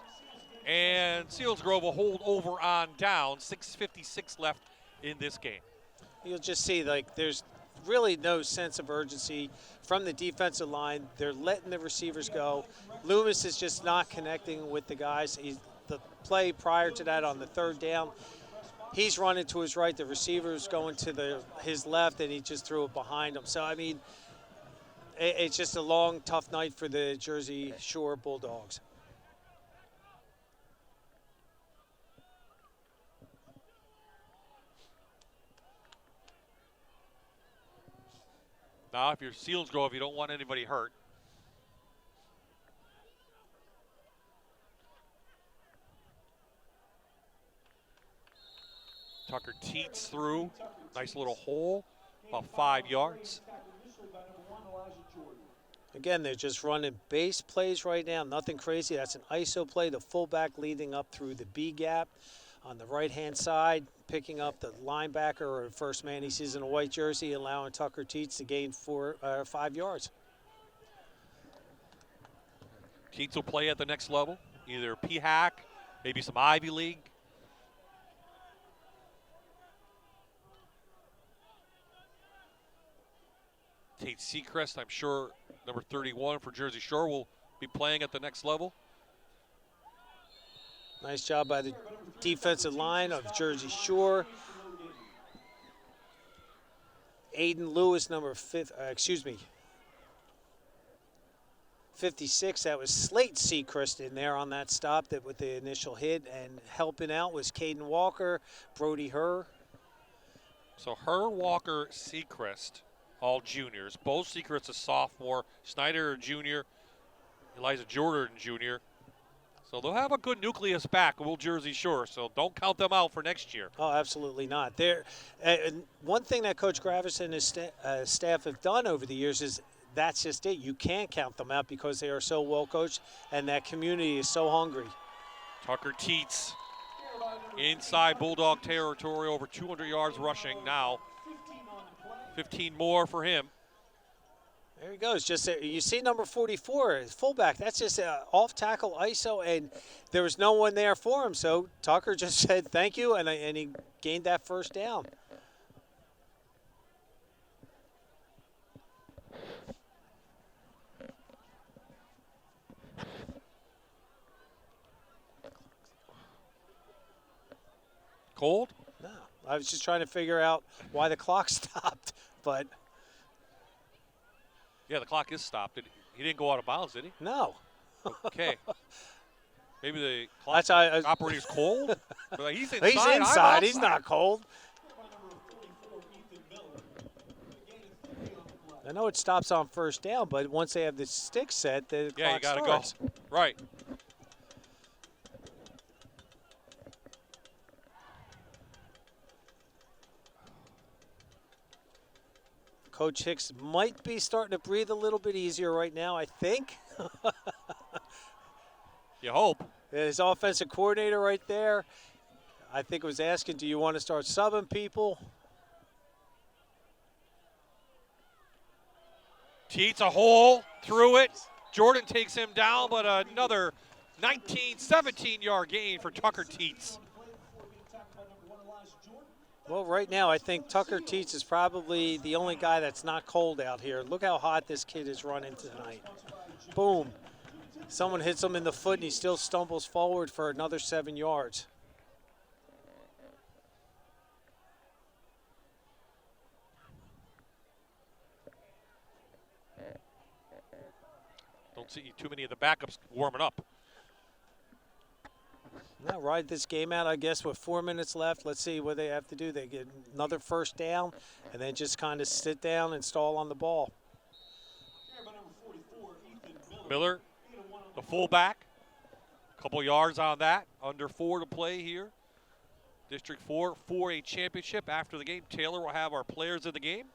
and Selinsgrove will hold over on down. 6:56 left in this game. You'll just see, there's really no sense of urgency from the defensive line. They're letting the receivers go. Loomis is just not connecting with the guys. The play prior to that on the third down, he's running to his right. The receiver's going to his left, and he just threw it behind him. So, I mean, it's just a long, tough night for the Jersey Shore Bulldogs. Now, if you're Selinsgrove, you don't want anybody hurt. Tucker teats through. Nice little hole, about 5 yards. Again, they're just running base plays right now, nothing crazy. That's an ISO play, the fullback leading up through the B gap on the right-hand side, picking up the linebacker or first man he sees in a white jersey, allowing Tucker Teets to gain 5 yards. Teets will play at the next level, either PHAC, maybe some Ivy League. Tate Seacrest, I'm sure, number 31 for Jersey Shore, will be playing at the next level. Nice job by the defensive line of Jersey Shore. Aiden Lewis, number 56. That was Slate Seacrest in there on that stop with the initial hit. And helping out was Caden Walker, Brody Herr. So Herr, Walker, Seacrest, all juniors. Both Seacrest a sophomore. Snyder a junior. Elijah Jordan junior. So they'll have a good nucleus back, Will Jersey Shore, so don't count them out for next year. Oh, absolutely not. One thing that Coach Gravis and his staff have done over the years is that's just it. You can't count them out because they are so well coached, and that community is so hungry. Tucker Teets inside Bulldog territory, over 200 yards rushing now. 15 more for him. There he goes. Just you see number 44, fullback. That's just off tackle ISO, and there was no one there for him. So Tucker just said thank you, and he gained that first down. Cold? No, I was just trying to figure out why the clock stopped, but. Yeah, the clock is stopped. He didn't go out of bounds, did he? No. Okay. Maybe the clock operator's cold? But he's inside. He's inside. He's not cold. I know it stops on first down, but once they have the stick set, the clock starts. You got to go. Right. Coach Hicks might be starting to breathe a little bit easier right now, I think. You hope. His offensive coordinator right there, I think was asking, do you want to start subbing people? Teets a hole, through it. Jordan takes him down, but another 17-yard gain for Tucker Teets. Well, right now, I think Tucker Teets is probably the only guy that's not cold out here. Look how hot this kid is running tonight. Boom. Someone hits him in the foot, and he still stumbles forward for another 7 yards. Don't see too many of the backups warming up. Now ride this game out, I guess, with 4 minutes left. Let's see what they have to do. They get another first down and then just kind of sit down and stall on the ball. Miller, the fullback. A couple yards on that. Under 4 to play here. District 4, 4A championship. After the game, Taylor will have our players of the game.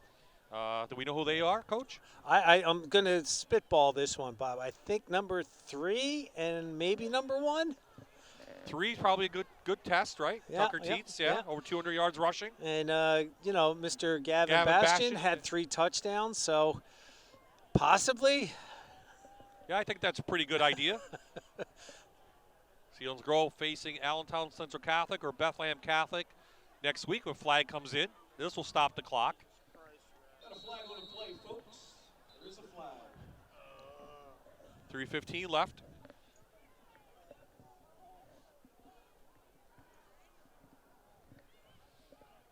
Do we know who they are, Coach? I'm going to spitball this one, Bob. I think number 3 and maybe number 1. 3 is probably a good test, right? Yeah, Tucker Teets, yeah, over 200 yards rushing. And, Mr. Gavin Bastian had 3 touchdowns, so possibly. Yeah, I think that's a pretty good idea. Selinsgrove facing Allentown Central Catholic or Bethlehem Catholic next week when flag comes in. This will stop the clock. Got a flag on the play, folks. There is a flag. 3:15 left.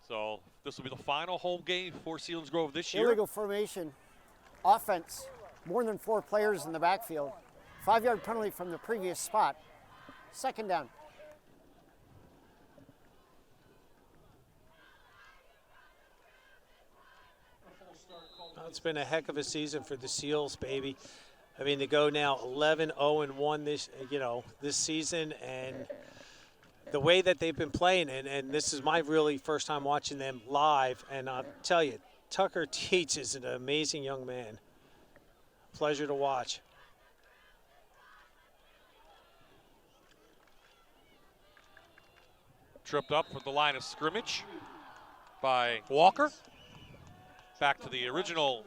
So this will be the final home game for Selinsgrove this year. Illegal formation, offense, more than 4 players in the backfield. 5-yard penalty from the previous spot. Second down. It's been a heck of a season for the Seals, baby. I mean, they go now 11-0-1 this season, and the way that they've been playing, and this is my really first time watching them live, and I'll tell you, Tucker Teets is an amazing young man. Pleasure to watch. Tripped up for the line of scrimmage by Walker. Back to the original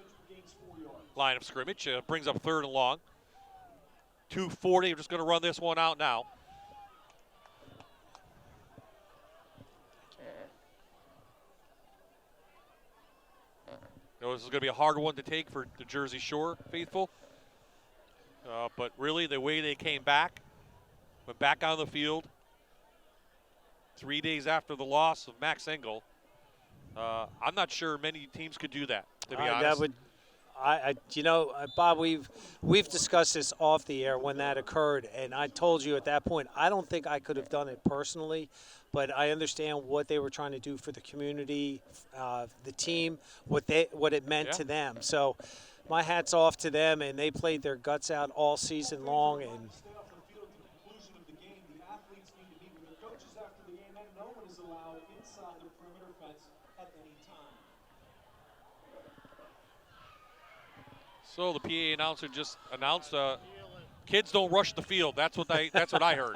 line of scrimmage. Brings up 3rd and long. 2:40. We're just going to run this one out now. This is going to be a hard one to take for the Jersey Shore faithful. But really, the way they came back, went back on the field 3 days after the loss of Max Engel. I'm not sure many teams could do that, to be honest. Bob, we've discussed this off the air when that occurred, and I told you at that point, I don't think I could have done it personally, but I understand what they were trying to do for the community, the team, what it meant to them. So my hat's off to them, and they played their guts out all season long. And so the PA announcer just announced, kids don't rush the field. That's what I heard.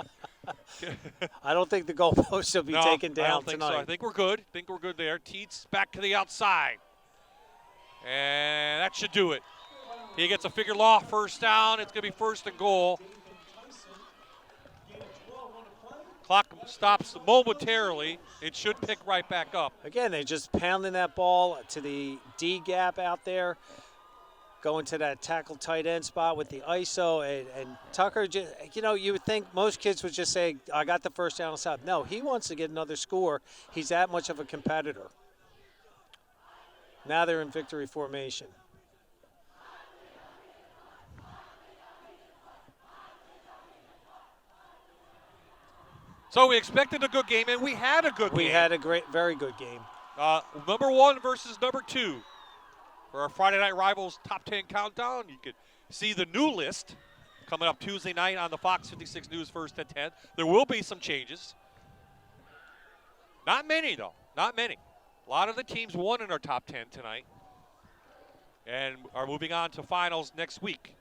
I don't think the goalposts will be taken down I don't think tonight. So. I think we're good. There. Teets back to the outside. And that should do it. He gets a figure law first down. It's going to be 1st and goal. Clock stops momentarily. It should pick right back up. Again, they're just pounding that ball to the D gap out there. Going to that tackle tight end spot with the ISO, and Tucker, you would think most kids would just say, I got the first down and stop. No, he wants to get another score. He's that much of a competitor. Now they're in victory formation. So we expected a good game, and we had a good game. We had a very good game. Number 1 versus number 2. For our Friday Night Rivals Top 10 Countdown, you could see the new list coming up Tuesday night on the Fox 56 News First at 10. There will be some changes. Not many, though. Not many. A lot of the teams won in our top 10 tonight and are moving on to finals next week.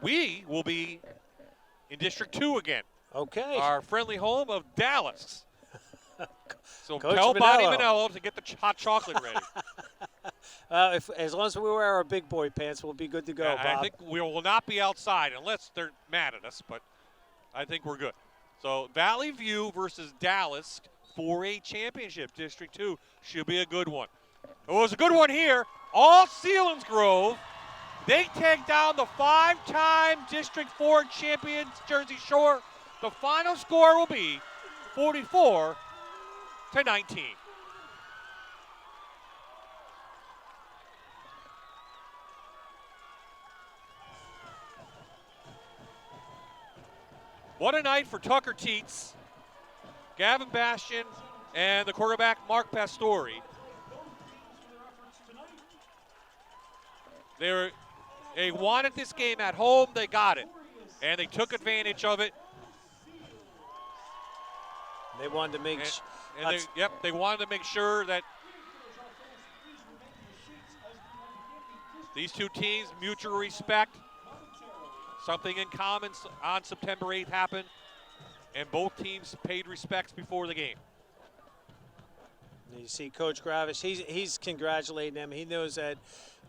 We will be in District 2 again. Okay. Our friendly home of Dallas. So Coach tell Bonnie Manello. Manello to get the hot chocolate ready. As long as we wear our big boy pants, we'll be good to go, Bob. I think we will not be outside unless they're mad at us, but I think we're good. So Valley View versus Dallas, 4A Championship. District 2 should be a good one. It was a good one here. All Selinsgrove. They take down the 5-time District 4 champions, Jersey Shore. The final score will be 44-19. What a night for Tucker Teets, Gavin Bastian, and the quarterback Mark Pastori. They wanted this game at home, they got it, and they took advantage of it. They wanted to make they wanted to make sure that these two teams, mutual respect, something in common on September 8th happened, and both teams paid respects before the game. You see Coach Gravish, he's congratulating them. He knows that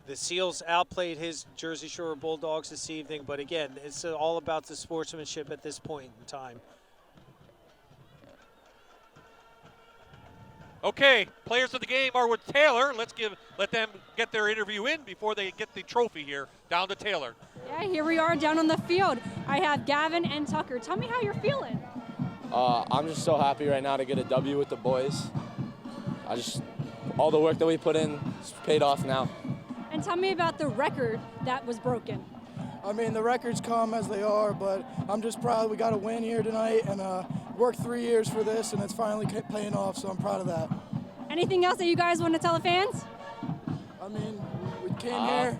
the Seals outplayed his Jersey Shore Bulldogs this evening, but again, it's all about the sportsmanship at this point in time. Okay, players of the game are with Taylor. Let them get their interview in before they get the trophy here. Down to Taylor. Yeah, here we are down on the field. I have Gavin and Tucker. Tell me how you're feeling. I'm just so happy right now to get a W with the boys. All the work that we put in is paid off now. And tell me about the record that was broken. I mean, the records come as they are, but I'm just proud we got a win here tonight and worked 3 years for this, and it's finally paying off, so I'm proud of that. Anything else that you guys want to tell the fans? I mean, we came here,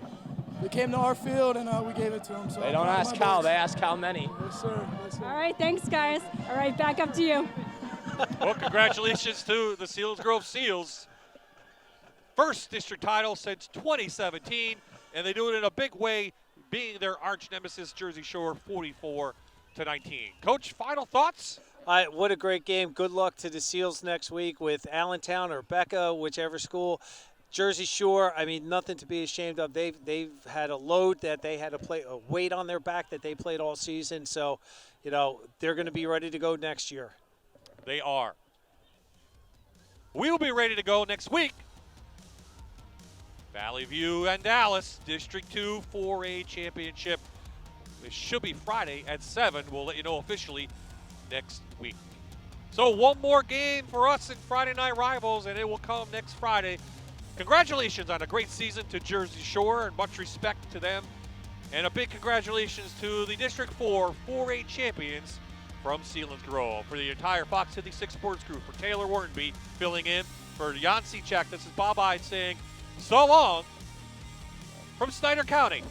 we came to our field, and we gave it to them. So they don't ask how, they ask how many. Yes, sir. Yes, sir. All right, thanks, guys. All right, back up to you. Well, congratulations to the Selinsgrove Seals. First district title since 2017, and they do it in a big way, being their arch nemesis, Jersey Shore, 44-19. Coach, final thoughts? What a great game. Good luck to the Seals next week with Allentown or Becca, whichever school. Jersey Shore, I mean, nothing to be ashamed of. They've had a load that they had to play, a weight on their back that they played all season. So, you know, they're going to be ready to go next year. They are. We will be ready to go next week. Valley View and Dallas, District 2 4A Championship. It should be Friday at 7. We'll let you know officially next week. So one more game for us in Friday Night Rivals, and it will come next Friday. Congratulations on a great season to Jersey Shore, and much respect to them. And a big congratulations to the District 4 4A champions from Selinsgrove. For the entire Fox 56 Sports Group, for Taylor Wartenby filling in, for Jan Cechak, this is Bob Ide saying so long from Snyder County.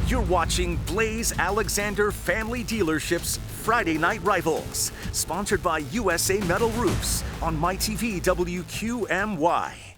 You're watching Blaze Alexander Family Dealerships Friday Night Rivals, sponsored by USA Metal Roofs on MyTV WQMY.